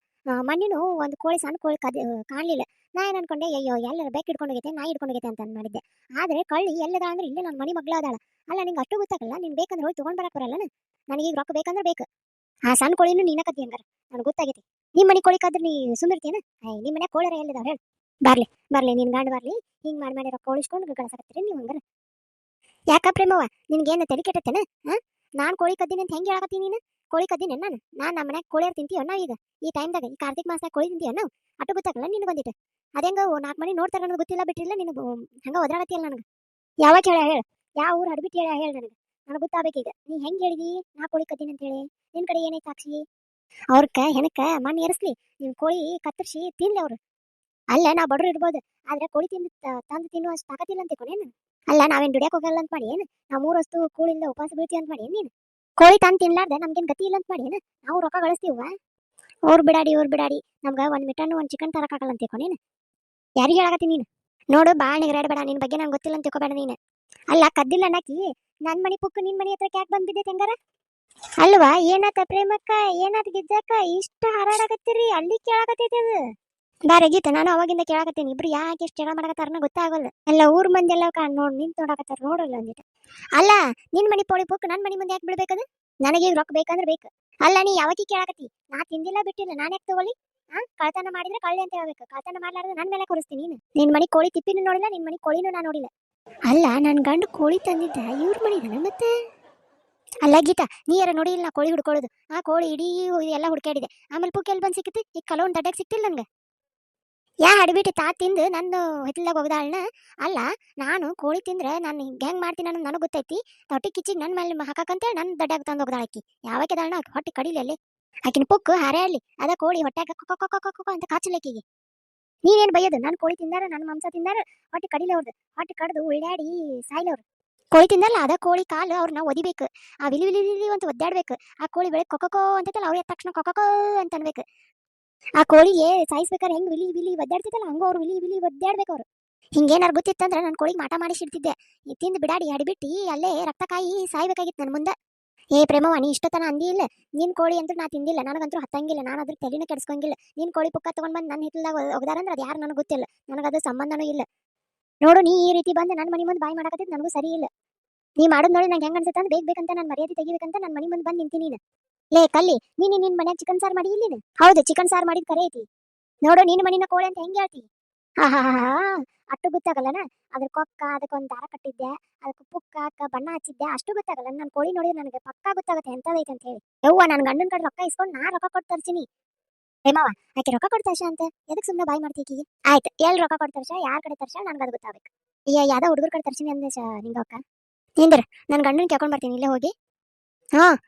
ಮಣ್ಣಿನು ಒಂದು ಕೋಳಿ, ಸಣ್ಣ ಕೋಳಿ ಕಾಣ್ಲಿಲ್ಲ. ನಾ ಏನ್ ಅನ್ಕೊಂಡೆ, ಅಯ್ಯೋ ಎಲ್ಲರ ಬೇಕ್ ಹಿಡ್ಕೊಂಡೋಗೈತೆ, ನಾ ಹಿಡ್ಕೊಂಡೋಗೈತೆ ಅಂತ ಮಾಡಿದ್ದೆ. ಆದ್ರೆ ಕಳ್ಳಿ ಎಲ್ಲದ ಅಂದ್ರೆ ಇಲ್ಲೇ ನನ್ನ ಮನಿ ಮಗ್ಳ ಅದಾಳ. ಅಲ್ಲ ನಿಂಗೆ ಅಷ್ಟು ಗೊತ್ತಾಗಲ್ಲ, ನೀನ್ ಬೇಕಂದ್ರೆ ಹೋಗಿ ತಗೊಂಡ್ ಬರಕ್ ಬರಲ್ಲ. ನನಗೀಗ ರೊಕ್ಕ ಬೇಕಂದ್ರೆ ಬೇಕು. ಸಣ್ಣ ಕೋಳಿನೂ ನೀನ ಕದ್ದಿ ಹಂಗಾರ, ನನಗೆ ಗೊತ್ತಾಗೈತಿ. ನಿಮ್ಮ ಮನಿ ಕೋಳಿ ಕದ್ರೆ ನೀ ಸುಂದಿರ್ತೀನ? ನಿಮ್ಮ ಮನೆ ಕೋಳರ ಎಲ್ಲಿದಾವ ಹೇಳಿ? ಬರ್ಲಿ ನಿನ್ ಗಂಡ ಬರ್ಲಿ, ಹಿಂಗ್ ಮಾಡಿ ರೊಕ್ಕ ಉಳಿಸ್ಕೊಂಡು ಕಳ್ಸಾಕತ್ತೀರಿ ನೀವು ಹಂಗಾರ. ಯಾಕ ಪ್ರೇಮವ್ವ, ನಿನ್ಗೇನು ತಲೆ ಕೆಟ್ಟತ್ತೇನ? ನಾನ್ ಕೋಳಿ ಕದ್ದಿನಿ ಅಂತ ಹೆಂಗ್ ಹೇಳಕತ್ತೀನಿ ನೀನು? ಕೋಳಿ ಕದ್ದಿನಿ ನಾನು ನಮ್ಮ ಮನ್ಯಾಗ ಕೋಳಿಯರ್ ತಿಂತೀವ ನಾವು ಈಗ ಈ ಟೈಮ್ದಾಗ, ಈ ಕಾರ್ತಿಕ್ ಮಾಸದಾಗ ಕೋಳಿ ತಿಂತೀವ ನಾವು? ಅಟ್ಟು ಗೊತ್ತಾಗಲ್ಲ ನಿನ್ ಬಂದಿಟ್ಟು. ಅದೇಂಗ 4 ಮನೆ ನೋಡ್ತಾರ ನನಗೆ ಗೊತ್ತಿಲ್ಲ ಬಿಟ್ಟಿಲ್ಲ, ನಿನ್ ಹಂಗ ಒದ್ರಾಗತ್ತಿಯಲ್ಲ ನನಗೆ. ಯಾವಾಗ ಹೇಳ ಯಾವ ಊರು ಹಡ್ಬಿಟ್ಟು ಹೇಳ ನನಗೆ ಗೊತ್ತಾಗಬೇಕೀಗ. ನೀ ಹೆಂಗ್ ಹೇಳಿದಿ ನಾ ಕೋಳಿ ಕದ್ದಿನಿ ಅಂತ ಹೇಳಿ? ನಿನ್ ಕಡೆ ಏನೈತೆ ಸಾಕ್ಷಿ? ಅವ್ರಕ್ಕ ಹೆನಕ ಮಣ್ಣು ಏರಿಸ್ಲಿ, ನಿಮ್ ಕೋಳಿ ಕತ್ತರಿಸಿ ತಿನ್ಲಿ ಅವ್ರು. ಅಲ್ಲ ನಾ ಬಡ್ರು ಇರ್ಬೋದು, ಆದ್ರೆ ಕೋಳಿ ತಂದು ತಿನ್ನುವ ಅಷ್ಟು ತಾಕತ್ತಿಲ್ಲ ಅಂತ ಕೊನೇನು? ಅಲ್ಲ ನಾವೇನ್ ದುಡಿಯಕ್ ಹೋಗಲ್ಲ ಅಂತ ಮಾಡಿ ಏನು? ನಾವು 3 ವಸ್ತು ಕೂಳಿಂದ ಉಪವಾಸ ಬೀಳ್ತೀವಿ ಅಂತ ಮಾಡಿ ನೀನು? ಕೋಳಿ ತಂದು ತಿನ್ಲಾರ್ದೆ ನಮ್ಗೇನ್ ಗತಿ ಇಲ್ಲ ಅಂತ ಮಾಡಿ ಏನು? ನಾವು ರೊಕ್ಕ ಗಳಿಸ್ತೀವ? ಅವ್ರು ಬಿಡಾಡಿ ನಮ್ಗ 1 ಮೀಟರ್ 1 ಚಿಕನ್ ತರಕಾಗಲ್ಲ ಅಂತ ನೀನು? ಯಾರಿಗೆ ಹೇಳಕತ್ತೀನಿ ನೀನು? ನೋಡು ಬಾಳ್ ನಿಗರಾಡಬೇಡ, ನಿನ್ ಬಗ್ಗೆ ನಂಗೆ ಗೊತ್ತಿಲ್ಲ ಅಂತ ತಿಳ್ಕೊಬೇಡ ನೀನು. ಅಲ್ಲ ಕದ್ದಿಲ್ಲ ನಾಕಿ ನನ್ ಮನಿ ಪುಕ್ಕ ನಿನ್ ಮನಿ ಹತ್ರಕ್ಕೆ ಯಾಕೆ ಬಂದ್ಬಿದ್ದೈತೆ ಹೆಂಗಾರ? ಅಲ್ವಾ ಏನಾತ ಪ್ರೇಮಕ್ಕ, ಏನಾತ ಗಿಜ್ಜಕ್ಕ, ಇಷ್ಟ ಹಾರಾಡಕತ್ತೀರಿ? ಅಲ್ಲಿ ಕೇಳಾಕತ್ತೈತಿ ಅದು. ಬಾರೆ ಗೀತ, ನಾನು ಅವಾಗಿಂದ ಕೇಳಾಕತ್ತೀನಿ, ಇಬ್ರು ಯಾಕೆ ಎಷ್ಟು ಜಗಳ ಮಾಡಕತ್ತಾರನ ಗೊತ್ತಾಗಲ್ಲ. ಎಲ್ಲ ಊರ್ ಮಂದಿ ಎಲ್ಲ ನಿಂತ್ ನೋಡಾಕತ್ತಾರ ನೋಡಲ್ಲ ಅಂದಿಟ್ಟು. ಅಲ್ಲ ನಿನ್ ಮನಿ ಪೋಳಿ ಪುಕ್ ನನ್ ಮನಿ ಮುಂದೆ ಯಾಕೆ ಬಿಡ್ಬೇಕದು? ನನಗೀಗ ರೊಕ್ಕ ಬೇಕಂದ್ರೆ ಬೇಕು. ಅಲ್ಲ ನೀ ಯಾವಾಗ ಕೇಳಾಕತ್ತಿ? ನಾ ತಿಂದಿಲ್ಲ ಬಿಟ್ಟಿಲ್ಲ, ನಾನು ಯಾಕೆ ತಗೊಳ್ಳಿ? ಕಳ್ತನ ಮಾಡಿದ್ರೆ ಕಳ್ಳಿ ಅಂತ ಹೇಳ್ಬೇಕು, ಕಳ್ತನ ಮಾಡ್ಲಾರ್ದು ನನ್ ಮೇಲೆ ಕೊರಿಸ್ತೀನಿ ನೀನು. ನಿನ್ ಮನಿ ಕೋಳಿ ತಿಪ್ಪಿನೂ ನೋಡಿಲ್ಲ, ನಿನ್ ಮನಿ ಕೋಳಿನೂ ನಾ ನೋಡಿಲ್ಲ. ಅಲ್ಲ ನನ್ ಗಂಡು ಕೋಳಿ ತಂದಿದ್ದ ಇವ್ರ ಮನಿದನ ಮತ್ತೆ? ಅಲ್ಲ ಗೀತಾ, ನೀ ಯಾರ ನೋಡಿ ಇಲ್ಲ ನಾ ಕೋಳಿ ಹುಡ್ಕೊಳ್ಳೋದು? ಕೋಳಿ ಇಡೀ ಎಲ್ಲ ಹುಡ್ಕಾಡಿದೆ, ಆಮೇಲೆ ಪುಕ್ ಎಲ್ಲಿ ಬಂದು ಸಿಕ್ಕಿತಿ? ಈಗ ಕಲೋನ್ ದಡ್ಡಾಗ ಸಿಕ್ತಿಲ್ಲ ನನ್ಗೆ. ಯಾ ಹಡಿಬಿಟ್ಟು ತಾ ತಿಂದು ನಂದು ಹೊತ್ತಿಲ್ದಾಗ ಹೋಗದಾಳನ? ಅಲ್ಲ ನಾನು ಕೋಳಿ ತಿಂದ್ರೆ ನಾನು ಹೆಂಗ್ ಮಾಡ್ತೀನಿ ಅನ್ನೋದು ನನಗೆ ಗೊತ್ತೈತಿ. ಹೊಟ್ಟಿ ಕಿಚ್ಚಿಗೆ ನನ್ನ ಮೇಲೆ ಹಾಕಂತೇಳಿ ನನ್ನ ದಡ್ಡಾಗ ತಂದು ಹೋಗದಾಳ ಆಕಿ. ಯಾವಾಗ ಅದಾಳನ ಹೊಟ್ಟೆ ಕಡಿಲಿ ಅಲ್ಲಿ, ಆಕಿನ ಪುಕ್ಕು ಹಾರಾಡ್ಲಿ, ಅದ ಕೋಳಿ ಹೊಟ್ಟಾಗ ಕೊಕ್ಕ ಅಂತ ಕಾಚಲಕ್ಕಿಗೆ. ನೀನೇನು ಬೈಯೋದು? ನಾನು ಕೋಳಿ ತಿಂದಾರ, ನನ್ನ ಮಾಂಸ ತಿಂದಾರ, ಹೊಟ್ಟೆ ಕಡಿಲೆ ಅವ್ರದ್ದು, ಹೊಟ್ಟೆ ಕಡ್ದು ಉಳ್ಳಾಡಿ ಸಾಯ್ಲವ್ರು. ಕೋಳಿ ತಿಂದಲ್ಲ ಅದ ಕೋಳಿ ಕಾಲು ಅವ್ರನ್ನ ಒದಿಬೇಕು, ಆ ವಿಲಿ ವಿಲಿ ವಿಲಿ ಅಂತ ಒದ್ದಾಡ್ಬೇಕು. ಆ ಕೋಳಿ ಬೆಳಗ್ಗೆ ಕೊಕ್ಕೋ ಅಂತೈತಲ್ಲ, ಅವ್ರ ತಕ್ಷಣ ಕೊಕ್ಕೋ ಅಂತ ಅನ್ಬೇಕು. ಆ ಕೋಳಿಗೆ ಸಾಯಿಸ್ಬೇಕಾದ್ರೆ ಹೆಂಗ್ ವಿಲಿ ವಿಲಿ ಒದ್ದಾಡ್ತಿತ್ತಲ್ಲ, ಹಂಗ ಅವ್ರು ವಿಲಿ ವಿಲಿ ಒದ್ದಾಡ್ಬೇಕು ಅವ್ರು. ಹಿಂಗೇನಾರು ಗೊತ್ತಿತ್ತಂದ್ರೆ ನಾನು ಕೋಳಿಗೆ ಮಾಟ ಮಾಡಿಸಿಡ್ತಿದ್ದೆ. ತಿಂದು ಬಿಡಾಡಿ ಅಡಿಬಿಟ್ಟು ಅಲ್ಲೇ ರಕ್ತ ಕಾಯಿ ಸಾಯ್ಬೇಕಾಗಿತ್ತು ನನ್ನ ಮುಂದೆ. ಪ್ರೇಮವ್ವ, ನೀ ಇಷ್ಟತನ ಅಂದಿ ಇಲ್ಲ, ನಿನ್ ಕೋಳಿ ಅಂತೂ ನಾ ತಿಂದಿಲ್ಲ, ನನಗಂತೂ ಹತ್ತಂಗಿಲ್ಲ, ನಾನು ಅದ್ರ ತಲೆನ ಕೆಡಿಸ್ಕೊಂಗಿಲ್ಲ. ನಿನ್ ಕೋಳಿ ಪುಕ್ಕ ತಗೊಂಡ್ ಬಂದು ನನ್ನ ಹಿತ್ತಲ್ದಾಗ ಒಗದಾರಂದ್ರೆ ಅದು ಯಾರು ನನಗೆ ಗೊತ್ತಿಲ್ಲ, ನನಗದು ಸಂಬಂಧನೂ ಇಲ್ಲ. ನೋಡು ನೀ ಈ ರೀತಿ ಬಂದು ನನ್ನ ಮನಿ ಮುಂದೆ ಬಾಯಿ ಮಾಡಕತ್ತಿದ್ದು ನನಗೂ ಸರಿ ಇಲ್ಲ. ನೀ ಮಾಡೋದು ನೋಡಿ ನಂಗೆ ಹೆಂಗ್ ಅನ್ಸುತ್ತೆ ಅಂದ್ರೆ, ಬೇಕಂತ ನಾನು ಮರ್ಯಾದೆ ತೆಗಿಬೇಕಂತ ನನ್ನ ಮನಿ ಮುಂದೆ ಬಂದು ನಿಂತೀನಿ ನೀನು. ಲೇ ಕಲ್ಲಿ, ನೀನು ನಿನ್ ಮನ್ಯಾಗ ಚಿಕನ್ ಸಾರು ಮಾಡಿ ಇಲ್ಲಿ? ಹೌದು ಚಿಕನ್ ಸಾರು ಮಾಡಿದ್ ಕರೆ ಐತಿ. ನೋಡು ನಿನ್ನ ಮನಿನ ಕೋಳಿ ಅಂತ ಹೆಂಗೆ ಹೇಳ್ತಿ? ಹಾ ಅಷ್ಟು ಗೊತ್ತಾಗಲ್ಲನ? ಅದ್ರ ಕೊಕ್ಕ, ಅದಕ್ಕೊಂದು ದಾರ ಕಟ್ಟಿದ್ದೆ, ಅದಕ್ಕೆ ಪುಕ್ಕ ಬಣ್ಣ ಹಚ್ಚಿದ್ದೆ, ಅಷ್ಟು ಗೊತ್ತಾಗಲ್ಲ? ನಾನು ಕೋಳಿ ನೋಡಿದ್ರೆ ನನಗೆ ಪಕ್ಕಾ ಗೊತ್ತಾಗುತ್ತೆ ಎಂತದೈತೆ ಅಂತ ಹೇಳಿ. ಯವ್ವ ನನ್ನ ಗಂಡನ ಕಡೆ ರೊಕ್ಕ ಇಸ್ಕೊಂಡು ನಾ ರೊಕ್ಕ ಕೊಟ್ಟು ತರ್ತೀನಿ. ಮಾವ ಆಕೆ ರೊಕ್ಕ ಕೊಟ್ಟು ತರ್ಷ ಅಂತ ಎದಕ್ಕೆ ಸುಮ್ಮನೆ ಬಾಯಿ ಮಾಡ್ತೀಕಿ? ಆಯ್ತು, ಎಲ್ಲಿ ರೊಕ್ಕ ಕೊಟ್ಟು ತರ್ಷ, ಯಾರ ಕಡೆ ತರ್ಷ ನನಗೆ ಅದು ಗೊತ್ತಾಗಬೇಕು. ಯಾವ್ದೋ ಹುಡುಗರ ಕಡೆ ತರ್ಸಿನಿ ಅಂದೆ ನಿಂಗಕ್ಕ. ನಿಂದ್ರ ನನ್ನ ಗಂಡನ ಕೇಳ್ಕೊಂಡು ಬರ್ತೀನಿ ಇಲ್ಲೇ ಹೋಗಿ.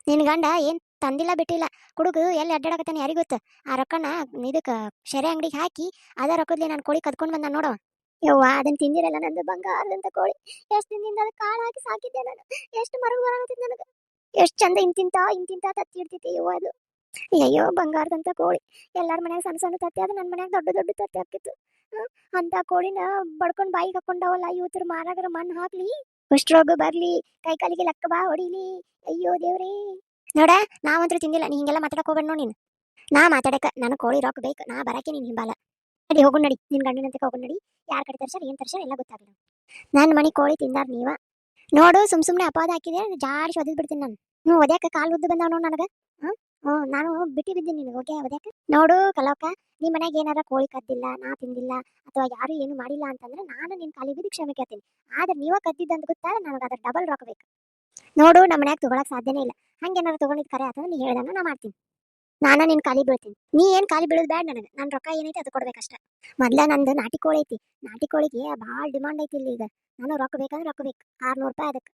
ನಿನ್ ಗಂಡ ಏನ್ ತಂದಿಲ್ಲ ಬಿಟ್ಟಿಲ್ಲ, ಕುಡುಗು ಎಲ್ಲಿ ಅಡ್ಡಾಡಕತ್ತಾನೆ ಯಾರಿಗ ಗೊತ್ತ? ಆ ರೊಕ್ಕನ ಇದಕ್ಕೆ ಶೆರೆ ಅಂಗಡಿಗೆ ಹಾಕಿ ಅದ ರೊಕ್ಕದ್ಲೆ ನಾನು ಕೋಳಿ ಕದ್ಕೊಂಡು ಬಂದ ನೋಡವ. ಯವ್ವ ಅದನ್ನ ತಿಂದಿರಲ್ಲ, ನಂದು ಬಂಗಾರದಂತ ಕೋಳಿ. ಎಷ್ಟು ದಿನದಿಂದ ಅದಕ್ಕೆ ಕಾಳು ಹಾಕಿ ಸಾಕಿದ್ದೆ ನಾನು, ಎಷ್ಟು ಮರಗು ಬರಾಕತ್ತಿದ್ ನನಗೆ, ಎಷ್ಟು ಚಂದ ಇಂತಿಂತ ತತ್ತಿ ಇಡ್ತೈತಿ ಯವ್ವ ಅದು. ಅಯ್ಯೋ ಬಂಗಾರದಂತ ಕೋಳಿ. ಎಲ್ಲಾರ ಮನ್ಯಾಗ ಸಣ್ಣ ಸಣ್ಣ ತತ್ತಿ ಆದ್ರೆ ನನ್ನ ಮನ್ಯಾಗ ದೊಡ್ಡ ದೊಡ್ಡ ತತ್ತಿ ಹಾಕಿತ್ತು. ಅಂತ ಕೋಳಿನ ಬಡ್ಕೊಂಡು ಬಾಯಿಗೆ ಹಾಕೊಂಡವಲ್ಲ ಇವತ್ತರ ಮಾರಾಗರ ಮಣ್ಣು ಹಾಕ್ಲಿ ಕುಷ್ಠರೋಗ ಬರ್ಲಿ, ಕೈ ಕಾಲಿಗೆ ಲಕ್ಕ ಬಾ ಹೊಡಿಲಿ. ಅಯ್ಯೋ ದೇವ್ರೇ. ನೋಡ, ನಾವಂತೂ ತಿಂದಿಲ್ಲ. ನೀ ಹಿಂಗೆಲ್ಲ ಮಾತಾಡಕ್ ಹೋಗ್ಬೇಡ ನೋಡಿ ನೀನು. ನಾ ಮಾತಾಡಕ ನಾನು ಕೋಳಿ ರೊಕ್ಕ ಬೇಕು, ನಾ ಬರಕ್ಕೆ ನೀನ್ ಹಿಂಬಾಲ. ನಡಿ ಹೋಗು ನಡಿ, ನಿನ್ ಗಂಡನಂತೆ ಹೋಗು ನಡಿ. ಯಾರ್ ಕಡೆ ತರ್ಸಾರ ಏನ್ ತರ್ಸಾರ ಎಲ್ಲ ಗೊತ್ತಾಗಲ್ಲ. ನನ್ನ ಮನೆ ಕೋಳಿ ತಿಂದಾರ ನೀವ. ನೋಡು, ಸುಮ್ನೆ ಅಪವಾದ ಹಾಕಿದೆ ಜಾಡಿ ಒದದ್ ಬಿಡ್ತೀನಿ ನಾನು. ಒದ್ಯಾಕ ಕಾಲ್ ಉದ್ದ ಬಂದಾವ ನೋಡು ನನಗ. ನಾನು ಬಿಟ್ಟಿ ಬಿದ್ದೀನಿ ನಿನಗೆ ಓಕೆ ಒದ್ಯಾಕ. ನೋಡು ಕಲವಕ್ಕ, ನಿಮ್ ಮನ್ಯಾಗ ಏನಾರ ಕೋಳಿ ಕದ್ದಿಲ್ಲ, ನಾ ತಿಂದಿಲ್ಲ, ಅಥವಾ ಯಾರು ಏನು ಮಾಡಿಲ್ಲ ಅಂತಂದ್ರೆ ನಾನು ನಿನ್ ಕಾಲಿ ಬಿದ್ದು ಕ್ಷಮೆ ಕೇಳ್ತೀನಿ. ಆದ್ರೆ ನೀವ ಕದ್ದಿದ್ದಂತ ಗೊತ್ತಾ, ನನಗೆ ಅದ್ರ ಡಬಲ್ ರೊಕ್ಕ ಬೇಕು. ನೋಡು, ನಮ್ಮ ಮನ್ಯಾಗ ತಗೊಳಕ್ ಸಾಧ್ಯನೇ ಇಲ್ಲ. ಹಂಗೇನಾರು ತಗೊಂಡಿದ್ ಕರೆ ಆತಂದ್ರೆ ನೀ ಹೇಳ್ದಂಗ ನಾ ಮಾಡ್ತೀನಿ. ನಾನ ನಿನ್ ಕಾಲಿ ಬೀಳ್ತೀನಿ. ನೀ ಏನ್ ಕಾಲಿ ಬೀಳೋದ್ ಬ್ಯಾಡ ನನಗೆ. ನನ್ ರೊಕ್ಕ ಏನೈತಿ ಅದು ಕೊಡ್ಬೇಕಷ್ಟ. ಮೊದ್ಲ ನಂದು ನಾಟಿ ಕೋಳಿ ಐತಿ. ನಾಟಿ ಕೋಳಿಗೆ ಭಾಳ ಡಿಮಾಂಡ್ ಐತಿ ಇಲ್ಲಿ ಈಗ. ನಾನು ರೊಕ್ಕ ಬೇಕಂದ್ರೆ ರೊಕ್ಕ ಬೇಕು, 600 ರೂಪಾಯಿ ಅದಕ್ಕೆ.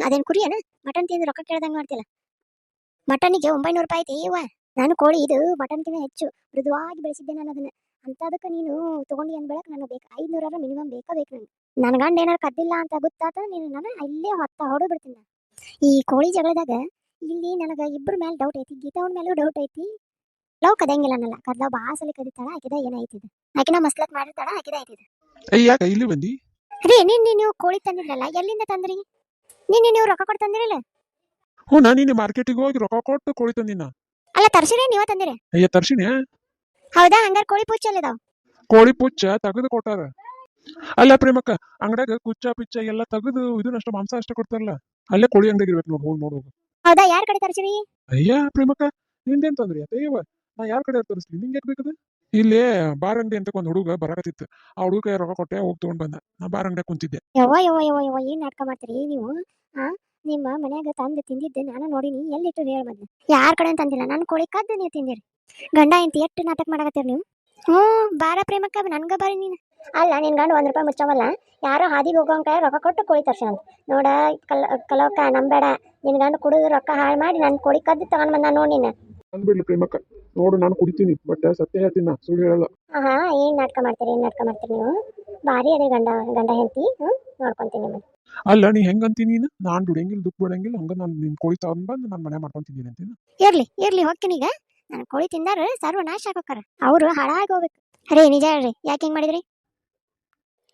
ಅದೇನ್ ಕುರಿ ಏನ? ಮಟನ್ ತಿಂದು ರೊಕ್ಕ ಕೇಳ್ದಂಗ ಮಾಡ್ತಿಲ್ಲ. ಮಟನ್ನಿಗೆ 900 ರೂಪಾಯಿ ಐತಿ ಇವ. ನಾನು ಕೋಳಿ ಇದು ಮಟನ್ಕಿಂತ ಹೆಚ್ಚು ಮೃದುವಾಗಿ ಬೆಳೆಸಿದ್ದೆ ನಾನು ಅದನ್ನ. ಅಂತದಕ್ಕೆ ನೀನು ತಗೊಂಡಿ ಅನ್ಬೇಳಕ್ ನನಗೆ ಬೇಕು 500 ಮಿನಿಮಮ್ ಬೇಕು ನನಗೆ. ನನ್ನ ಗಂಡ ಏನಾರು ಕದ್ದಿಲ್ಲ ಅಂತ ಗೊತ್ತಾತ ನೀನು ನಾನು ಇಲ್ಲೇ ಹೊಡೆದು ಬಿಡ್ತೀನಿ ನಾನು. ಈ ಕೋಳಿ ಜಗಳದಾಗ ಇಲ್ಲಿ ನನಗೆ ಇಬ್ಬರ ಮೇಲೆ ಡೌಟ್ ಐತಿ. ಗೀತಾವನ್ ಮೇಲೂ ಡೌಟ್ ಐತಿ. ಲವ್ ಕದಂಗಿಲ್ಲ ಅನ್ನಲ್ಲ, ಕದ್ಲಾವ್ ಭಾಳ ಸಲ ಕದಿತಾಳ. ಆಕಿದ ಏನೈತಿ ಇದು, ಆಕಿನ ಮಸ್ಲತ್ ಮಾಡಿರ್ತಾಳ, ಆಕಿದ ಐತಿದು. ಯಾಕ ಇಲ್ಲಿ ಬಂದಿ? ರೀ ನೀವು ಕೋಳಿ ತಂದಿದ್ರಲ್ಲ, ಎಲ್ಲಿಂದ ತಂದ್ರಿ? ನೀವು ರೊಕ್ಕ ಕೊಟ್ಟು ತಂದಿರಲ್ಲ? ಹ್ಞೂ, ನಾನು ನಿನ್ನೆ ಮಾರ್ಕೆಟಿಗೆ ಹೋಗಿ ರೊಕ್ಕ ಕೊಟ್ಟು ಕೋಳಿ ತಂದಿನ. ಅಲ್ಲ, ತರ್ಸಿರಿ ನೀವ ತಂದಿರಿ? ಅಯ್ಯ ತರ್ಸಿನಿ. ಹೌದಾ? ಹಂಗಾರೆ ಕೋಳಿ ಪೂಚ್ ಅಲ್ಲಿದಾವ್? ಕೋಳಿ ಪುಚ್ಚ ತೆಗೆದು ಕೊಟ್ಟಾರ. ಅಲ್ಲ ಪ್ರೇಮಕ್ಕ, ಅಂಗಡ್ಯಾಗ ಕುಚ್ಚ ಪಿಚ್ಚ ಎಲ್ಲ ತೆಗೆದು ಇದನ್ನಷ್ಟು ಮಾಂಸ ಅಷ್ಟೇ ಕೊಡ್ತಾರಲ್ಲ, ಅಲ್ಲೇ ಕೋಳಿ ಅಂಗಡಿಗೆ ಇರ್ಬೇಕು ನೋಡಿ, ಹೋಗಿ ನೋಡ್ಬೇಕು. ಹೌದಾ? ಯಾರ ಕಡೆ ತರ್ಸಿರಿ? ಅಯ್ಯ ಪ್ರೇಮಕ್ಕ, ನಿಂದೇನ್ ತೊಂದ್ರಿ ಅಯ್ಯವ, ನಾ ಯಾರ ಕಡೆ ತರಿಸ್ಲಿ, ನಿಂಗೆ ಯಾಕೆ ಬೇಕದ? ಇಲ್ಲೇ ಬಾರ್ ಅಂಗಡಿ ಅಂತ ಒಂದು ಹುಡುಗ ಬರಕತ್ತಿತ್ತು. ಆ ಹುಡುಗ ರೊಕ್ಕ ಕೊಟ್ಟೆ ಹೋಗಿ ತಗೊಂಡ್ ಬಂದ. ನಾ ಬಾರ್ ಅಂಗಡಿಯಾಗ ಕುಂತಿದ್ದೆ. ಯವ್ವ ಏನ್ ನಾಟಕ ಮಾಡ್ತೀರಿ ನೀವು? ಆ ನಿಮ್ಮ ಮನ್ಯಾಗ ತಂದು ತಿಂದಿದ್ದೆ ನಾನು ನೋಡಿನಿ. ಎಲ್ಲಿಟ್ಟು ಹೇಳ ಮೊದ್ಲು. ಯಾರ ಕಡೆ ತಂದಿಲ್ಲ, ನಾನು ಕೋಳಿ ಕದ್ದು ನೀವು ತಿಂದಿರಿ. ಗಂಡ ಎಂತ ಎಷ್ಟು ನಾಟಕ ಮಾಡಕತ್ತೀರಿ ನೀವು? ಬಾರ ಪ್ರೇಮಕ್ಕ, ನನ್ಗ ಬಾರಿ ನೀನು. ಅಲ್ಲ, ನಿನ್ ಗಂಡ 1 ರೂಪಾಯಿ ಮುಚ್ಚವಲ್ಲ. ಯಾರೋ ಹಾದಿಗೆ ಹೋಗೋನ್ ಕೈ ರೊಕ್ಕ ಕೊಟ್ಟು ಕೋಳಿ ತರ್ಸಂತ ನೋಡ. ಕಲವಕ್ಕ ನಂಬೇಡ. ನಿನ್ ಗಂಡ ಕುಡಿದು ರೊಕ್ಕ ಹಾಳು ಮಾಡಿ ನನ್ನ ಕೋಳಿ ಕದ್ದು ತಗೊಂಡ್ ಬಂದ ನೋಡಿ ನೀನು. ಅಂದ್ಬಿಡ್ಲಿ ಪ್ರೇಮಕ್ಕ, ನೋಡು ನಾನು ಕುಡಿತೀನಿ, ಬಟ್ ಸತ್ಯ ಹೇಳ್ತೀನಿ, ನಾ ಸುಳ್ಳು ಹೇಳಲ್ಲ. ಏನ್ ನಾಟಕ ಮಾಡ್ತೀರಿ ನೀವು? ಬಾರಿ ಅದೇ ಗಂಡ ಹೆಂಡತಿ. ನೋಡ್ಕೊಂತೀನಿ ನಿಮ್ಮನ್ನ. ಅಲ್ಲ, ನೀ ಹೆಂಗಂತೀನಿ ನೀನು? ನಾನ್ ದುಡಿಯಂಗಿಲ್ಲ, ದುಡ್ಡು ಬಿಡಂಗಿಲ್ಲ, ಹಂಗ ನಾನು ನಿನ್ ಕೋಳಿ ತಗೊಂಡ್ ಬಂದು ನಾನು ಮನೆ ಮಾಡ್ಕೊಂತಿದ್ದೀನಿ ಅಂತೀನಿ. ಇರ್ಲಿ ಹೋಗ್ತೀನೀಗ. ನಾನು ಕೋಳಿ ತಿಂದಾರ ಸರ್ವನಾಶ ಆಗೋಕಾರ. ಅವ್ರು ಹಾಳಾಗಿ ಹೋಗ್ಬೇಕು. ಅರೇ ನಿಜ ಹೇಳ್ರಿ, ಯಾಕೆ ಹಿಂಗ್ ಮಾಡಿದ್ರಿ?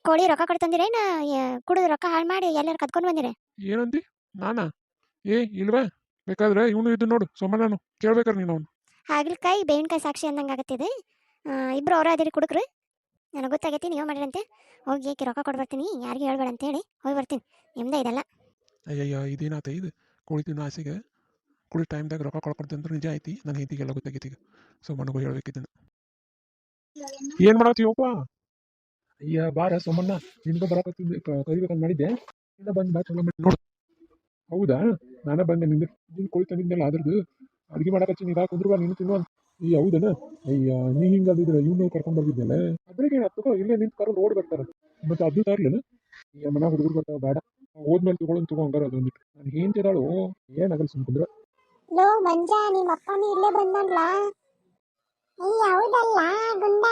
ಕೋಳಿ ರೊಕ್ಕ ಕೊಟ್ಟು ತಂದಿರೇನ ಕುಡಿದು ರೊಕ್ಕ ಹಾಳು ಮಾಡಿ ಎಲ್ಲಾರು ಕದ್ಕೊಂಡು ಬಂದಿರಿ? ಏನಂದಿ? ನಾನಾ? ಇಲ್ವಾ? ಬೇಕಾದ್ರೆ ಇವನು ಇದು ನೋಡು, ಸೋಮಣ್ಣನು ಕೇಳ್ಬೇಕಾರೆ ನೀನು ಅವನು. ಹಾಗಲಕಾಯಿ ಬೇವಿನಕಾಯಿ ಸಾಕ್ಷಿ ಅಂದಂಗೆ ಆಗತ್ತಿದೆ. ಇಬ್ರು ಅವರ ಅದಿರಿ ಕುಡುಕ್ರು. ನನಗೆ ಗೊತ್ತಾಗೈತಿ ನೀವು ಮಾಡಿರಂತೆ. ಹೋಗಿ ಏಕೆ ರೊಕ್ಕ ಕೊಟ್ಟು ಬರ್ತೀನಿ, ಯಾರಿಗೆ ಹೇಳ್ಬೇಡ ಅಂತೇಳಿ ಹೋಗಿ ಬರ್ತೀನಿ. ನಿಮ್ದೇ ಇದೆಲ್ಲ. ಅಯ್ಯಯ್ಯ, ಇದೇನಾತ ಇದು? ಕೋಳಿ ತಿನ್ನೋ ಆಸೆಗೆ ಕುಡಿ ಟೈಮ್ದಾಗ ರೊಕ್ಕ ಕೊಡ್ಕೊಡ್ತೀನಿ ಅಂತ ನಿಜ ಐತಿ. ನನ್ನ ಹೆಂಡತಿಗೆಲ್ಲ ಗೊತ್ತಾಗೈತಿ ಈಗ. ಸೋಮಣ್ಣಗೂ ಹೇಳ್ಬೇಕಿದ್ದನ್ನು. ಏನ್ ಮಾಡತ್ತೀವಪ್ಪ? ಅಯ್ಯ ಬಾರ ಸೋಮಣ್ಣ, ನಿನ್ಗ ಬರಕತ್ತಿದ್ದೆ, ಕರಿಬೇಕಂತ ಮಾಡಿದ್ದೆ. ಇಲ್ಲ ಬಂದು ಬಾ, ಚಲೋ ಮಾಡಿ ನೋಡು. ಹೌದಾ? ನಾನೇ ಬಂದೆ. ನಿನ್ ಕೋಳಿ ತಂದಿದ್ದೆಲ್ಲ ಅದ್ರದ್ದು ಅಡುಗೆ ಮಾಡಕತ್ತೀನಿ, ಈಗ ಕುಂದ್ರು ಬಾ ನೀನು ತಿನ್ನುವ. ಹೌದನ? ಅಯ್ಯ, ನೀ ಹಿಂಗದಿದ್ರೆ ಇವ್ನು ಕರ್ಕೊಂಡ್ ಬಂದಿದ್ದೆಲ್ಲ ಅದ್ರಿಗೆ ಏನಾಗ್ತದೋ, ಇಲ್ಲೇ ನಿಂತು ಕರ್ಕೊಂಡು ಓಡಿ ಬರ್ತಾರ. ಮತ್ತೆ ಅದು ತರ್ಲೇನ? ಈ ಮನ ಹುಡುಗರು ಬರ್ತಾವ, ಬೇಡ. ಹೋದ್ಮೇಲೆ ತಗೊಳ್ಳೋನ್ ಹಂಗಾರ ಅದೊಂದಿಟ್ಟು. ನಾನು ಏನ್ ತಿದಾಳು ಏನಾಗಲ್ಲ ಸುಮ್ಕುಂದ್ರ. ಲೋ ಮಂಜ, ನಿಮ್ಮ ಅಪ್ಪನೂ ಇಲ್ಲೇ ಬಂದನ್ಲ? ಹೌದಲ್ಲ ಗುಂಡ,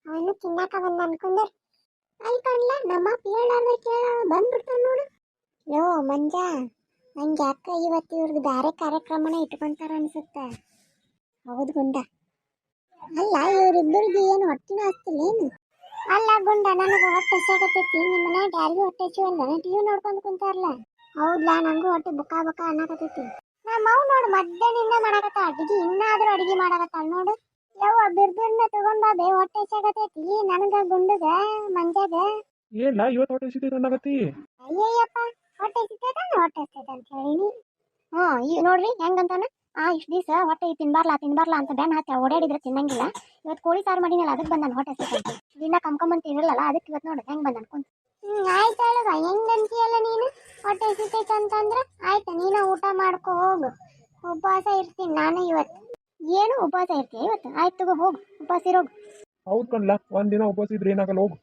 ಅವನು ತಿನ್ನಾಕ ಬಂದ ಅನ್ಕೊಂಡ್ರ. ಅಲ್ಲಿ ಕಣ್ಲ ನಮ್ಮ ಹೇಳಾರ್ದ ಕೇಳ ಬಂದ್ಬಿಡ್ತಾನ ನೋಡು. ಲೋ ಮಂಜ, ನಂಗೆ ಯಾಕ ಇವತ್ತು ಇವ್ರದ್ದು ಬೇರೆ ಕಾರ್ಯಕ್ರಮನ ಇಟ್ಕೊಂತಾರ ಅನ್ಸುತ್ತೆ. ಹೌದು ಗುಂಡ. ಅಲ್ಲ, ಇವ್ರಿಬ್ಬರಿಗೆ ಏನು ಹೊಟ್ಟಿನ ಹಸ್ತಿಲ್ಲ ಏನು? ಅಲ್ಲ ಗುಂಡ, ನನಗೆ ಹೊಟ್ಟೆ ಹಸಿಯಾಗತೈತಿ. ನಿಮ್ಮ ಮನ್ಯಾಗ ಯಾರಿಗೂ ಹೊಟ್ಟೆ ಹಸಿವಲ್ಲ, ಟಿವಿ ನೋಡ್ಕೊಂಡು ಕುಂತಾರಲ್ಲ. ಹೌದ್ಲಾ, ನಂಗೂ ಹೊಟ್ಟೆ ಬುಕ್ಕ ಅನ್ನಕತೈತಿ. ನಮ್ಮ ಅವ್ ನೋಡು ಮಧ್ಯಾಹ್ನದಿಂದ ಮಾಡಕತ್ತ ಅಡಿಗೆ, ಇನ್ನಾದ್ರೂ ಅಡಿಗೆ ಮಾಡಕತ್ತಾಳ ನೋಡು. ಯವ್ವ ಬಿರ್ಬಿರ್ನ ತಗೊಂಡ್ ಬಾ ಬೇ, ಹೊಟ್ಟೆ ಹಸಿಯಾಗತೈತಿ ನನಗ ಗುಂಡಗ ಮಂಜಾಗ. ಏನ ಇವತ್ತು ಹೊಟ್ಟೆ ಹಸಿತೈತೆ ಅನ್ನಕತ್ತಿ? ಅಯ್ಯಯ್ಯಪ್ಪ, ಹೊಟ್ಟೆ ಹಸಿತೈತ ಅಂತ ಹೇಳಿನಿ. ಈಗ ನೋಡ್ರಿ ಹೆಂಗಂತಾನ. ಇಷ್ಟು ದಿವಸ ಹೊಟ್ಟೆ ತಿನ್ಬಾರ್ಲಾ ಅಂತ ಬ್ಯಾನ್ ಹಾಕಿ ಓಡಾಡಿದ್ರೆ ತಿನ್ನಂಗಿಲ್ಲ. ಇವತ್ತು ಕೋಳಿ ಸಾರು ಮಾಡಿನಲ್ಲ, ಅದಕ್ಕೆ ಬಂದಾನ ಹೊಟ್ಟೆ ಹಸಿತೈತೆ. ದಿನ ಕಂಕೊಂಬಂತ ಇರಲ್ಲ, ಅದಕ್ಕೆ ಇವತ್ತು ನೋಡಿ ಹೆಂಗ್ ಬಂದಾನ ಕುಂತ. ಆಯ್ತು ಹೇಳುವ, ಹೆಂಗಂತೀಯಲ್ಲ ನೀನು. ಹೊಟ್ಟೆ ಹಸಿತೈತೆ ಅಂತಂದ್ರ ಆಯ್ತು, ನೀನ ಊಟ ಮಾಡ್ಕೊ ಹೋಗು. ಉಪವಾಸ ಇರ್ತೀನಿ ನಾನು ಇವತ್ತು. ಏನು ಉಪವಾಸ ಇರ್ತೀಯ ಇವತ್ತು? ಆಯ್ತು ತಗೋ, ಹೋಗು ಉಪವಾಸ ಇರೋಗು. ಹೌದ್ ಕಣ್ಲ, ಒಂದಿನ ಉಪವಾಸ ಇದ್ರೆ ಏನಾಗಲ್ಲ, ಹೋಗು.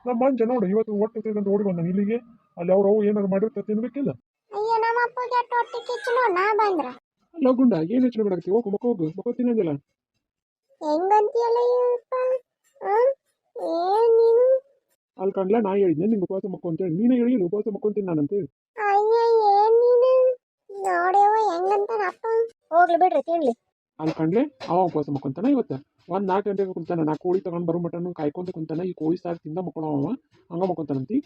ನಮ್ಮ ಮಂಜ ನೋಡು ಇವತ್ತು ಹೊಟ್ಟೆ ಹಸಿತೈತೆ ಓಡಿ ಬಂದಾನ ಇಲ್ಲಿಗೆ. ಅಲ್ಲಿ ಅವ್ರು ಏನಾದ್ರು ಮಾಡಿರ್ತಾರೆ ತಿನ್ಬೇಕಿಲ್ಲ. ಅಯ್ಯೋ, ನಮ್ಮ ಅಪ್ಪಗೆ ಅಟ್ಟು ಹೊಟ್ಟೆ ಕಿಚ್ಚು ನೋಡ್ ನಾ ಬಂದ್ರ. ಅಲ್ಲ ಗುಂಡ, ಏನ್ ಯೋಚನೆ ಮಾಡಕತ್ತಿ? ಹೋಗು ಮಕ್ಕ ತಿನ್ನಂಗಿಲ್ಲ. ಹೆಂಗಂತೀಯಲ್ಲ ಯಪ್ಪ? ಏನ್ ನೀನು? ಅಲ್ಲಿ ಕಂಡ್ಲ, ನಾ ಹೇಳಿದ್ನೆ ನಿಂಗೆ ಉಪವಾಸ ಮಕ್ಕೋ ಅಂತೇಳಿ. ನೀನೇ ಹೇಳಿ ಉಪವಾಸ ಮಕ್ಕೊಂತೀನಿ ನಾನು ಅಂತೇಳಿ. ಅಯ್ಯ, ಏನ್ ನೀನು ನೋಡ್ಯವ ಹೆಂಗಂತಾನ ಅಪ್ಪ. ಹೋಗ್ಲಿ ಬಿಡ್ರಿ, ತಿನ್ಲಿ. ಅಲ್ಲಿ ಕಂಡ್ಲೆ ಅವ ಉಪವಾಸ ಮಕ್ಕೊಂತಾನ ಇವತ್ತು. 4 ಗಂಟೆಗೆ ಕುಂತಾನ. ನಾ ಕೋಳಿ ತಗೊಂಡ್ ಬರೋ ಮಟನ್ನು ಕಾಯ್ಕೊಂತ ಕುಂತಾನ. ಈ ಕೋಳಿ ಸಾರು ತಿಂದ ಮಕ್ಕೊಳವ ಹಂಗ ಮಕ್ಕೊಂತಾನಂತಿ.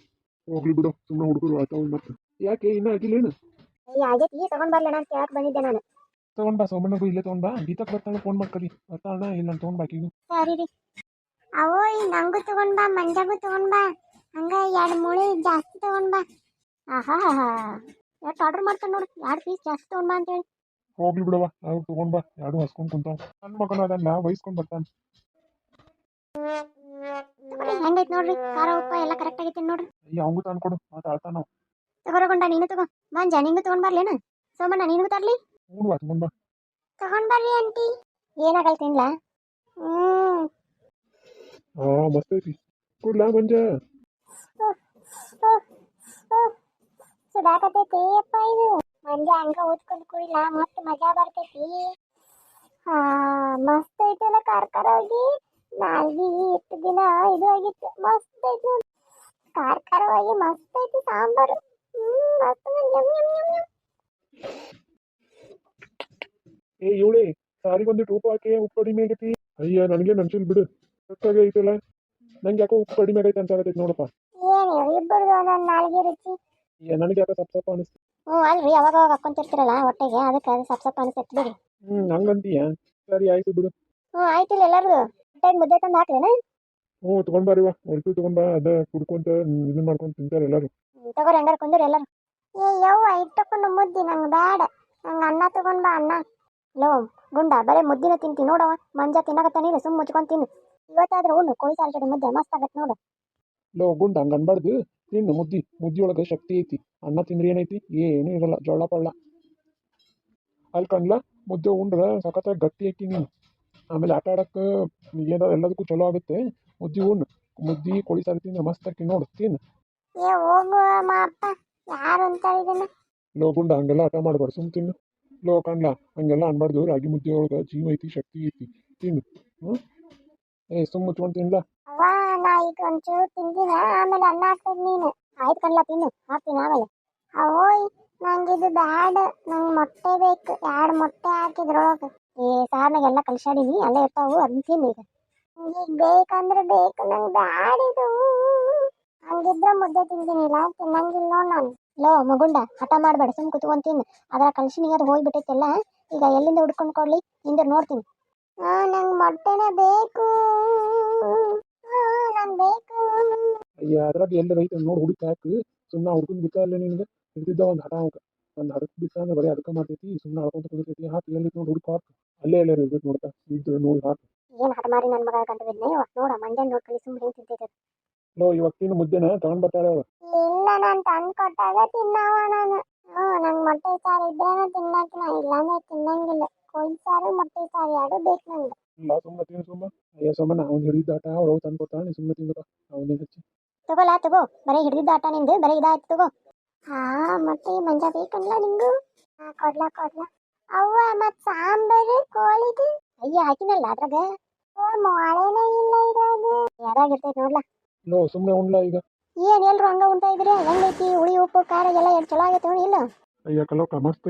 ಹೋಗ್ಲಿ ಬಿಡು ಸುಮ್ಮನೆ ಹುಡುಗರು ಆಯ್ತಾವ ಮತ್ತೆ ಯಾಕೆ ಇನ್ನೂ ಆಗಿಲ್ಲೇನು ಆಗೈತಿ ತಗೊಂಡ್ ಬರ್ಲಣ ಅಂತ ಕೇಳಕ್ ಬಂದಿದ್ದೆ ನಾನು. ತಗೊಂಡ್ ಬಾ ಸೋಮಣ್ಣಗೂ ಇಲ್ಲೇ ತಗೊಂಡ್ ಬಾ ಗೀತಕ್ ಬರ್ತಾಳೆ ಫೋನ್ ಮಾಡ್ಕರಿ ಬರ್ತಾಳ ಇಲ್ಲ ಅಂತ ತಗೊಂಡ್ ಬಾಕಿಗೂ ಸರಿ ರೀ. ಅವೋಯ್ ನಂಗೂ ತಗೊಂಡ್ ಬಾ, ಮಂಜಾಗೂ ತಗೊಂಡ್ ಬಾ, ಹಂಗ 2 ಮೂಳೆ ಜಾಸ್ತಿ ತಗೊಂಡ್ ಬಾ. ಆಹಾ ಎಷ್ಟು ಆರ್ಡರ್ ಮಾಡ್ತಾನೆ ನೋಡು, 2 ಪೀಸ್ ಜಾಸ್ತಿ ತಗೊಂಡ್ ಬಾ ಅಂತೇಳಿ. ಹೋಗ್ಲಿ ಬಿಡವ ಅವ್ರು ತಗೊಂಡ್ ಬಾ ಎರಡು ಹಸ್ಕೊಂಡ್ ಕುಂತಾವ ನನ್ನ ಮಗನ ಅದನ್ನ ವಹಿಸ್ಕೊಂಡ್ ಬರ್ತಾನೆ ಹೆಂಗೈತ್ ನೋಡ್ರಿ, ಖಾರ ಉಪ್ಪ ಎಲ್ಲ ಕರೆಕ್ಟ್ ಆಗೈತಿ ನೋಡ್ರಿ. ಅಯ್ಯ ಅವಂಗೂ ತಂದ್ಕೊಡು ಮಾತಾಡ್ತಾನ ನಾವು ತಗೋರಗೊಂಡ ನೀನು ತಗೋ, ಮಂಜ ನಿಂಗೂ ತಗೊಂಡ್ ಬರ್ಲೇನ, ಸೋಮಣ್ಣ ನಿನಗೂ ತರ್ಲಿ. ನೋಡುವ ತಗೊಂಡ್ ಬಾ ತಗೊಂಡ್ ಬರ್ರಿ ಆಂಟಿ. ಏನಾಗಲ್ ತಿನ್ಲಾ? ಹಾ ಮಸ್ತ್ ಐತಿ ಕೊಡ್ಲಾ ಮಂಜ ಸುಡಾಕತೈತಿ ಅಪ್ಪ ಇದು. ಮಂಜ ಹಂಗ ಓದ್ಕೊಂಡು ಕುಡಿಲ್ಲ ಮಸ್ತ್ ಮಜಾ ಬರ್ತೈತಿ. ಹಾ ಮಸ್ತ್ ಐತಲ್ಲ ಕಾರ್ಕರವಾಗಿ. ನಾಲ್ಗಿ ಇಷ್ಟು ದಿನ ಇದು ಆಗಿತ್ತು, ಮಸ್ತ್ ಐತಿ ಕಾರ್ಕರವಾಗಿ, ಮಸ್ತ್ ಐತಿ ಸಾಂಬಾರು. ಮಸ್ತ್ ಯಮ್ ಯಮ್ ಯಮ್ ಯಮ್. ಏ ಇವಳೆ ಸಾರಿಗೊಂದಿಟ್ಟು ಉಪ್ಪು ಹಾಕಿ ಉಪ್ಪು ಕಡಿಮೆ ಆಗೈತಿ ಅಯ್ಯ ನನಗೆ ನನ್ಸಿಲ್ ಬಿಡು ಕರೆಕ್ಟಾಗಿ ಐತಲ್ಲ ನಂಗೆ ಯಾಕೋ ಉಪ್ಪು ಕಡಿಮೆ ಆಗೈತೆ ಅಂತ ಆಗತೈತಿ ನೋಡಪ್ಪ ಏನು ಇಬ್ಬರದು ಒಂದೊಂದು ನಾಲ್ಗೆ ರುಚಿ. ನನಗೆ ಯಾಕೋ ಸಪ್ ಸಪ್ಪ ಅನಿಸ್ತು ಅಲ್ರಿ ಅವಾಗ ಅವಾಗ ಹಾಕೊಂತಿರ್ತಿರಲ್ಲ ಹೊಟ್ಟೆಗೆ, ಅದಕ್ಕೆ ಅದು ಸಪ್ ಅನಿಸ್ತೈತಿ ಬಿಡಿ. ಹಂಗಂತೀಯ ಸರಿ ಆಯ್ತು ಬಿಡು ಆಯ್ತಿಲ್ಲ ಎಲ್ಲಾರ್ದು ಹೊಟ್ಟೆಗೆ ಮುದ್ದೆ ತಂದು ಹಾಕ್ಲೇನ? ತಗೊಂಡ್ ಬಾರಿವ ಒಟ್ಟು ತಗೊಂಡ್ ಬಾ ಅದ ಕುಡ್ಕೊಂತ ಇದನ್ ಮಾಡ್ಕೊಂತ ತಿಂತಾರೆ ಎಲ್ಲಾರು ತಗೋರಿ ಹಂಗಾರ ಕುಂದ್ರಿ ಎಲ್ಲಾರು. ಏ ಯವ್ವ ಇಟ್ಟಕೊಂಡು ಮುದ್ದಿ ನಂಗೆ ಬೇಡ. ನಂಗೆ ಅನ್ನ ತಗೊಂಡ್ ಬಾ ಅನ್ನ. ಲೋ ಗುಂಡ ಬರೇ ಮುದ್ದಿನ ತಿಂತಿ ನೋಡವ, ಮಂಜ ತಿನ್ನಕತ್ತ ನೀನು ಸುಮ್ಮ ಮುಚ್ಕೊಂಡ್ ತಿನ್ನು. ಇವತ್ತಾದ್ರೂ ಉಣ್ಣು ಕೋಳಿ ಸಾರು ಜೋಡಿ ಮುದ್ದೆ ಮಸ್ತ್ ಆಗತ್ತೆ ನೋಡು. ಲೋ ಗುಂಡ ಹಂಗ ಅನ್ಬಾರ್ದು ತಿನ್ನು ಮುದ್ದಿಯೊಳಗ ಶಕ್ತಿ ಐತಿ ಅನ್ನ ತಿಂದ್ರೆ ಏನೈತಿ ಏನು ಇರಲ್ಲ ಜೋಳ ಪಳ್ಳ ಅಲ್ಲಿ ಕಣ್ಲ ಮುದ್ದೆ ಉಂಡ್ರ ಸಖತ್ತಾಗಿ ಗಟ್ಟಿ ಐತಿ ನೀನು ಆಮೇಲೆ ಆಟ ಆಡಕ್ಕೆ ಏನೋ ಎಲ್ಲದಕ್ಕೂ ಚಲೋ ಆಗುತ್ತೆ ಮುದ್ದಿ ಕೋಳಿ ಸಾರು ತಿಂದ್ರೆ ಮಸ್ತ್ ಆಕಿ ನೋಡು ತಿನ್ನು ಏ ಹೋಗುವ ಅಪ್ಪ, ಯಾರು ಅಂತಾರೆ ಇದನ್ನ? ಲೋ ಗುಂಡ ಹಂಗೆಲ್ಲ ಆಟ ಮಾಡ್ಬಾರ್ದು ಸುಮ್ ತಿನ್ನು ಲೋ ಕಣ್ಲ ಹಂಗೆಲ್ಲ ಅನ್ಬಾರ್ದು ರಾಗಿ ಮುದ್ದೆ ಒಳಗ ಜೀವ ಐತಿ ಶಕ್ತಿ ಐತಿ ತಿನ್ನು ಸುಮ್ ಮುಚ್ಕೊಂಡು ತಿನ್ಲಾ ಅವ್ವ ನಾ ಈಗ ಒಂಚೂರು ತಿಂದಿನ, ಆಮೇಲೆ ಅನ್ನ ಹಾಕ್ತದ ನೀನು. ಆಯ್ತು ಕಣ್ಲಾ ತಿನ್ನು, ಹಾಕ್ತೀನಿ ಆಮೇಲೆ. ಅವೋಯ್ ನಂಗಿದು ಬ್ಯಾಡ, ನಂಗೆ ಮೊಟ್ಟೆ ಬೇಕು. 2 ಮೊಟ್ಟೆ ಹಾಕಿದ್ರೊಳಗೆ. ಸಾರ್ನಾಗೆಲ್ಲ ಕಲ್ಸಾಡಿನಿ ಅಲ್ಲೇ ಇರ್ತಾವು, ಅದನ್ನ ತಿನ್ನು ಈಗ. ಈಗ ಬೇಕಂದ್ರೆ ಬೇಕು, ನಂಗೆ ಬ್ಯಾಡಿದು. ಹಂಗಿದ್ರೆ ಮುದ್ದೆ ತಿಂತೀನಿಲ್ಲ, ತಿನ್ನಂಗಿಲ್ಲ ನೋಡ್ ನಾನು. ಲೋ ಮಗುಂಡ ಹಠ ಮಾಡ್ಬೇಡ, ಸುಮ್ ಕುತ್ಕೊಂಡ್ ತಿನ್ನು. ಅದ್ರ ಕಲ್ಸಿನಿ ಅದು ಹೋಗ್ಬಿಟ್ಟೈತೆಲ್ಲ, ಈಗ ಎಲ್ಲಿಂದ ಹುಡ್ಕೊಂಡು ಕೊಡ್ಲಿ ಹಿಂದೆ ನೋಡ್ತೀನಿ. ನಂಗೆ ಮೊಟ್ಟೆನೇ ಬೇಕು. ನಂಗೆ ಬೇಕು. ಅಯ್ಯ ಅದ್ರಾಗ ಎಲ್ಲ ರೈತ ನೋಡಿ ಹುಡುಕಿ ಹಾಕಿ ಸುಮ್ಮನೆ ಹುಡ್ಕೊಂಡ್ ಬಿತ್ತ ಅಲ್ಲೇ ನಿನ್ಗೆ ಹಿಡಿದಿದ್ದ ಒಂದು ಹಠ ಒಂದು ಹಡಕ್ ಬಿತ್ತ ಅಂದ್ರೆ ಬರೀ ಅದಕ್ಕೆ ಮಾಡ್ತೈತಿ ಸುಮ್ಮನೆ ಹಡ್ಕೊಂತ ಕುದಿರ್ತೈತಿ ಹಾಕಿ ಎಲ್ಲಿ ನೋಡಿ ಹುಡುಕು ಹಾಕು ಅಲ್ಲೇ ಇರ್ಬೇಕು ನೋಡ್ತಾ ಇದ್ರೆ ನೋಡಿ ಹಾಕು ಏನ್ ಹಠ ಮಾಡಿ ನನ್ನ ಮಗ ಗಂಟು ಬಿದ್ನೆ ನೋಡ ಮಂಜನ್ ನೋಡ್ಕೊಳ್ಳಿ ಸುಮ್ಮನೆ ಹೆಂಗ್ ತಿಂತೈತೆ. ಲೋ ಇವತ್ತಿನ ಮುದ್ದೆನ ತಗೊಂಡ್ ಬರ್ತಾಳೆ ಅವಳು ಇಲ್ಲ ನಾನು ತಂದು ಕೊಟ್ಟಾಗ ತಿನ್ನವ ನಾನು. ನಂಗೆ ಮೊಟ್ಟೆ ಸಾರು ಇದ್ರೇನ ತಿನ್ನಕಿನ, ಇಲ್ಲಾಂದ್ರೆ ತಿನ್ನಂಗಿಲ್ಲ. ಕೋಳಿ ಸಾರು ಮೊಟ್ಟೆ ಸಾರು 2 ಬೇಕು ನಂಗೆ. ಇಲ್ಲ ಸುಮ್ಮನೆ ತಿನ್ನು ಅಯ್ಯ ಸುಮ್ಮನೆ ಅವ್ನು ಹಿಡಿದ ಆಟ ಅವ್ರು ತಂದು ಕೊಡ್ತಾನೆ ಸುಮ್ಮನೆ ತಿಂದಪ್ಪ ಅವನೇ ಹಚ್ಚಿ ತಗೋಲಾ ತಗೋ, ಬರೀ ಹಿಡಿದಿದ್ದ ಆಟ ನಿಂದು, ಬರೀ ಇದಾಯ್ತು ತಗೋ. ಮೊಟ್ಟೆ ಮಂಜ ಬೇಕಲ್ಲ ನಿಂಗು? ಕೊಡ್ಲಾ. ಅವ್ವ ಮತ್ ಸಾಂಬಾರು ಕೋಳಿದು? ಅಯ್ಯ ಹಾಕಿನಲ್ಲ ಅದ್ರಾಗ. ಮೊಳೆನೇ ಇಲ್ಲ ಇದ್ರಾಗ. ಯಾರಾಗಿರ್ತೈತೆ ನೋಡ್ಲಾ. ಲೋ ಸುಮ್ಮನೆ ಉಣ್ಲಾ ಈಗ ಏನ್ ಎಲ್ರು ಹಂಗ ಉಂಟಾ ಇದ್ರಿ? ಹೆಂಗೈತಿ ಹುಳಿ ಉಪ್ಪು ಖಾರ ಎಲ್ಲ ಎಷ್ಟು ಚಲೋ ಆಗೈತೆ ನೋಡಿ ಇಲ್ಲ? ಅಯ್ಯ ಕಲೋಕ ಮಸ್ತ್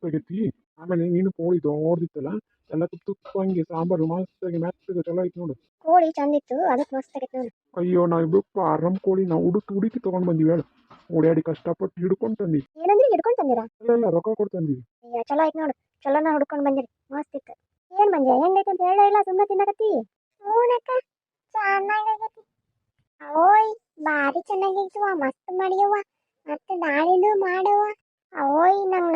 ಆಗೈತಿ ಆಮೇಲೆ ನೀನು ಕೋಳಿ ದೊಡ್ದಿತ್ತಲ್ಲ ಎಲ್ಲ ತುಪ್ಪ ಹಂಗೆ ಸಾಂಬಾರು ಮಸ್ತಾಗಿ ಮೆತ್ತಗೆ ಚಲೋ ಐತಿ ನೋಡು ಕೋಳಿ ಚಂದಿತ್ತು ಅದಕ್ಕೆ ಮಸ್ತ್ ಆಗೈತೆ ನೋಡಿ. ಅಯ್ಯೋ ನಾವಿಬ್ರು ಆರಾಮ್ ಕೋಳಿ ನಾವು ಹುಡುಕಿ ತಗೊಂಡ್ ಬಂದಿವಿ ಹೇಳು ಓಡಾಡಿ ಕಷ್ಟಪಟ್ಟು ಹಿಡ್ಕೊಂಡ್ ತಂದಿ ಏನಂದ್ರಿ ಹಿಡ್ಕೊಂಡ್ ತಂದಿರಾ? ಅಲ್ಲೆಲ್ಲ ರೊಕ್ಕ ಕೊಡ್ತಂದಿ ಅಯ್ಯ ಚಲೋ ಐತ್ ನೋಡು, ಚಲೋನ ಹುಡ್ಕೊಂಡ್ ಬಂದಿರಿ ಮಸ್ತ್ ಇತ್ತು. ಏನ್ ಮಂಜ ಹೆಂಗೈತೆ ಅಂತ ಹೇಳ ಇಲ್ಲ, ಸುಮ್ಮನೆ ತಿನ್ನಕತ್ತಿ? ಹೂನಕ್ಕ ಚೆನ್ನಾಗೈತಿ. ಓಯ್ ಭಾರಿ ಚೆನ್ನಾಗಿತ್ತು, ಮಸ್ತ್ ಮಾಡಿಯವ್ವ. ಮತ್ತೆ ನಾಳಿನೂ ಮಾಡವ್ವ. ಓಯ್ ನಂಗೆ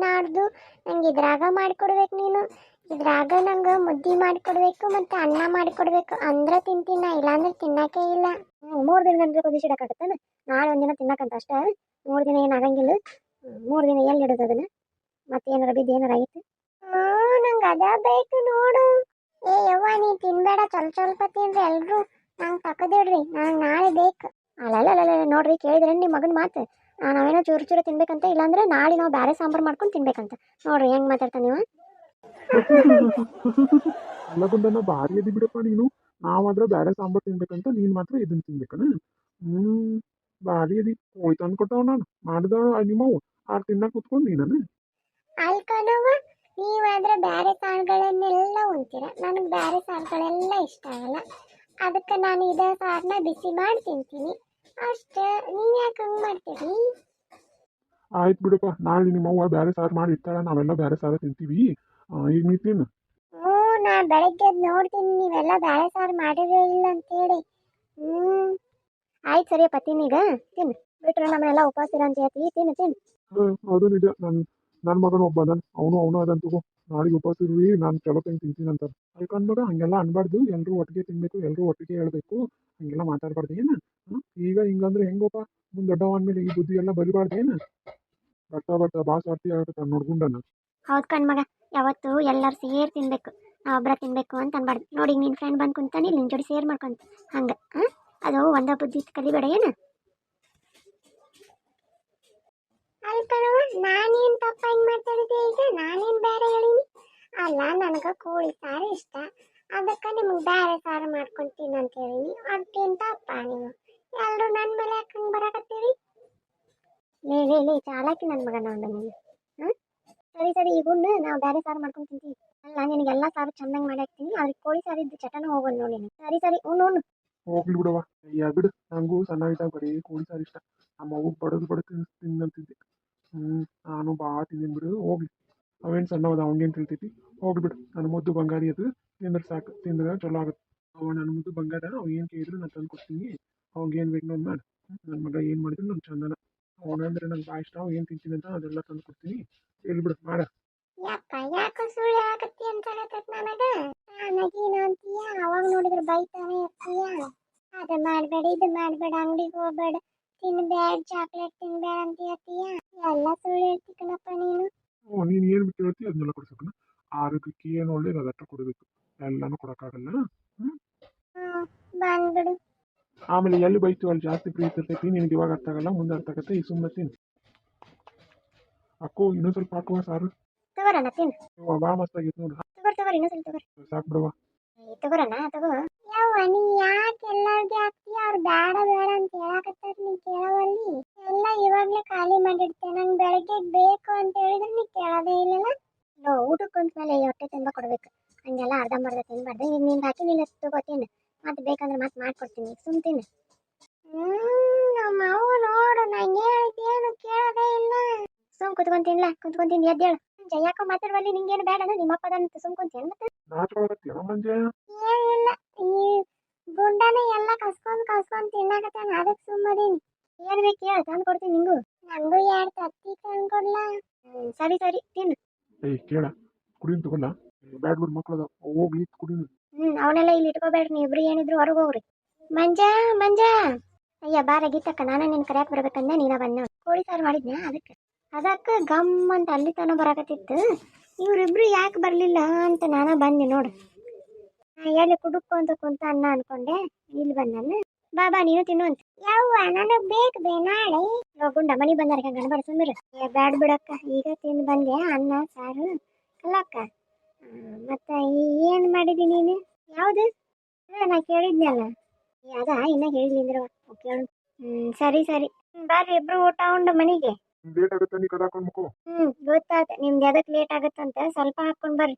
ನಾಡ್ದು ನಂಗೆ ಇದ್ರಾಗ ಮಾಡಿಕೊಡ್ಬೇಕು ನೀನು. ಇದ್ರಾಗ ನಂಗೆ ಮುದ್ದೆ ಮಾಡಿಕೊಡ್ಬೇಕು ಮತ್ತು ಅನ್ನ ಮಾಡಿಕೊಡ್ಬೇಕು, ಅಂದ್ರೆ ತಿಂತೀನಿ, ಇಲ್ಲಾಂದ್ರೆ ತಿನ್ನಕ್ಕೆ ಇಲ್ಲ. 3 ದಿನ ಗಂಟೆ ಕುದಿಸಿಡಕ್ಕಾಗತ್ತಾನ? ನಾಳೆ ಒಂದಿನ ತಿನ್ನಕಂತ ಅಷ್ಟ, 3 ದಿನ ಏನು ಆಗಂಗಿಲ್ಲ. 3 ದಿನ ಎಲ್ಲಿ ಇಡೋದು ಅದನ್ನ? ಮತ್ತೇನಾರ ಬಿದ್ದು ಏನಾರ ಆಗೈತೆ? ನಂಗೆ ಅದ ಬೇಕು ನೋಡು. ಏ ಯವ್ವ ನೀ ತಿನ್ಬೇಡ, ಸ್ವಲ್ಪ ತಿನ್ರಿ ಎಲ್ರು. ನಂಗೆ ತಕದಿಡ್ರಿ, ನಂಗೆ ನಾಳೆ ಬೇಕು. ಅಲ್ಲ ನೋಡ್ರಿ, ಕೇಳಿದ್ರೆ ನಿಮ್ಮ ಮಗನ ಮಾತು. ನಾವೇನೋ ಚೂರು ತಿನ್ಬೇಕಂತ, ಇಲ್ಲಾಂದ್ರೆ ನಾಳೆ ನಾವು ಬೇರೆ ಸಾಂಬಾರು ಮಾಡ್ಕೊಂಡು ತಿನ್ಬೇಕಂತ. ನೋಡ್ರಿ ಹೆಂಗ್ ಮಾತಾಡ್ತಾನೆ ನೀವು. ಅಲ್ಲಗೊಂದನ್ನ ಭಾರಿ ಅದಿ ಬಿಡಪ್ಪ ನೀನು ನಾವಾದ್ರ ಬೇರೆ ಸಾಂಬಾರ್ ತಿನ್ಬೇಕಂತ ನೀನ್ ಮಾತ್ರ ಇದನ್ನ ತಿನ್ಬೇಕನ ಭಾರಿ ಅದಿ ಕೋಳಿ ತಂದು ಕೊಟ್ಟವ ನಾನು ಮಾಡ್ದ ನಿಮ್ಮವು ತಿನ್ನಕ್ ಕುತ್ಕೊಂಡ್ ನೀನನ ಅಲ್ಕನವ್ವ, ನೀವಾದ್ರೆ ಬೇರೆ ಸಾರುಗಳನ್ನೆಲ್ಲ ಉಣ್ತೀರ, ನನಗೆ ಬೇರೆ ಸಾರುಗಳೆಲ್ಲ ಇಷ್ಟ ಆಗಲ್ಲ. ಅದಕ್ಕೆ ನಾನು ಇದೇ ಸಾರನ್ನ ಬಿಸಿ ಮಾಡಿ ತಿಂತೀನಿ. ಅಷ್ಟೇ ನೀವ್ ಯಾಕೆ ಹಂಗ್ ಮಾಡ್ತೀರಿ? ಆಯ್ತು ಬಿಡಪ್ಪ, ನಾಳೆ ನಿಮ್ಮ ಅವ್ವ ಬೇರೆ ಸಾರು ಮಾಡಿ ಇರ್ತಾಳ, ನಾವೆಲ್ಲ ಬೇರೆ ಸಾರು ತಿಂತೀವಿ. ಈಗ ನೀ ತಿನ್ನು. ಹ್ಞೂ ನಾ ಬೆಳಗ್ಗೆ ಎದ್ದು ನೋಡ್ತೀನಿ ನೀವೆಲ್ಲ ಬ್ಯಾಳೆ ಸಾರು ಮಾಡಿರೇ ಇಲ್ಲ ಅಂತೇಳಿ. ಹ್ಮ್ ಆಯ್ತು ಸರಿಯಪ್ಪ ತಿನ್ನೀಗ ತಿನ್ನು. ಬಿಟ್ರೆ ನಮ್ಮನ್ನೆಲ್ಲ ಉಪವಾಸ ಇರೋ ಅಂತ ಹೇಳ್ತೀವಿ. ತಿನ್ನು ತಿನ್ನು. ಅದು ನಿಜ. ನನ್ನ ಮಗನ ಒಬ್ಬ ಅದಾನ, ಅವನು ಅದಂತಗೋ. ನಾಳೆಗೆ ಉಪವಾಸ ಇರ್ವಿ, ನಾನು ಚಲೋ ತಂಗ್ ತಿಂತೀನಿ ಅಂತಾರ. ಅದಕ್ಕೆ ಮಗ ಹಂಗೆಲ್ಲ ಅನ್ಬಾರ್ದು. ಎಲ್ಲರೂ ಒಟ್ಟಿಗೆ ತಿನ್ಬೇಕು, ಎಲ್ಲರೂ ಒಟ್ಟಿಗೆ ಹೇಳ್ಬೇಕು. ಹಂಗೆಲ್ಲ ಮಾತಾಡ್ಬಾರ್ದು ಏನು. ಈಗ ಹಿಂಗಂದ್ರೆ ಹೆಂಗೋಪ? ಮುಂದೆ ದೊಡ್ಡವ ಅಂದ್ಮೇಲೆ ಈ ಬುದ್ಧಿ ಎಲ್ಲ ಬರಿಬಾರ್ದು ಏನು. ಬರ್ತಾ ಬರ್ತಾ ಬಾ ಸಾರ್ತಿ ಆಗತ್ತ ನೋಡ್ಕೊಂಡನ. ಹೌದು ಕಣ್ಮಗ, ಯಾವತ್ತು ಎಲ್ಲರೂ ಸೇರಿ ತಿನ್ಬೇಕು, ನಾವು ಒಬ್ಬರ ತಿನ್ಬೇಕು ಅಂತ ಅನ್ಬಾರ್ದು. ನೋಡಿ ನಿನ್ನ ಫ್ರೆಂಡ್ ಬಂದು ಕುಂತಾನೆ, ನಿನ್ನ ಜೋಡಿ ಸೇರ್ ಮಾಡ್ಕೊಂತ ಹಂಗೆ. ಅದು ಒಂದ ಬುದ್ಧಿ ಕಲಿಬೇಡ ಏನು. ಅಲ್ಕಣವ, ನಾನೇನ್ ತಪ್ಪಾಗಿ ಮಾತಾಡಿದೆ ಈಗ? ನಾನೇನ್ ಬೇರೆ ಹೇಳಿನಿ? ಅಲ್ಲ, ನನಗ ಕೋಳಿ ಸಾರು ಇಷ್ಟ, ಅದಕ್ಕೆ ನಿಮ್ಗೆ ಬೇರೆ ಸಾರು ಮಾಡ್ಕೊಂತೀನಿ ಅಂತ ಹೇಳಿನಿ. ಅದೇನ್ ತಪ್ಪ ನೀವು? ಎಲ್ರು ನನ್ನ ಮೇಲೆ ಯಾಕೆ ಹಂಗೆ ಬರಾಕತ್ತೀರಿ? ಲೇ ಚಾಲಾಕಿ ನನ್ನ ಮಗ ನೋಡ ನೀನು. ಸರಿ ಸರಿ, ಈಗ ಉಣ್ಣು, ನಾವು ಬೇರೆ ಸಾರು ಮಾಡ್ಕೊಂಡು ತಿಂತೀವಿ. ಅಲ್ಲ, ನಿನಗೆಲ್ಲ ಸಾರು ಚೆನ್ನಾಗಿ ಮಾಡಿ ಹಾಕ್ತೀನಿ, ಅವ್ರಿಗೆ ಕೋಳಿ ಸಾರು ಇದ್ದು ಚಟನೂ ಹೋಗೋದು ನೋಡಿ ನೀನು. ಸರಿ ಸರಿ, ಉಣ್ಣು. ಹೋಗ್ಲಿ ಬಿಡವ. ಅಯ್ಯ ಬಿಡು, ನಂಗೂ ಸಣ್ಣ ಇದ್ದಾಗ ಬರೀ ಕೋಳಿ ಸಾರು ಇಷ್ಟ. ನಮ್ಮ ಅವ್ವ ಬಡದು ತಿನ್ನಂತಿದ್ದೆ. ನಾನು ಭಾಳ ತಿಂದಿನಿ ಬಿಡು. ಹೋಗ್ಲಿ, ಅವೇನು ಸಣ್ಣವದ, ಅವಂಗೇನು ತಿಳ್ತೈತಿ. ಹೋಗ್ಬಿಡು, ನನ್ನ ಮುದ್ದು ಬಂಗಾರಿ ಅದು. ತಿಂದ್ರೆ ಸಾಕು, ತಿಂದ್ರೆ ಚಲೋ ಆಗುತ್ತೆ. ಅವ ನನ್ನ ಮುದ್ದು ಬಂಗಾರ, ಅವ ಏನು ಕೇಳಿದ್ರು ನಾನು ತಂದು ಕೊಡ್ತೀನಿ. ಅವಂಗೇನು ಬೇಕು ನೋಡಿ ಮಾಡಿ. ನನ್ನ ಮಗ ಏನು ಮಾಡಿದ್ರು ನನ್ನ ಚಂದನ. ಅವನಂದ್ರೆ ನಂಗೆ ಭಾಳ ಇಷ್ಟ. ಅವ ಏನು ತಿಂತೀನಿ ಅಂತ ಅದೆಲ್ಲ ತಂದು ಕೊಡ್ತೀನಿ. ಎಲ್ಲಿ ಬಿಡು ಮಾಡ. ಯಾಕ ಸುಳ್ಳು ಆಗತ್ತಿ ಅಂತ ಹೇಳತ್ತ ನನಗ? ನಗೀನ ಅಂತೀಯ, ಅವಾಗ ನೋಡಿದ್ರೆ ಬೈತಾನೆ ಇರ್ತೀಯ. ಅದು ಮಾಡಬೇಡ, ಇದು ಮಾಡಬೇಡ, ಅಂಗಡಿಗೆ ಹೋಗ್ಬೇಡ, ತಿನ್ಬೇಡ, ಚಾಕ್ಲೇಟ್ ತಿನ್ಬೇಡ ಅಂತ ಹೇಳ್ತೀಯ. ಎಲ್ಲ ಸುಳ್ಳು ಹೇಳ್ತಿಕನಪ್ಪ ನೀನು. ನೀನು ಏನು ಕೇಳ್ತಿ ಅದನ್ನೆಲ್ಲ ಕೊಡ್ಸಕ್ಕನ. ಆರೋಗ್ಯಕ್ಕೆ ಏನು ಒಳ್ಳೇದು ಅದಷ್ಟು ಕೊಡಬೇಕು, ಎಲ್ಲನೂ ಕೊಡೋಕ್ಕಾಗಲ್ಲ. ಬಂದ್ಬಿಡು. ಆಮೇಲೆ ಎಲ್ಲಿ ಬೈತು ಅಲ್ಲಿ ಜಾಸ್ತಿ ಪ್ರೀತಿ ಇರ್ತೈತಿ. ನಿನಗೆ ಇವಾಗ ಅರ್ಥ ಆಗಲ್ಲ, ಮುಂದೆ ಅರ್ಥ ಆಗತ್ತೆ. ಈ ಸುಮ್ಮನೆ ತಿನ್ನು. ಅಕ್ಕೋ, ಇನ್ನೂ ಸ್ವಲ್ಪ ಹಾಕುವ ಸಾರು. ತಗೋರಣ್ಣ ತಿನ್ನು. ಭಾಳ ಮಸ್ತ್ ಆಗೈತೆ ನೋಡು. ತಗೋರಿ ಇನ್ನೂ ಸ್ವಲ್ಪ ತಗೋರಿ. ಸಾಕು ಬಿಡವ. ತಗೋರಣ್ಣ ತಗೋ. ಯವ್ವ, ನೀ ಯಾಕೆ ಎಲ್ಲಾರ್ಗೆ ಹಾಕ್ತೀಯ? ಅವ್ರು ಬೇಡ ಬೇಡ ಅಂತ ಹೇಳಕತ್ತಾರ, ನೀ ಕೇಳವಲ್ಲಿ. ಎಲ್ಲ ಇವಾಗ್ಲೇ ಖಾಲಿ ಮಾಡಿಡ್ತೇನೆ. ನಂಗೆ ಬೆಳಗ್ಗೆ ಬೇಕು ಅಂತ ಹೇಳಿದ್ರೆ ನೀ ಕೇಳೋದೇ ಇಲ್ಲಲ್ಲ. ಊಟಕ್ಕೆ ಕುಂತ್ಮೇಲೆ ಹೊಟ್ಟೆ ತುಂಬ ಕೊಡ್ಬೇಕು, ಹಂಗೆಲ್ಲ ಅರ್ಧಂಬರ್ಧ ತಿನ್ಬಾರ್ದು. ಈಗ ನಿಂಗೆ ಹಾಕಿ ನೀನು ತಗೋತೀನಿ, ಮತ್ತೆ ಬೇಕಂದ್ರೆ ಮತ್ತೆ ಮಾಡ್ಕೊಡ್ತೀನಿ. ಸುಮ್ ತಿನ್ನು. ನಮ್ಮ ಅವ್ವ ನೋಡು, ನಂಗೆ ಹೇಳಿದ್ದೇನು ಕೇಳೋದೇ ಇಲ್ಲ. ಸುಮ್ ಕುತ್ಕೊಂತೀನಿ ಎದ್ದೇಳು. ಯಾಕೋ ಮಾತಾಡುವಲ್ಲಿ ನಿಂಗೇನು ಬೇಡ, ನಿಮ್ಮಪ್ಪ ಅದಂತ ಸುಮ್ ಕುಂತೀನಿ ಮತ್ತೆ. ನಾಚ್ಕೊಳಕತ್ತೀಯ ಮಂಜೆ? ಏನಿಲ್ಲ, ಈ ಗುಂಡನ ಎಲ್ಲ ಕಸ್ಕೊಂಡ್ ತಿನ್ನಾಕತ್ತಾನ, ಅದಕ್ಕೆ ಸುಮ್ಮದೀನಿ. ಏನು ಬೇಕು ಹೇಳು, ತಂದು ಕೊಡ್ತೀನಿ ನಿಂಗೂ. ನಂಗೂ 2 ತತ್ತಿ ತಂದ್ಕೊಡ್ಲಾ? ಸರಿ ತಿನ್ನು. ಏಯ್ ಕೇಳ, ಕುಡಿನ್ ತಗೊಲ್ಲ. ಬ್ಯಾಡ್ ಬಿಡು, ಮಕ್ಳದ ಹೋಗ್ಲಿ ಕುಡಿನು. ಅವನ್ನೆಲ್ಲ ಇಲ್ಲಿ ಇಟ್ಕೋಬೇಡ್ರಿ, ನೀವು ಇಬ್ರು ಏನಿದ್ರು ಹೊರಗೆ ಹೋಗ್ರಿ. ಮಂಜಾ ಅಯ್ಯ ಬಾರ ಗೀತಕ್ಕ, ನಾನೇ ನಿನ್ ಕರ್ಯಾಕ್ ಬರ್ಬೇಕಂದೆ, ನೀನ ಬಂದ. ಕೋಳಿ ಸಾರು ಮಾಡಿದ್ನ, ಅದಕ್ಕೆ ಗಮ್ ಅಂತ ಅಲ್ಲಿ ತನಕ ಬರಾಕತ್ತಿತ್ತು. ಇವ್ರಿಬ್ರು ಯಾಕೆ ಬರ್ಲಿಲ್ಲ ಅಂತ ನಾನ ಬಂದೆ ನೋಡು. ಎಲ್ಲಿ ಕುಡುಕು ಅಂತ ಕುಂತ ಅನ್ನ ಅನ್ಕೊಂಡೆ, ಇಲ್ಲಿ ಬಂದ. ಬಾ ನೀನು ತಿನ್ನು ಅಂತ. ಯವ್ವ, ನನಗ್ ಬೇಕು ನಾಳೆ. ಗುಂಡ ಮನಿ ಬಂದಾರ ಗಣಬಡ ಸುಂದರ. ಬ್ಯಾಡ್ ಬಿಡಕ್ಕ, ಈಗ ತಿಂದು ಬಂದೆ ಅನ್ನ ಸಾರು. ಅಲ್ಲಕ್ಕ, ಮತ್ತ ಏನ್ ಮಾಡಿದಿ ನೀನು? ಯಾವ್ದು? ನಾ ಕೇಳಿದ್ನಲ್ಲ, ಅದ ಇನ್ನ ಹೇಳಿದ್ರ ಕೇಳು. ಸರಿ ಬರ್ರಿ ಇಬ್ರು ಊಟ ಉಂಡು ಮನಿಗೆ. ಲೇಟ್ ಆಗುತ್ತೆ, ನೀ ಕದ ಹಾಕೊಂಡ್ ಮಕ್ಕೋ. ಗೊತ್ತಾತ ನಿಮ್ದು ಎದಕ್ ಲೇಟ್ ಆಗತ್ತಂತ. ಸ್ವಲ್ಪ ಹಾಕೊಂಡ್ ಬರ್ರಿ,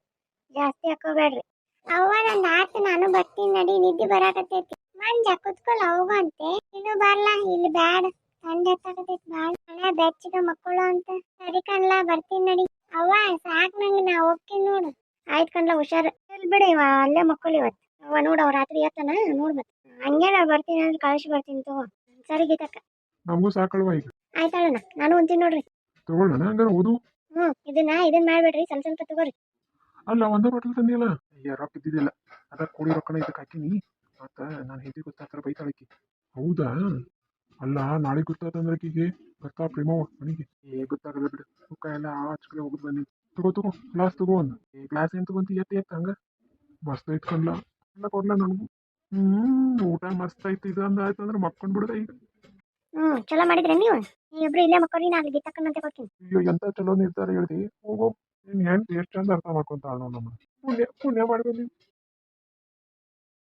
ಜಾಸ್ತಿ ಹಾಕೋಬೇಡ್ರಿ. ಅವ್ವ, ನಂದು ಆತು, ನಾನು ಬರ್ತೀನಿ ನಡಿ, ನಿದ್ದೆ ಬರಾಕತ್ತೈತಿ. ಮಂಜ ಕುತ್ಕೊಲ್ಲ, ಹೋಗಂತೆ. ಇನ್ನು ಬರ್ಲಾ, ಇಲ್ಲಿ ಬ್ಯಾಡ, ತಂದೆ ಎತ್ತಾಕತೈತಿ ಬಾಳ. ಮನೆ ಬೆಚ್ಚಗ ಮಕ್ಕಳು ಅಂತ. ಸರಿ ಕಣ್ಲಾ, ಬರ್ತೀನಿ ನಡಿ. ಅವ್ವ ಸಾಕ್, ನಂಗೆ ನಾ ಹೋಗ್ತೀನಿ ನೋಡು. ಆಯ್ತು ಕಣ್ಲ, ಹುಷಾರು. ಇಲ್ಲಿ ಬಿಡಿ, ಅಲ್ಲೇ ಮಕ್ಕಳು ಇವತ್ತು. ಅವ್ವ ನೋಡು, ಅವ್ರ ರಾತ್ರಿ ಎತ್ತನ ನೋಡ್ಬೇಕು. ಹಂಗೆ ನಾ ಬರ್ತೀನಿ ಅಂದ್ರೆ ಕಳಿಸಿ ಬರ್ತೀನಿ ತಗೋ. ಸರಿ ಗೀತಕ್ಕ, ನಮಗೂ ಸಾಕಲ್ವ ಈಗ. ಆಯ್ತಾಳಣ್ಣ, ನಾನು ಉಂತೀನಿ ನೋಡ್ರಿ. ತಗೊಳ್ಳೋಣ ಹಂಗಾರೆ ಓದು. ಇದನ್ನ ಮಾಡ್ಬೇಡ್ರಿ, ಸ್ವಲ್ಪ ತಗೋರಿ. ಅಲ್ಲ, ಒಂದೇ ಬಾಟಲ್ ತಂದಿಲ್ಲ. ಅಯ್ಯ, ರೊಕ್ಕ ಇದ್ದಿದ್ದಿಲ್ಲ, ಅದ ಕೂಡಿ ರೊಕ್ಕನ ಇದಕ್ಕೆ ಹಾಕಿನಿ. ಮತ್ತ ನಾನು ಹೆಂಡತಿ ಗೊತ್ತಾಗ್ತಾರ ಬೈತಾಳಕಿ. ಹೌದಾ? ಅಲ್ಲ, ನಾಳೆ ಗೊತ್ತಾತಂದ್ರೆ ಆಕಿಗೆ ಬರ್ತಾ ಪ್ರೇಮವ ಮನೆಗೆ. ಗೊತ್ತಾಗಲ್ಲ ಬಿಡು, ಮುಖ ಎಲ್ಲ ಆಚಕಡೆ ಹೋಗುದು ಬನ್ನಿ. ತಗೋ ಗ್ಲಾಸ್ ತಗೋ ಒಂದು. ಗ್ಲಾಸ್ ಏನ್ ತಗೊಂತಿ? ಎತ್ತ ಹಂಗ ಮಸ್ತ್ ಐತ್ ಕಣ್ಲ. ಎಲ್ಲ ಕೊಡ್ಲ ನನಗೂ. ಊಟ ಮಸ್ತ್ ಐತಿ. ಇದು ಅಂದ ಆಯ್ತು ಅಂದ್ರೆ ಮಕ್ಕೊಂಡ್ ಬಿಡುದ ಈಗ. ಚಲೋ ಮಾಡಿದ್ರಿ ನೀವಿಬ್ರು ಇಲ್ಲೇ ಮಕ್ಕಳಿ, ನಾನು ಗೀತಕ್ಕನಂತೆ ಕೊಡ್ತೀನಿ. ಅಯ್ಯೋ, ಎಂತ ಚಲೋ ನಿರ್ಧಾರ ಹೇಳ್ದಿ. ಹೋಗೋ, ನಿನ್ ಹೆಂಡ್ತಿ ಎಷ್ಟು ಚಂದ ಅರ್ಥ ಮಾಡ್ಕೊಂತಾಳ ನೋಡ್. ನಮ್ಮ ಪುಣ್ಯ ಮಾಡ್ಬೇಕು ನೀವು.